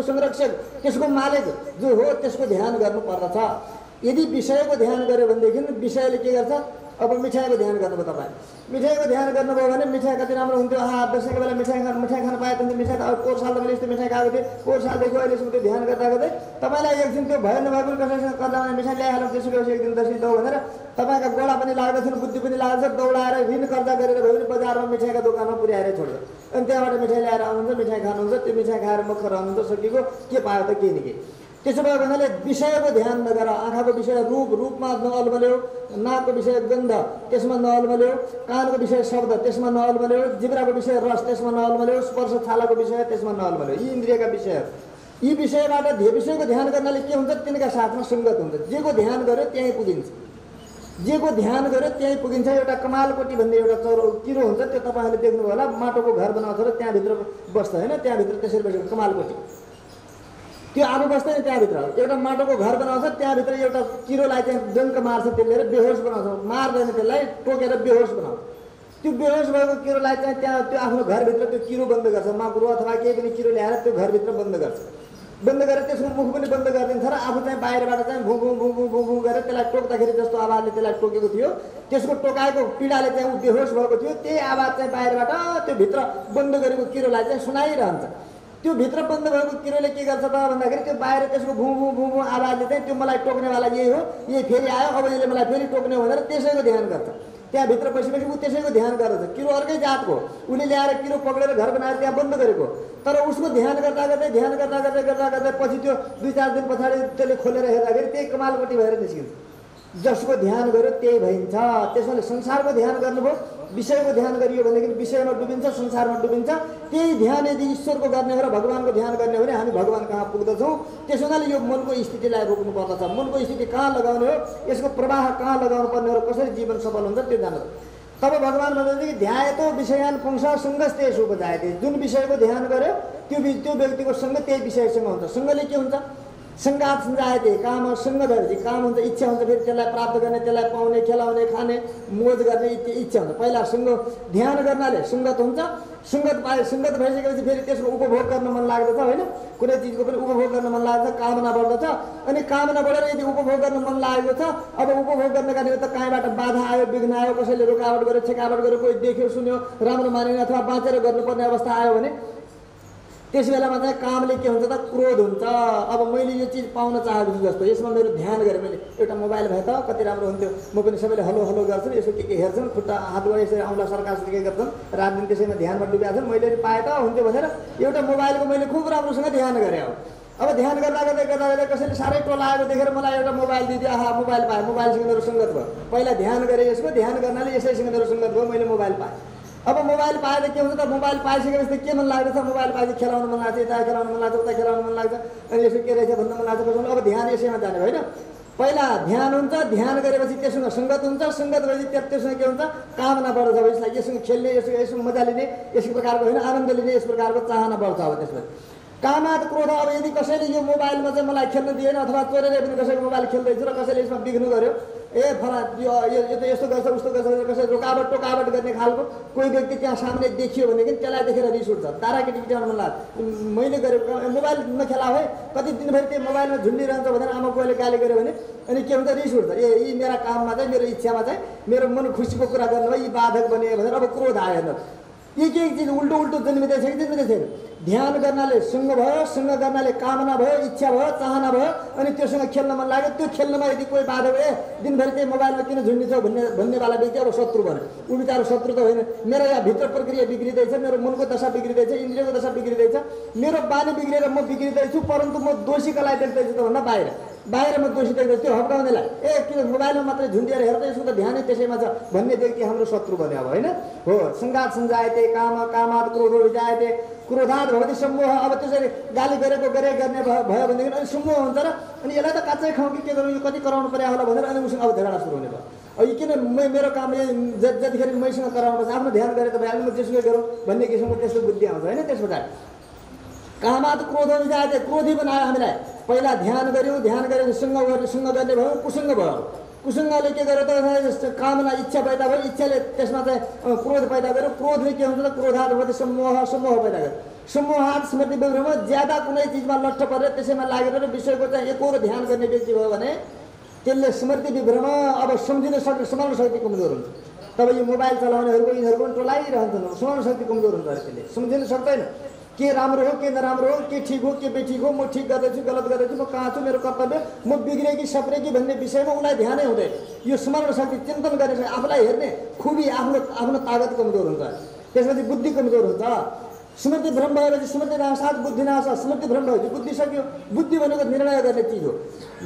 संरक्षक त्यसको मालिक जो हो त्यसको ध्यान गर्नुपर्दछ। यदि विषयको ध्यान गर्यो भनेदेखि विषयले के गर्छ, अब मिठाईको ध्यान गर्नुभयो तपाईँ, मिठाईको ध्यान गर्नुभयो भने मिठाई कति राम्रो हुन्थ्यो, आहा दसैँको बेला मिठाई खान पाए त मिठाई त अब पोहोर साल त मैले यस्तो मिठाई खाएको थिएँ, पोहोर सालदेखि अहिलेसम्म त्यो ध्यान गर्दा गर्दै तपाईँलाई एकदिन त्यो भयो नभए पनि कसैसँग कर्जा भने मिठाई ल्याइहाल्नु, त्यसो एक दिन दसैँ दौ भनेर तपाईँका गोडा पनि लाग्दछन्, बुद्धि पनि लाग्दछ, दौडाएर ऋण कर्जा गरेर भयो भने बजारमा मिठाईका दोकानमा पुर्याएर छोड्यो। अनि त्यहाँबाट मिठाई ल्याएर आउनुहुन्छ, मिठाई खानुहुन्छ, त्यो मिठाई खाएर मख रहनुहुन्छ, सकिएको के पायो त केही न केही। त्यसो भयो भन्नाले विषयको ध्यान नगर, आँखाको विषय रूपमा नअल्मल्यो, नाकको विषय गन्ध त्यसमा नअल्मल्यो, कानको विषय शब्द त्यसमा नअल्मल्यो, जिब्राको विषय रस त्यसमा नअल्मल्यो, स्पर्श छालाको विषय त्यसमा नअल्मल्यो। यी इन्द्रियका विषयहरू, यी विषयबाट विषयको ध्यान गर्नाले के हुन्छ, तिनका साथमा सङ्गत हुन्छ। जेको ध्यान गर्यो त्यहीँ पुगिन्छ, जेको ध्यान गर्यो त्यहीँ पुगिन्छ। एउटा कमालकोटी भन्ने एउटा किरो हुन्छ, त्यो तपाईँहरूले देख्नुभयो होला, माटोको घर बनाउँछ र त्यहाँभित्र बस्छ होइन, त्यहाँभित्र त्यसरी बसेको कमालकोटी, त्यो आफू बस्दैन त्यहाँभित्र। एउटा माटोको घर बनाउँछ, त्यहाँभित्र एउटा किरोलाई चाहिँ डङ्क मार्छ, त्यसले बेहोस बनाउँछ, मार्दैन त्यसलाई, टोकेर बेहोस बनाउँछ। त्यो बेहोस भएको किरोलाई चाहिँ त्यहाँ त्यो आफ्नो घरभित्र त्यो किरो बन्द गर्छ, माकुरो अथवा केही पनि किरो ल्याएर त्यो घरभित्र बन्द गर्छ, बन्द गरेर त्यसको मुख पनि बन्द गरिदिन्छ र आफू चाहिँ बाहिरबाट चाहिँ भुँ भुँ भुँ भुँ भुँ भुँ गरेर त्यसलाई टोक्दाखेरि जस्तो आवाजले त्यसलाई टोकेको थियो, त्यसको टोकाएको पीडाले चाहिँ ऊ बेहोस भएको थियो, त्यही आवाज चाहिँ बाहिरबाट त्यो भित्र बन्द गरेको किरोलाई चाहिँ सुनाइरहन्छ। त्यो भित्र बन्द भएको किरोले के गर्छ त भन्दाखेरि त्यो बाहिर त्यसको भुँ भुँ भुँ भुँ आवाजले चाहिँ त्यो मलाई टोक्नेवाला यही हो, यही फेरि आयो, अब यसले मलाई फेरि टोक्ने भनेर त्यसैको ध्यान गर्छ। त्यहाँभित्र बसेपछि ऊ त्यसैको ध्यान गर्दछ। किरो अर्कै जातको, उसले ल्याएर किरो पक्रेर घर बनाएर त्यहाँ बन्द गरेको, तर उसको ध्यान गर्दा गर्दै ध्यान गर्दा गर्दै गर्दा गर्दै पछि त्यो 2-4 दिन पछाडि त्यसले खोलेर हेर्दाखेरि त्यही कमालकोटी भएर निस्किन्छ। जसको ध्यान गर्यो त्यही भइन्छ। त्यसैले संसारको ध्यान गर्नुभयो, विषयको ध्यान गरियो भनेदेखि विषयमा डुबिन्छ, संसारमा डुबिन्छ। त्यही ध्यान यदि ईश्वरको गर्ने हो र भगवानको ध्यान गर्ने हो भने हामी भगवान कहाँ पुग्दछौँ। त्यसो हुनाले यो मनको स्थितिलाई रोक्नु पर्दछ। मनको स्थिति कहाँ लगाउने हो, यसको प्रवाह कहाँ लगाउनु पर्ने हो र कसरी जीवन सफल हुन्छ त्यो जान्छ। तब भगवान भन्नुहुन्छ कि ध्यायतो विषयान पुंसा सङ्गस्ते उपजायते। जुन विषयको ध्यान गर्यो त्यो व्यक्तिको सङ्ग त्यही विषयसँग हुन्छ। सङ्गले के हुन्छ, संघात संजायते काम, सङ्ग भएपछि काम हुन्छ, इच्छा हुन्छ, फेरि त्यसलाई प्राप्त गर्ने, त्यसलाई पाउने, खेलाउने, खाने, मोज गर्ने इच्छा हुन्छ। पहिला सङ्ग ध्यान गर्नाले सङ्गत हुन्छ, सङ्गत भइसकेपछि फेरि त्यसको उपभोग गर्न मन लाग्दछ होइन, कुनै चिजको पनि उपभोग गर्न मन लाग्छ, कामना बढ्दछ। अनि कामना बढेर यदि उपभोग गर्न मन लागेको छ, अब उपभोग गर्नका निमित्त कहीँबाट बाधा आयो, विघ्न आयो, कसैले रोकावट गर्यो, छेकावट गर्यो, कोही देख्यो सुन्यो राम्रो मानेन अथवा बाँचेर गर्नुपर्ने अवस्था आयो भने त्यस बेलामा चाहिँ कामले के हुन्छ त क्रोध हुन्छ। अब मैले यो चिज पाउन चाहेको छु जस्तो, यसमा मेरो ध्यान गरेँ मैले, एउटा मोबाइल भए त कति राम्रो हुन्थ्यो, म पनि सबैले हलो हलो गर्छन्, यसो के हेर्छन्, खुट्टा हातबाट यसरी औँला सरकार के गर्छन्, रात दिन त्यसैमा ध्यानमा डुबेका छन्, मैले पाएँ त हुन्थ्यो भनेर एउटा मोबाइलको मैले खुब राम्रोसँग ध्यान गरेँ। अब ध्यान गर्दा गर्दै गर्दा गर्दै कसैले साह्रै टोलाएको देखेर मलाई एउटा मोबाइल दिइदियो, आहा मोबाइल पाएँ, मोबाइलसँग मेरो सङ्गत भयो। पहिला ध्यान गरेँ यसको, ध्यान गर्नाले यसैसँग मेरो सङ्गत भयो, मैले मोबाइल पाएँ। अब मोबाइल पाएर के हुन्छ त, मोबाइल पाइसकेपछि के मन लाग्दछ, मोबाइल पाएपछि खेलाउनु मन लाग्छ, यता खेलाउनु मन लाग्छ, उता खेलाउनु मन लाग्छ, अनि यसो के रहेछ भन्नु मन लाग्छ, कसैले अब ध्यान यसैमा जाने होइन। पहिला ध्यान हुन्छ, ध्यान गरेपछि त्योसँग सङ्गत हुन्छ, सङ्गत भएपछि त्योसँग के हुन्छ, कामना बढ्छ। अब यसलाई यससँग खेल्ने, यसो मजा लिने, यस प्रकारको होइन आनन्द लिने, यस प्रकारको चाहना बढ्छ। अब त्यसपछि कामाद क्रोध, अब यदि कसैले यो मोबाइलमा चाहिँ मलाई खेल्न दिएन अथवा चोरेर पनि कसैको मोबाइल खेल्दैछु र कसैले यसमा बिग्नु गर्यो, ए फला यो त यस्तो गर्छ उस्तो गर्छ, कसैले रोकावट टोकावट गर्ने खालको कोही व्यक्ति त्यहाँ सामने देखियो भनेदेखि त्यसलाई देखेर रिस उठ्छ, तारा केटी बिटाउनु मन लाग्छ, मैले गरेको मोबाइल नखेला है, कति दिनभरि त्यो मोबाइलमा झुन्डिरहन्छ भनेर आमा कोहीले गाली गर्यो भने अनि के हुन्छ, रिस उठ्छ, ए यी मेरा काममा चाहिँ मेरो इच्छामा चाहिँ मेरो मन खुसीको कुरा गर्नु भयो, यी बाधक बने भनेर अब क्रोध आयो हेर्नु। एक एक चिज उल्टो उल्टो जन्मिँदैछ कि जन्मिँदै छैन। ध्यान गर्नाले सँग भयो, सँग गर्नाले कामना भयो, इच्छा भयो, चाहना भयो, अनि त्योसँग खेल्न मन लाग्यो। त्यो खेल्नमा यदि कोही बाधा भए दिनभरि त्यही मोबाइलमा किन झुन्डिन्छौ भन्नेवाला व्यक्ति अब शत्रु भन्यो। ऊ बिचारो शत्रु त होइन, मेरो यहाँ भित्र प्रक्रिया बिग्रिँदैछ, मेरो मनको दशा बिग्रिँदैछ, इन्द्रियको दशा बिग्रिँदैछ, मेरो बानी बिग्रेर म बिग्रिँदैछु, परन्तु म दोषीकालाई देख्दैछु त भन्दा बाहिर म दोषी देख्दैछु, त्यो हप्काउनेलाई ए किन मोबाइलमा मात्रै झुन्डिएर हेर्दै यसको त ध्यानै त्यसैमा छ भन्ने व्यक्ति हाम्रो शत्रु भन्यो अब होइन हो। सङ्घात सञ्जायते काम कामाद क्रोधो विजायते क्रोधाद भवति सम्मोह। अब त्यसरी गाली गरेको गर्ने भयो भनेदेखि अनि सम्मोह हुन्छ र अनि यसलाई त काँचै खाउँ कि के गरौँ, यो कति कराउनु पर्यो होला भनेर अनि उसँग अब झगडा सुरु हुने भयो। अब यो किन मेरो काम जतिखेर मैसँग कराउनु पर्छ, आफ्नो ध्यान गरेर त भइहाल्यो, म जेसुकै गरौँ भन्ने किसिमको त्यस्तो बुद्धि आउँछ होइन। त्यस पछाडि कामाद क्रोधो विजायते, क्रोधी बनायो हामीलाई। पहिला ध्यान गऱ्यौँ, ध्यान गरेर सँग गर्ने भयो, कुसङ्ग भयो। कुसङ्गले के गर्यो त, कामना इच्छा पैदा भयो, इच्छाले त्यसमा चाहिँ क्रोध पैदा गर्यो, क्रोधले के हुन्छ त क्रोधाद भएपछि समूह पैदा गर्यो। समूहात स्मृति विभ्रम, ज्यादा कुनै चिजमा लट्ठ परेर त्यसैमा लागेर विषयको चाहिँ एकोहोरो ध्यान गर्ने व्यक्ति भयो भने त्यसले स्मृति विभ्रम, अब सम्झिन सक्ने स्मरण शक्ति कमजोर हुन्छ। तब यो मोबाइल चलाउनेहरूको यिनीहरूको पनि टोलाइरहन्छन्, स्मरण शक्ति कमजोर हुन्छ, त्यसले सम्झिन सक्दैन के राम्रो हो के नराम्रो हो, के ठिक हो के बेठिक हो, म ठिक गर्दैछु गलत गर्दैछु, म कहाँ छु, मेरो कर्तव्य, म बिग्रे कि सप्रे कि भन्ने विषयमा उसलाई ध्यानै हुँदैन। यो स्मरण शक्ति चिन्तन गर्ने आफूलाई हेर्ने खुबी आफ्नो तागत कमजोर हुन्छ, त्यसपछि बुद्धि कमजोर हुन्छ। स्मृति भ्रम भएपछि स्मृति नाशात् बुद्धि नाश, स्मृति भ्रम भएपछि बुद्धि सक्यो। बुद्धि भनेको निर्णय गर्ने चिज हो,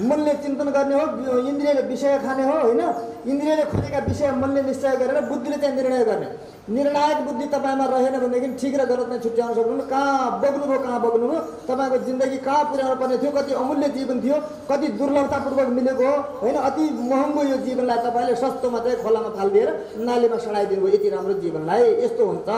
मनले चिन्तन गर्ने हो, इन्द्रियले विषय खाने हो होइन। इन्द्रियले खोजेका विषय मनले निश्चय गरेर बुद्धिले चाहिँ निर्णय गर्ने। निर्णायक बुद्धि तपाईँमा रहेन भनेदेखि ठिक र गलत नै छुट्याउन सक्नुहुन्न। कहाँ बग्नुभयो, तपाईँको जिन्दगी कहाँ पुर्याउनु पर्ने थियो, कति अमूल्य जीवन थियो, कति दुर्लभतापूर्वक मिलेको हो होइन। अति महँगो यो जीवनलाई तपाईँले सस्तोमा चाहिँ खोलामा फालिदिएर नालीमा सडाइदिनु भयो, यति राम्रो जीवनलाई। यस्तो हुन्छ।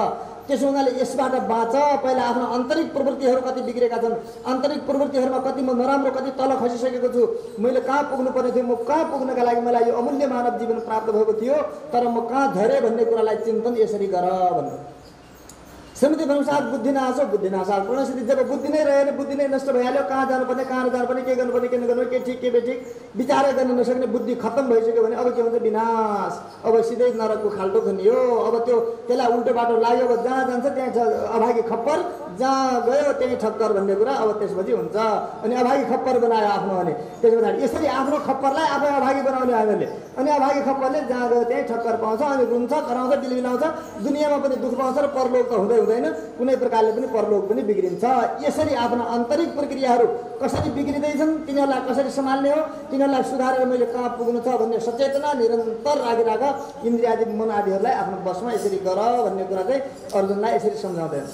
त्यसो हुनाले यसबाट बाँच। पहिला आफ्नो आन्तरिक प्रवृत्तिहरू कति बिग्रेका छन्, आन्तरिक प्रवृत्तिहरूमा कति म नराम्रो, कति तल खसिसकेको छु, मैले कहाँ पुग्नु पर्ने थियो, म कहाँ पुग्नका लागि मलाई यो अमूल्य मानव जीवन प्राप्त भएको थियो, तर म कहाँ झरेँ भन्ने कुरालाई चिन्तन यसरी गर भन्नु। स्मृति भ्रंशात् बुद्धि नाश, बुद्धि नाशात् पूर्णसिद्धि। जब बुद्धि नै रहेन, बुद्धि नै नष्ट भइहाल्यो, कहाँ जानुपर्ने कहाँ नजानुपर्ने, के गर्नुपर्ने के नगर्नु, के ठिक के बेठिक विचारै गर्न नसक्ने बुद्धि खत्तम भइसक्यो भने अब के हुन्छ, विनाश। अब सिधै नरकको खाल्टो खनियो। अब त्यसलाई उल्टो बाटो लाग्यो, अब जहाँ जान्छ त्यहाँ अभागी खप्पर, जहाँ गयो त्यहीँ ठक्कर भन्ने कुरा अब त्यसपछि हुन्छ। अनि अभागी खप्पर बनायो आफ्नो भने त्यस पछाडि यसरी आफ्नो खप्परलाई आफै अभागी बनाउने हामीले। अनि अभागी खप्परले जहाँ गयो त्यहीँ ठक्कर पाउँछ, अनि रुन्छ, कराउँछ, बिलबिलाउँछ, दुनियाँमा पनि दुःख पाउँछ र परलोक त हुँदैन, कुनै प्रकारले पनि परलोक पनि बिग्रिन्छ। यसरी आफ्ना आन्तरिक प्रक्रियाहरू कसरी बिग्रिँदैछन्, तिनीहरूलाई कसरी सम्हाल्ने हो, तिनीहरूलाई सुधारेर मैले कहाँ पुग्नु छ भन्ने सचेतना निरन्तर राखिराख। इन्द्रिय आदि मन आदिहरूलाई आफ्नो बसमा यसरी गर भन्ने कुरा चाहिँ अर्जुनलाई यसरी सम्झाउँदैन।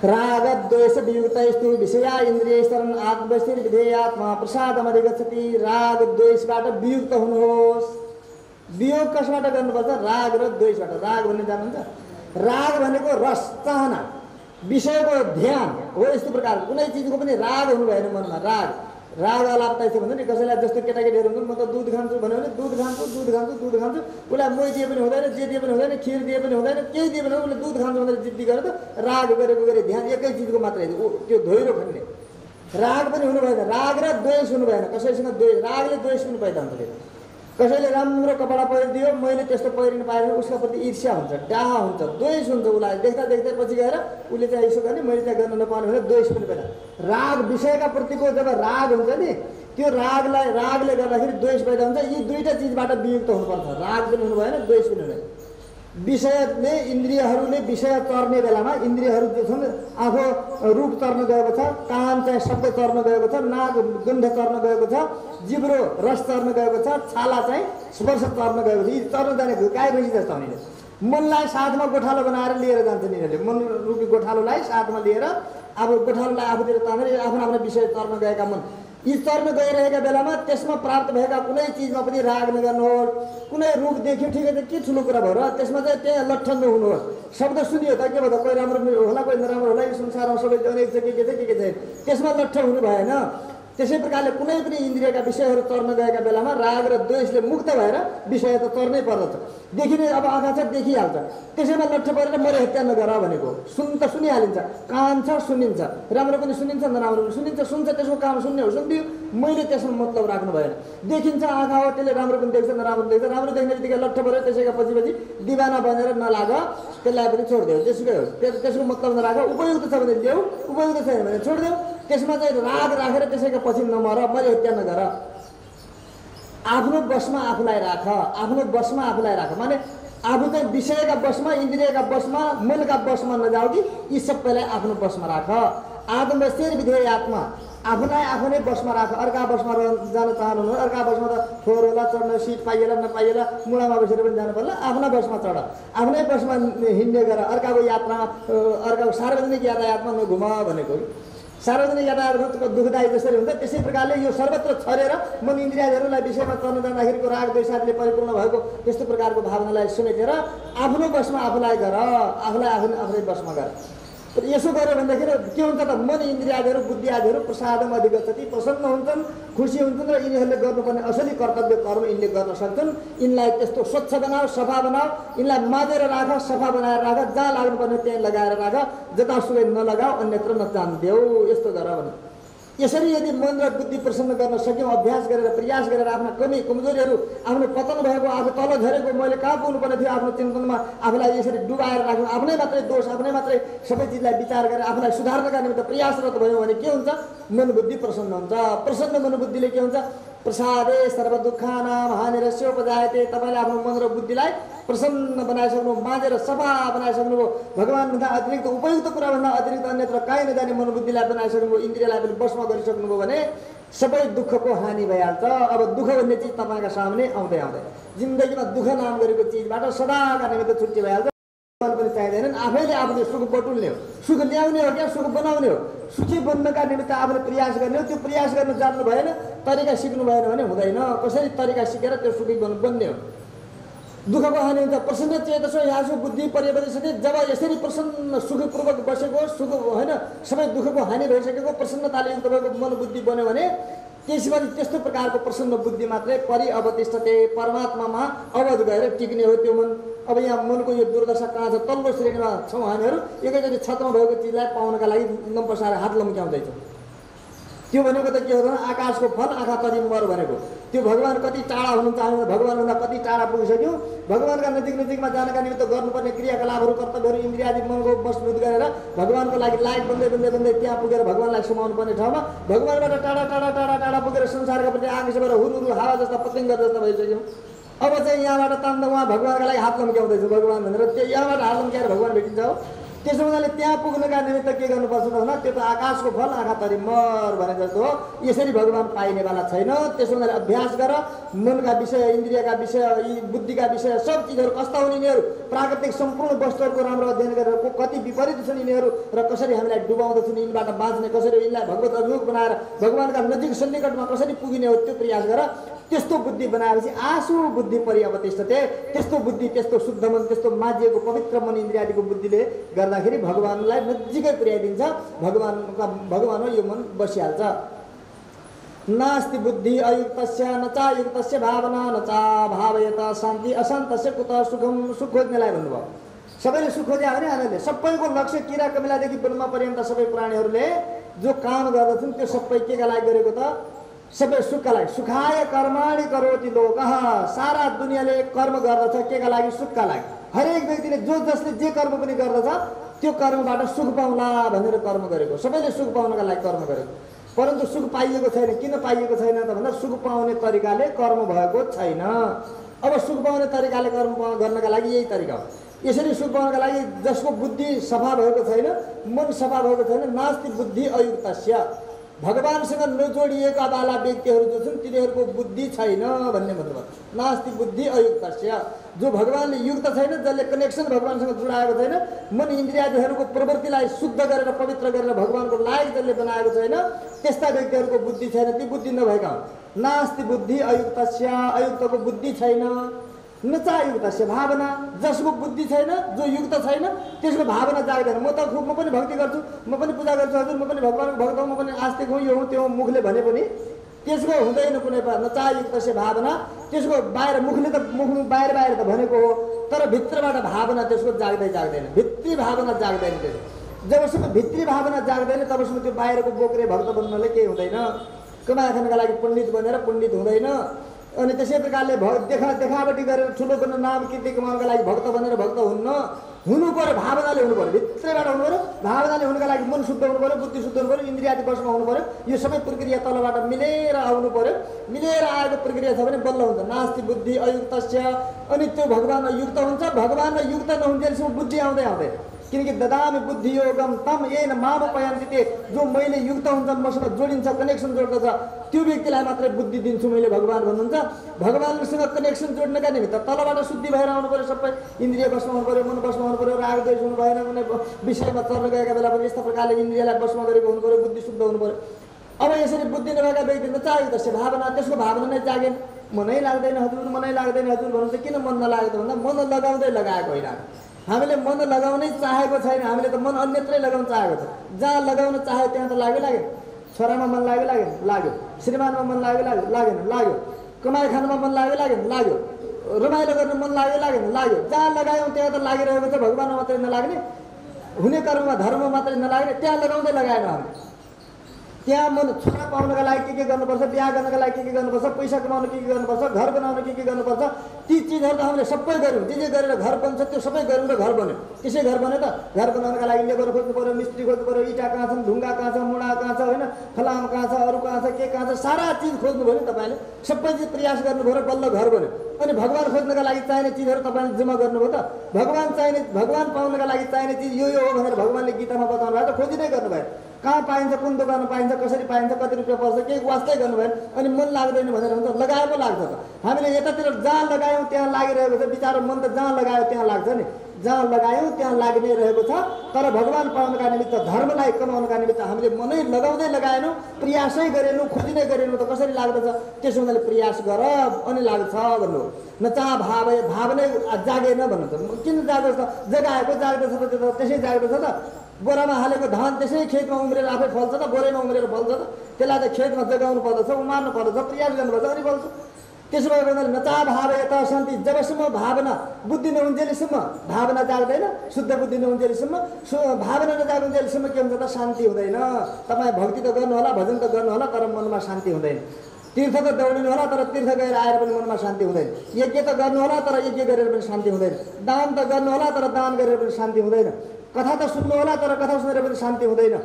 राग द्वेष वियुक्तैस्तु विषया इन्द्रियैस्तरन् आत्मस्थिर विधेयात्मा प्रसादमधिगच्छति। राग द्वेषबाट वियुक्त हुनुहोस्। वियोग कसबाट गर्नुपर्छ? राग र द्वेषबाट। राग भन्ने जान्नुहुन्छ? राग भनेको रस, चाहना, विषयको ध्यान हो। यस्तो प्रकार कुनै चिजको पनि राग हुनु भएन मनमा। राग अलाप्ता छ भने नि कसैलाई जस्तो केटाकेटीहरू हुन्छ, म त दुध खान्छु भन्यो भने दुध खान्छु उसलाई मोही दिए पनि हुँदैन, जे दिए पनि हुँदैन, खिर दिए पनि हुँदैन, केही दिए पनि उसले दुध खान्छ भनेर जिद्दी गरेर त राग गरेको गरे ध्यान एकै चिजको मात्रै त्यो धोइरो खन्ने। राग पनि हुनु भएन, राग र द्वेष हुनु भएन। कसैसँग द्वेष, रागले द्वेष पनि पैदा हुन्छ। कसैले राम्रो कपडा पहिरिदियो, मैले त्यस्तो पहिरिन पाएँ भने उसको प्रति ईर्ष्या हुन्छ, डाह हुन्छ, द्वेष हुन्छ। उसलाई देख्दा देख्दै पछि गएर उसले चाहिँ यसो गर्ने, मैले चाहिँ गर्न नपाउने भने द्वेष पनि पैदा। राग विषयका प्रतिको जब राग हुन्छ नि, त्यो रागले गर्दाखेरि द्वेष पैदा हुन्छ। यी दुईटा चिजबाट वियुक्त हुनुपर्छ, राग पनि हुनु भएन, द्वेष पनि हुनु भएन। विषयले इन्द्रियहरूले विषय चर्ने बेलामा इन्द्रियहरू जो छन्, आफू रूप चर्न गएको छ, कान चाहिँ शब्द चर्न गएको छ, नाक गन्ध चर्न गएको छ, जिब्रो रस चर्न गएको छ, छाला चाहिँ स्पर्श चर्न गएको छ। यी चर्न जाने गाई भैँसी जस्तो हुने मनलाई साथमा गोठालो बनाएर लिएर जान्छ यिनीहरूले। मन रूपी गोठालोलाई साथमा लिएर अब गोठालोलाई आफूतिर तानेर आफ्नो आफ्नो विषय चर्न गएका मन यी चर्न गइरहेका बेलामा त्यसमा प्राप्त भएका कुनै चिजमा पनि राग नगर्नुहोस्। कुनै रूप देख्यो ठिकै छ, के ठुलो कुरा भयो र त्यसमा चाहिँ त्यहाँ लट्ठ नहुनुहोस्। शब्द सुनियो त के भयो त, कोही राम्रो होला कोही नराम्रो होला, यो संसारमा सबै अनेक छ, के छ के छैन, त्यसमा लट्ठ हुनु भएन। त्यसै प्रकारले कुनै पनि इन्द्रियका विषयहरू चर्न गएका बेलामा राग र द्वेषले मुक्त भएर विषय त चर्नै पर्दछ। देखिने अब आँखा छ देखिहाल्छ, त्यसैमा लट्ठ परेर मरे हत्या नगर भनेको। सुन त सुनिहालिन्छ, कान छ सुनिन्छ, राम्रो पनि सुनिन्छ नराम्रो पनि सुनिन्छ, सुन्छ त्यसको काम सुन्ने हो सुनिदियो, मैले त्यसमा मतलब राख्नु भएन। देखिन्छ आँखा हो, त्यसले राम्रो पनि देख्छ नराम्रो पनि देख्छ, राम्रो देख्ने बित्तिकै लट्ठ पऱ्यो, त्यसैका पछि दिवाना बनेर नलाग, त्यसलाई पनि छोडिदेऊ, त्यसुकै हो, त्यसको मतलब नराख। उपयुक्त छ भने ल्याऊ, उपयुक्त छैन भने छोडिदेऊ। त्यसमा चाहिँ राग राखेर त्यसैका पछि नमर, मरे हत्या नगर। आफ्नो बसमा आफूलाई राख, आफ्नो बसमा आफूलाई राख माने आफू चाहिँ विषयका बसमा, इन्द्रियका बसमा, मनका बसमा नजाऊ कि यी सबैलाई आफ्नो बसमा राख। आत्मबशेर विधेय आत्मा, आफूलाई आफू नै बसमा राख। अर्का बसमा जान चाहनु, अर्का बसमा त फोहोर होला, चढ्न सिट पाइएला नपाइएला, मुढामा बसेर पनि जानु पर्ला, आफ्ना बसमा चढ, आफ्नै बसमा हिँड्ने गर। अर्काको यात्रामा, अर्काको सार्वजनिक यातायातमा नघुम भनेको। सार्वजनिक यातायातको दुःखदायी जसरी हुन्छ त्यसै प्रकारले यो सर्वत्र छरेर मन इन्द्रियहरूलाई विषयमा चल्न जाँदाखेरिको राग द्वेषले परिपूर्ण भएको त्यस्तो प्रकारको भावनालाई समेटेर आफ्नो बसमा आफूलाई गर, आफूलाई आफूले बसमा गर। यसो गर्यो भन्दाखेरि के हुन्छ त, मन इन्द्रियहरू बुद्धि आदिहरू प्रसादमा अधिगच्छति, प्रसन्न हुन्छन्, खुसी हुन्छन् र यिनीहरूले गर्नुपर्ने असली कर्तव्य कर्म यिनले गर्न सक्छन्। यिनलाई त्यस्तो स्वच्छ बनाऊ, सफा बनाऊ, यिनलाई माझेर राख, सफा बनाएर राख, जहाँ लाग्नुपर्ने त्यहाँ लगाएर राख, जतासुकै नलगाऊ, अन्यत्र नचान्देऊ, यस्तो गर भने। यसरी यदि मन र बुद्धि प्रसन्न गर्न सक्यौँ, अभ्यास गरेर प्रयास गरेर आफ्ना कमी कमजोरीहरू, आफ्नो पतन भएको, आफू तल झरेको, मैले कहाँ पुग्नुपर्ने थियो आफ्नो चिन्तनमा आफूलाई यसरी डुबाएर राख्नु, आफ्नै मात्रै दोष, आफ्नै मात्रै सबै चिजलाई विचार गरेर आफूलाई सुधार्नका निमित्त प्रयासरत भयो भने के हुन्छ, मनबुद्धि प्रसन्न हुन्छ। प्रसन्न मनबुद्धिले के हुन्छ, प्रसादे सर्व दुःखानां हानिरस्योपजायते। तपाईँले आफ्नो मन र बुद्धिलाई प्रसन्न बनाइसक्नु, माझेर सफा बनाइसक्नुभयो, भगवान्भन्दा अतिरिक्त उपयुक्त कुराभन्दा अतिरिक्त अन्यत्र काहीँ नजाने मनबुद्धिलाई बनाइसक्नुभयो, इन्द्रियलाई पनि बसमा गरिसक्नुभयो भने सबै दुःखको हानि भइहाल्छ। अब दुःख भन्ने चिज तपाईँका सामने आउँदै आउँदैन, जिन्दगीमा दुःख नाम गरेको चिजबाट सदाका निमित्त छुट्टी भइहाल्छ। पनि चाहिँदैनन्, आफैले आफूले सुख बटुल्ने हो, सुख ल्याउने हो क्या, सुख बनाउने हो। सुखी बन्नका निमित्त आफूले प्रयास गर्ने हो। त्यो प्रयास गर्न जान्नु भएन, तरिका सिक्नु भएन भने हुँदैन। कसरी तरिका सिकेर त्यो सुखी बन्ने हो। दुःखको हानि हुन्छ। प्रसन्न चेतसो यासो बुद्धि परिवर्तित। जब यसरी प्रसन्न सुखपूर्वक बसेको, सुख होइन सबै दुःखको हानि भइसकेको प्रसन्नताले युक्त भएको मन बुद्धि बन्यो भने त्यसपछि त्यस्तो प्रकारको प्रसन्न बुद्धि मात्रै परिअवतिष्ठते, परमात्मामा अवध गएर टिक्ने हो त्यो मन। अब यहाँ मनको यो दुर्दशा कहाँ छ, तल्लो श्रेणीमा छौँ हामीहरू। एकैचोटि छत्रमा भएको चिजलाई पाउनका लागि लम्पसाएर हात लम्क्याउँदैछौँ। त्यो भनेको त के हो, आकाशको फल आँखा तरी मर भनेको। त्यो भगवान कति टाढा हुनुहुन्छ, हामी भगवानभन्दा कति टाढा पुगिसक्यौँ। भगवानका नजिकमा जानका निमित्त गर्नुपर्ने क्रियाकलापहरू, कर्तव्यहरू, इन्द्रियादि मनको बसबुद गरेर भगवानको लागि लायक बन्दै त्यहाँ पुगेर भगवानलाई समाउनु पर्ने ठाउँमा भगवानबाट टाढा पुगेर संसारका प्रति आकाशबाट हुरुरु हावा जस्ता पतङ्ग जस्ता भइसक्यौँ। अब चाहिँ यहाँबाट तान्दा उहाँ भगवानका लागि हात लम्क्याउँदैछ भगवान भनेर, त्यो यहाँबाट हात लम्क्याएर भगवान भेटिन्छ हो। त्यसो हुनाले त्यहाँ पुग्नका निमित्त के गर्नुपर्छ त भन्दा त्यो त आकाशको फल आँखा तरी मर भने जस्तो हो। यसरी भगवान पाइनेवाला छैन। त्यसो हुनाले अभ्यास गर। मनका विषय, इन्द्रियका विषय, यी बुद्धिका विषय सब चिजहरू कस्ता हुन् यिनीहरू, प्राकृतिक सम्पूर्ण वस्तुहरूको राम्रो अध्ययन गरेर कति विपरीत छन् यिनीहरू र कसरी हामीलाई डुबाउँदछन्, यिनबाट बाँच्ने कसरी, यिनलाई भगवत अभिमुख बनाएर भगवानका नजिक सन्निकटमा कसरी पुगिने हो त्यो प्रयास गर। त्यस्तो बुद्धि बनाएपछि आसु बुद्धि परिअवतिष्ठते। त्यस्तो बुद्धि, त्यस्तो शुद्ध मन, त्यस्तो माझिएको पवित्र मन इन्द्रियादिको बुद्धिले गर्दाखेरि भगवानलाई नजिकै पुर्याइदिन्छ। भगवान हो यो मन बसिहाल्छ। नास्ति बुद्धि अयुक्तस्य न चायुक्तस्य भावना न चा भावयत शान्ति अशान्तस्य कुत सुखम। सुख खोज्नेलाई भन्नुभयो। सबैले सुख खोज्या भने हामीले सबैको लक्ष्य किरा कमिलादेखि ब्रह्म पर्यन्त सबै प्राणीहरूले जो काम गर्दछन् त्यो सबै केका लागि गरेको त, सबै सुखका लागि। सुखाय कर्माणि करोति लोकः, सारा दुनियाँले कर्म गर्दछ केका लागि? सुखका लागि। हरेक व्यक्तिले जसले जे कर्म पनि गर्दछ त्यो कर्मबाट सुख पाउला भनेर कर्म गरेको, सबैले सुख पाउनका लागि कर्म गरेको। परन्तु सुख पाइएको छैन। किन पाइएको छैन त भन्दा सुख पाउने तरिकाले कर्म भएको छैन। अब सुख पाउने तरिकाले कर्म गर्नका लागि यही तरिका हो। यसरी सुख पाउनका लागि जसको बुद्धि सफा भएको छैन, मन सफा भएको छैन, नास्ति बुद्धि अयुक्तस्य, भगवानसँग नजोडिएका वाला व्यक्तिहरू जो छन् तिनीहरूको बुद्धि छैन भन्ने मतलब। नास्ति बुद्धि अयुक्तस्य, जो भगवानले युक्त छैन, जसले कनेक्सन भगवानसँग जोडाएको छैन, मन इन्द्रियादिहरूको प्रवृत्तिलाई शुद्ध गरेर पवित्र गरेर भगवानको लायक जसले बनाएको छैन, त्यस्ता व्यक्तिहरूको बुद्धि छैन। ती बुद्धि नभएका हुन्। नास्ति बुद्धि अयुक्तस्य, अयुक्तको बुद्धि छैन। न चाहिँ युक्तस्य भावना, जसको बुद्धि छैन, जो युक्त छैन, त्यसको भावना जाग्दैन। म पनि भक्ति गर्छु, म पनि पूजा गर्छु हजुर, म पनि भगवानको भक्त हुँ, म पनि आस्तिक हुँ, यो हुँ त्यो मुखले भने पनि त्यसको हुँदैन कुनै न चाहिँ युक्तस्य भावना। त्यसको बाहिर मुखले त बाहिर त भनेको हो, तर भित्रबाट भावना त्यसको जाग्दैन। भित्री भावना जाग्दैन त्यसको। जबसम्म भित्री भावना जाग्दैन तबसम्म त्यो बाहिरको बोक्रे भक्त बन्नले केही हुँदैन। कमाइ खानका लागि पण्डित बनेर पण्डित हुँदैन। अनि त्यसै प्रकारले देखावटी गरेर ठुलो बन्न नाम कीर्ति कमाउनका लागि भक्त बनेर भक्त हुनु पर्यो। भावनाले हुनु पर्यो, भित्रैबाट हुनु पर्यो। भावनाले हुनुका लागि मन शुद्ध हुनु पर्यो, बुद्धि शुद्ध हुनु पर्यो, इन्द्रियादि वशमा हुनु पर्यो। यो सबै प्रक्रिया तलबाट मिलेर आउनु पर्यो। मिलेर आएको प्रक्रिया छ भने बल्ल हुन्छ। नास्ति बुद्धि अयुक्तस्य, अनि त्यो भगवानमा युक्त हुन्छ। भगवानमा युक्त नहुन्जेलसम्म बुद्धि आउँदैन। किनकि ददामि बुद्धि योगम तम येन माम पयन्ति ते, जो मैले युक्त हुन्छ, मसँग जोडिन्छ, कनेक्सन जोड्दछ, त्यो व्यक्तिलाई मात्रै बुद्धि दिन्छु मैले भगवान भन्नुहुन्छ। भगवानसँग कनेक्सन जोड्नका निमित्त तलबाट शुद्धि भएर आउनु पर्यो। सबै इन्द्रिय बसमा हुनु पर्यो, मन बसमा हुनु पर्यो, राग द्वेष हुनु भएन। कुनै विषयमा चल्न गएका बेला पनि यस्तो प्रकारले इन्द्रियलाई बसमा गरेको हुनु पर्यो, बुद्धि शुद्ध हुनु पर्यो। अब यसरी बुद्धि नभएका व्यक्ति नचाह्यो त्यसै भावना, त्यसको भावना नै जागेन। मनै लाग्दैन हजुर, मनै लाग्दैन हजुर भन्नुहुन्छ। किन मन नलाग्यो भन्दा मन लगाउँदै लगाएको होइन। हामीले मन लगाउनै चाहेको छैन। हामीले त मन अन्यत्रै लगाउन चाहेको छ। जहाँ लगाउन चाह्यो त्यहाँ त लागेन। छोरामा मन लाग्यो, श्रीमानमा मन लाग्यो, कमाइ खानमा मन लाग्यो, रमाइलो गर्न मन लाग्यो। जहाँ लगायौँ त्यहाँ त लागिरहेको छ। भगवानमा मात्रै नलाग्ने, हुने कर्ममा धर्म मात्रै नलाग्ने, त्यहाँ लगाउँदै लगाएन हामीले। त्यहाँ मन छोरा पाउनका लागि के गर्नुपर्छ, बिहा गर्नका लागि के गर्नुपर्छ, पैसा कमाउन के गर्नुपर्छ, घर बनाउन के गर्नुपर्छ, ती चिजहरू त हामीले सबै गऱ्यौँ। जे गरेर घर बन्छ त्यो सबै गऱ्यौँ र घर बन्यो। त्यसै घर बन्यो त। घर बनाउनका लागि लेबर खोज्नु पर्यो, मिस्त्री खोज्नु पर्यो, इँटा कहाँ छन्, ढुङ्गा कहाँ छ, मुढा कहाँ छ, होइन, फलाम कहाँ छ, अरू कहाँ छ, के कहाँ छ, सारा चिज खोज्नु भयो नि तपाईँले। सबै चिज प्रयास गर्नुभयो र बल्ल घर बन्यो। अनि भगवान खोज्नका लागि चाहिने चिजहरू तपाईँले जम्मा गर्नुभयो त। भगवान पाउनका लागि चाहिने चिज यो हो भनेर भगवानले गीतामा बताउनु भयो त। खोजिँदै गर्नुभयो। कहाँ पाइन्छ, कुन दोकानमा पाइन्छ, कसरी पाइन्छ, कति रुपियाँ पर्छ, केही वास्तै गर्नुभयो। अनि मन लाग्दैन भनेर हुन्छ, लगाए पो लाग्छ त। हामीले यतातिर जहाँ लगायौँ त्यहाँ लागिरहेको छ। बिचारो मन त जहाँ लगायो त्यहाँ लाग्छ नि। जहाँ लगायौँ त्यहाँ लाग्ने रहेको छ। तर भगवान पाउनका निमित्त, धर्मलाई कमाउनका निमित्त हामीले मनै लगाउँदै लगाएनौँ, प्रयासै गरेनौँ, खोजिँदै गरेनौँ त कसरी लाग्दछ? त्यसो हुनाले प्रयास गर अनि लाग्छ भन्नु। नचाह भाव नै जागेन भन्नुहुन्छ। किन जाग्दछ त? जगाएको जाग्दछ त, त्यसै जाग्दछ त। बोरामा हालेको धान त्यसै खेतमा उम्रेर आफै फल्छ त, बोरैमा उम्रेर फल्छ त? त्यसलाई त खेतमा जगाउनु पर्दछ, उमार्नु पर्दछ, प्रयास गर्नुपर्छ, अनि फल्छ। त्यसो भएको हुनाले नचाह भाव यता शान्ति, जबसम्म भावना बुद्धि नहुन्जेलसम्म भावना जाग्दैन, शुद्ध बुद्धि नहुन्जेलसम्म, भावना नजाग्नुन्जेलसम्म के हुन्छ त? शान्ति हुँदैन। तपाईँ भक्ति त गर्नुहोला, भजन त गर्नुहोला, तर मनमा शान्ति हुँदैन। तीर्थ त दौडिनु होला, तर तीर्थ गएर आएर पनि मनमा शान्ति हुँदैन। यज्ञ त गर्नुहोला, तर यज्ञ गरेर पनि शान्ति हुँदैन। दान त गर्नुहोला, तर दान गरेर पनि शान्ति हुँदैन। कथा त सुन्नु होला, तर कथा सुनेर पनि शान्ति हुँदैन।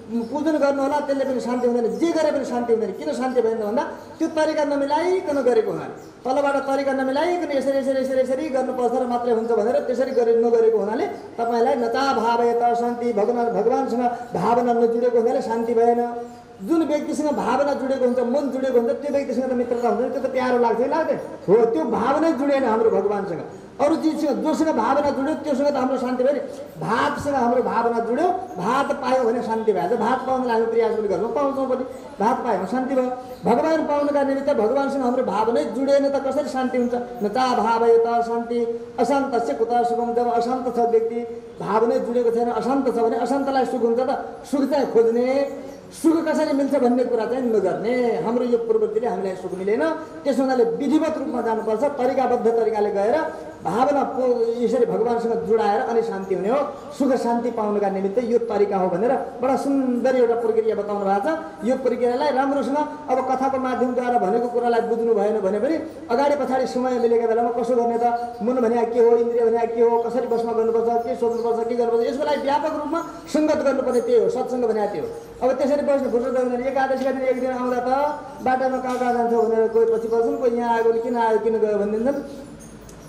पूजन गर्नु होला, त्यसले पनि शान्ति हुँदैन। जे गरे पनि शान्ति हुँदैन। किन शान्ति भएन भन्दा त्यो तरिका नमिलाइकन गरेको हुनाले, तलबाट तरिका नमिलाइकन यसरी गर्नुपर्छ र मात्रै हुन्छ भनेर त्यसरी नगरेको हुनाले तपाईँलाई नचा भाव यता शान्ति, भगवानसँग भावना नजुडेको हुनाले शान्ति भएन। जुन व्यक्तिसँग भावना जुडेको हुन्छ, मन जुडेको हुन्छ, त्यो व्यक्तिसँग त मित्रता हुन्छ, त्यो त प्यारो लाग्छ कि लाग्दैन? हो, त्यो भावनै जुडेन हाम्रो भगवानसँग। अरू चिजसँग जोसँग भावना जुड्यो त्योसँग त हाम्रो शान्ति भयो नि। भातसँग हाम्रो भावना जुड्यो, भात पायौँ भने शान्ति भएछ। भात पाउनलाई हामी प्रयास पनि गर्छौँ, पाउँछौँ पनि, भात पायौँ शान्ति भयो। भगवान पाउनका निमित्त भगवानसँग हाम्रो भावनै जुडेन त कसरी शान्ति हुन्छ? नचा भाव यता शान्ति अशान्त से कुत सुखम। जब अशान्त छ व्यक्ति, भावनै जुडेको छैन, अशान्त छ भने अशान्तलाई सुख हुन्छ त? सुख चाहिँ खोज्ने, सुख कसरी मिल्छ भन्ने कुरा चाहिँ नगर्ने। हाम्रो यो प्रवृत्तिले हामीलाई सुख मिलेन। त्यसो हुनाले विधिवत रूपमा जानुपर्छ, तरिकाबद्ध तरिकाले गएर भावना यसरी भगवानसँग जुडाएर अनि शान्ति हुने हो। सुख शान्ति पाउनका निमित्त यो तरिका हो भनेर बडा सुन्दर एउटा प्रक्रिया बताउनु भएको छ। यो प्रक्रियालाई राम्रोसँग अब कथाको माध्यमद्वारा भनेको कुरालाई बुझ्नु भएन भने पनि अगाडि पछाडि समय मिलेको बेलामा कसो गर्ने त, मन भने के हो, इन्द्रिय भने के हो, कसरी बसमा गर्नुपर्छ, के सोध्नुपर्छ, के गर्नुपर्छ, यसको लागि व्यापक रूपमा सङ्गत गर्नुपर्ने त्यही हो, सत्सङ्ग भने त्यो हो। अब त्यसरी बस्नु फुर्सद गर्दैन। एकादशीका दिन एक दिन आउँदा त बाटामा कहाँ कहाँ जान्छ भनेर कोही पछि पर्छन्, कोही यहाँ आएको किन आयो किन गयो भनिदिन्छन्।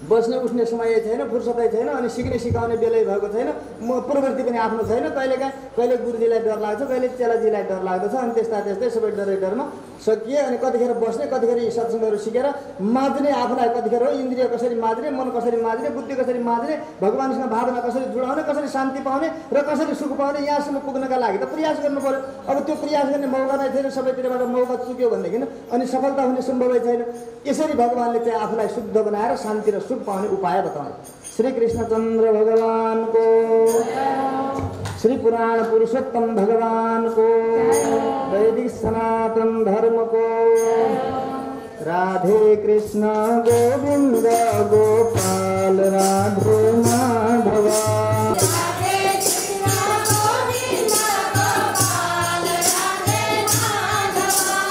बस्ने उठ्ने समय छैन, फुर्सदै छैन, अनि सिक्ने सिकाउने बेलै भएको छैन, म प्रवृत्ति पनि आफ्नो छैन। कहिले गुरुजीलाई डर लाग्छ, कहिले चेलाजीलाई डर लाग्दछ, अनि त्यस्तै सबै डरमा सकिए। अनि कतिखेर बस्ने, कतिखेर यी सत्सङ्गहरू सिकेर माझ्ने आफूलाई, कतिखेर हो इन्द्रिय कसरी माझ्ने, मन कसरी माझ्ने, बुद्धि कसरी माझ्ने, भगवानसँग भावना कसरी जुडाउने, कसरी शान्ति पाउने र कसरी सुख पाउने, यहाँसम्म पुग्नका लागि त प्रयास गर्नु पर्यो। अब त्यो प्रयास गर्ने मौका नै छैन, सबैतिरबाट मौका चुक्यो भनेदेखि अनि सफलता हुने सम्भवै छैन। यसरी भगवानले चाहिँ आफूलाई शुद्ध बनाएर शान्ति र सुख पाउने उपाय बताउने। श्री कृष्णचन्द्र भगवान को, श्री पुराण पुरुषोत्तम भगवान को, वैदिक सनातन धर्म को। राधे कृष्ण गोविंद गोपाल राधे माधव।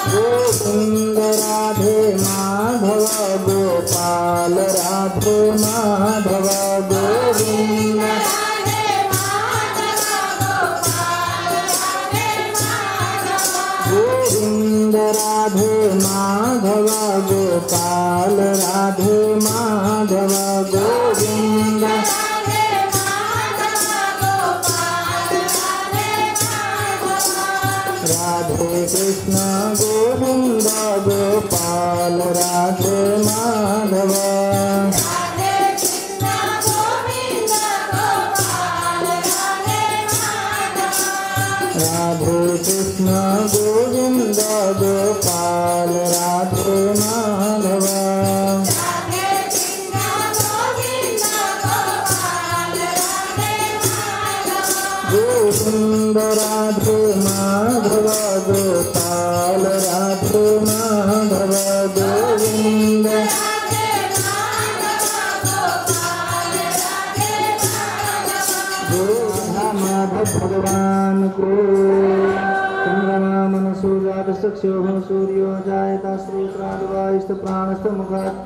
गोविंद राधे माधव गोपाल राधे माधव। गोविंद गोविंद राधे माधव गोपाल राधे माधव। गोविंद राधे कृष्ण गोविंद गोपाल राधे माधव। राधे कृष्ण गोविंद गोपाल राधे माधव। गोविंद राधे माधव गोपाल राधे माधव। गोविंद माधव भगवान को। चंद्रमा मनसो जात चक्षुः सूर्यो जायता श्रोत्रादिवायुश्च प्राणश्च मुखात्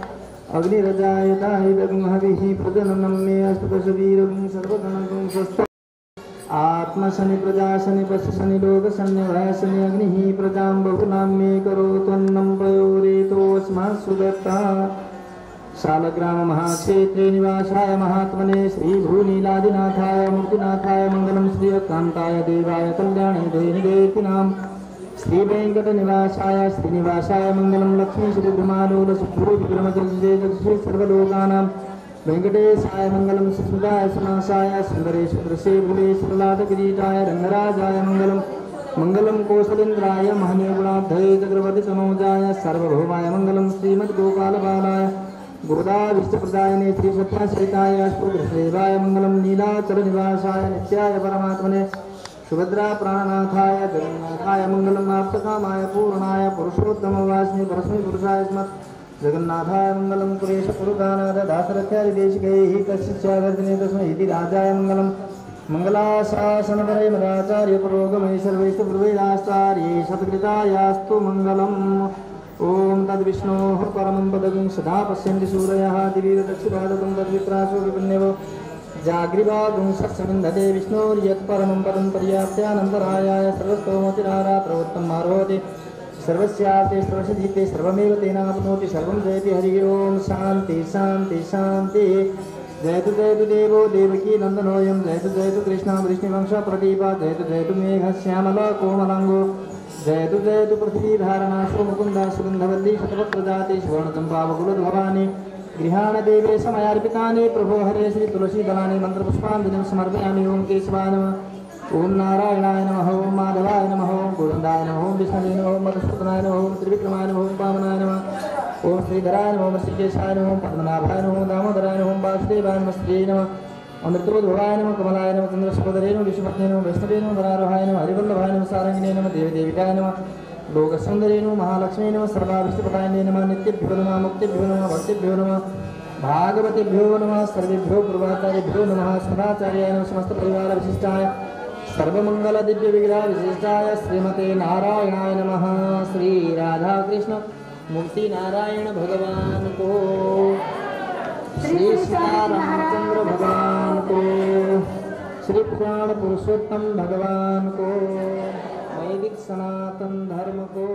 अग्निरजायता हिरग्महविः प्रजननं मे अस्तु पशुवीरं सर्वगणगं स्वस्थ। आत्मशनि प्रजाशनि पशुशनि लोकशनि भयशनि अग्निः प्रजां बहुनां मे करोत्वन्नं पयोरेतोऽस्मात् सुदत्ता। शालग्राम महाक्षेत्रे निवासाय महात्मने श्रीभूनीलादिनाथाय मूर्तिनाथाय मंगलम श्रीकांताय देवाय कल्याणे देहिदेतिनां। श्रीवेंकटनिवासाय श्रीनिवासाय मंगलम लक्ष्मी श्रीब्रह्मालोल सुखविक्रमजगदे सर्वलोकानां। वेंकटेशाय मंगलम सुस्मिताय सुनाशाय सुंदरेश्वरसे भुलेश्वरलाटकिरीटाय रंगराजाय मंगलम। मंगलम कौशलेन्द्राय महनीयगुणाब्धये चक्रवर्ती तनूजाय सार्वभौमाय मंगलम। श्रीमद्गोपालबालाय गोदाविष्टप्रदायिने श्री सत्यासहिताय अष्टोग्रसेवाय मंगलम। नीलाचलनिवासाय नित्याय परमात्मने सुभद्रा प्राणनाथाय जगन्नाथाय मंगलम। आप्तकामाय पूर्णाय पुरुषोत्तमवासिने परस्मै पुरुषाय स्मत् जगन्नाथाय मंगलम। कुरेश पुरुकानाथ दासरथ्यादिदेशिकैः कश्चिच्चावर्तने तस्मै इति राजाय मंगलम। मंगलाशासनपरय मदाचार्य पुरोगमय सर्वैस्तु पूर्वैरास्तार्ये सत्कृतायास्तु मंगलम्। ओम तद्विष्णोः परमं पदं सदा पश्यन्ति सूरयः दिवीरदक्षिणादकं तद्विप्रासो विपन्यवो जाग्रीवागुं सत्समिन्धते विष्णोर्यत्परमं पदं पर्याप्त्यानन्तरायाय सर्वस्तोमतिरारात्रवत्तं मारोति सर्वस्यार्थे सर्वसिद्धिते सर्वमेव तेनाप्नोति सर्वं जयति हरिः ओम। शान्ति शान्ति शान्ति। जयतु देवो देवकी नन्दनोऽयं जयतु कृष्णा वृष्णिवंशप्रदीपा जयतु मेघश्यामला कोमलाङ्गो जयतु पृथ्वीधारणाशो मुकुन्दा सुगन्धवल्ली शतपत्रजाति सुवर्णचम्पावकुलभवानी। गृहाण देवे समयार्पितानि प्रभो हरे श्री तुलसीदलानि मन्त्रपुष्पाञ्जलिं समर्पयामि। ओं केशवाय नमः, ओं नारायणाय नमः, ओं माधवाय नमः, ओं गोविन्दाय नमः, ओं विष्णवे नमः, ओं मधुसूदनाय नमः, ओं त्रिविक्रमाय नमः, ओं पावनाय नमः, ओं श्रीधराय नमः, ओं श्रीकेशाय नमः, ओं पद्मनाभाय नमः, ओं दामोदराय नमः, ओं वासुदेवाय नमः, श्रीये नमः, अमृतोद्भवाय नमः, कमलाय नमः, चन्द्रशेखराय नमः, विष्णुपत्न्ये नमः, वैष्णवे नमः, वरारोहाय नमः, हरिवल्लभाय नमः, सारङ्गिने नमः, देवदेविकाय नमः, लोकसुन्दरे नमः, महालक्ष्मी नमः, सर्वाभीष्टप्रदायिने नमः, नित्यभ्यो नमः, मुक्तिभ्यो नमः, भक्तिभ्यो नमः, भागवतेभ्यो नमः सर्वेभ्यो पूर्वाचार्येभ्यो नमः सदाचार्याय नमः समस्त परिवार विशिष्टाय सर्वमंगल दिव्य विग्रह विशिष्टाय श्रीमते नारायणाय नमः। श्री राधा कृष्ण मुक्ति नारायण भगवान को, श्री सीता रामचंद्र भगवान को, श्री पुराण पुरुषोत्तम भगवान को, वैदिक सनातन धर्म को।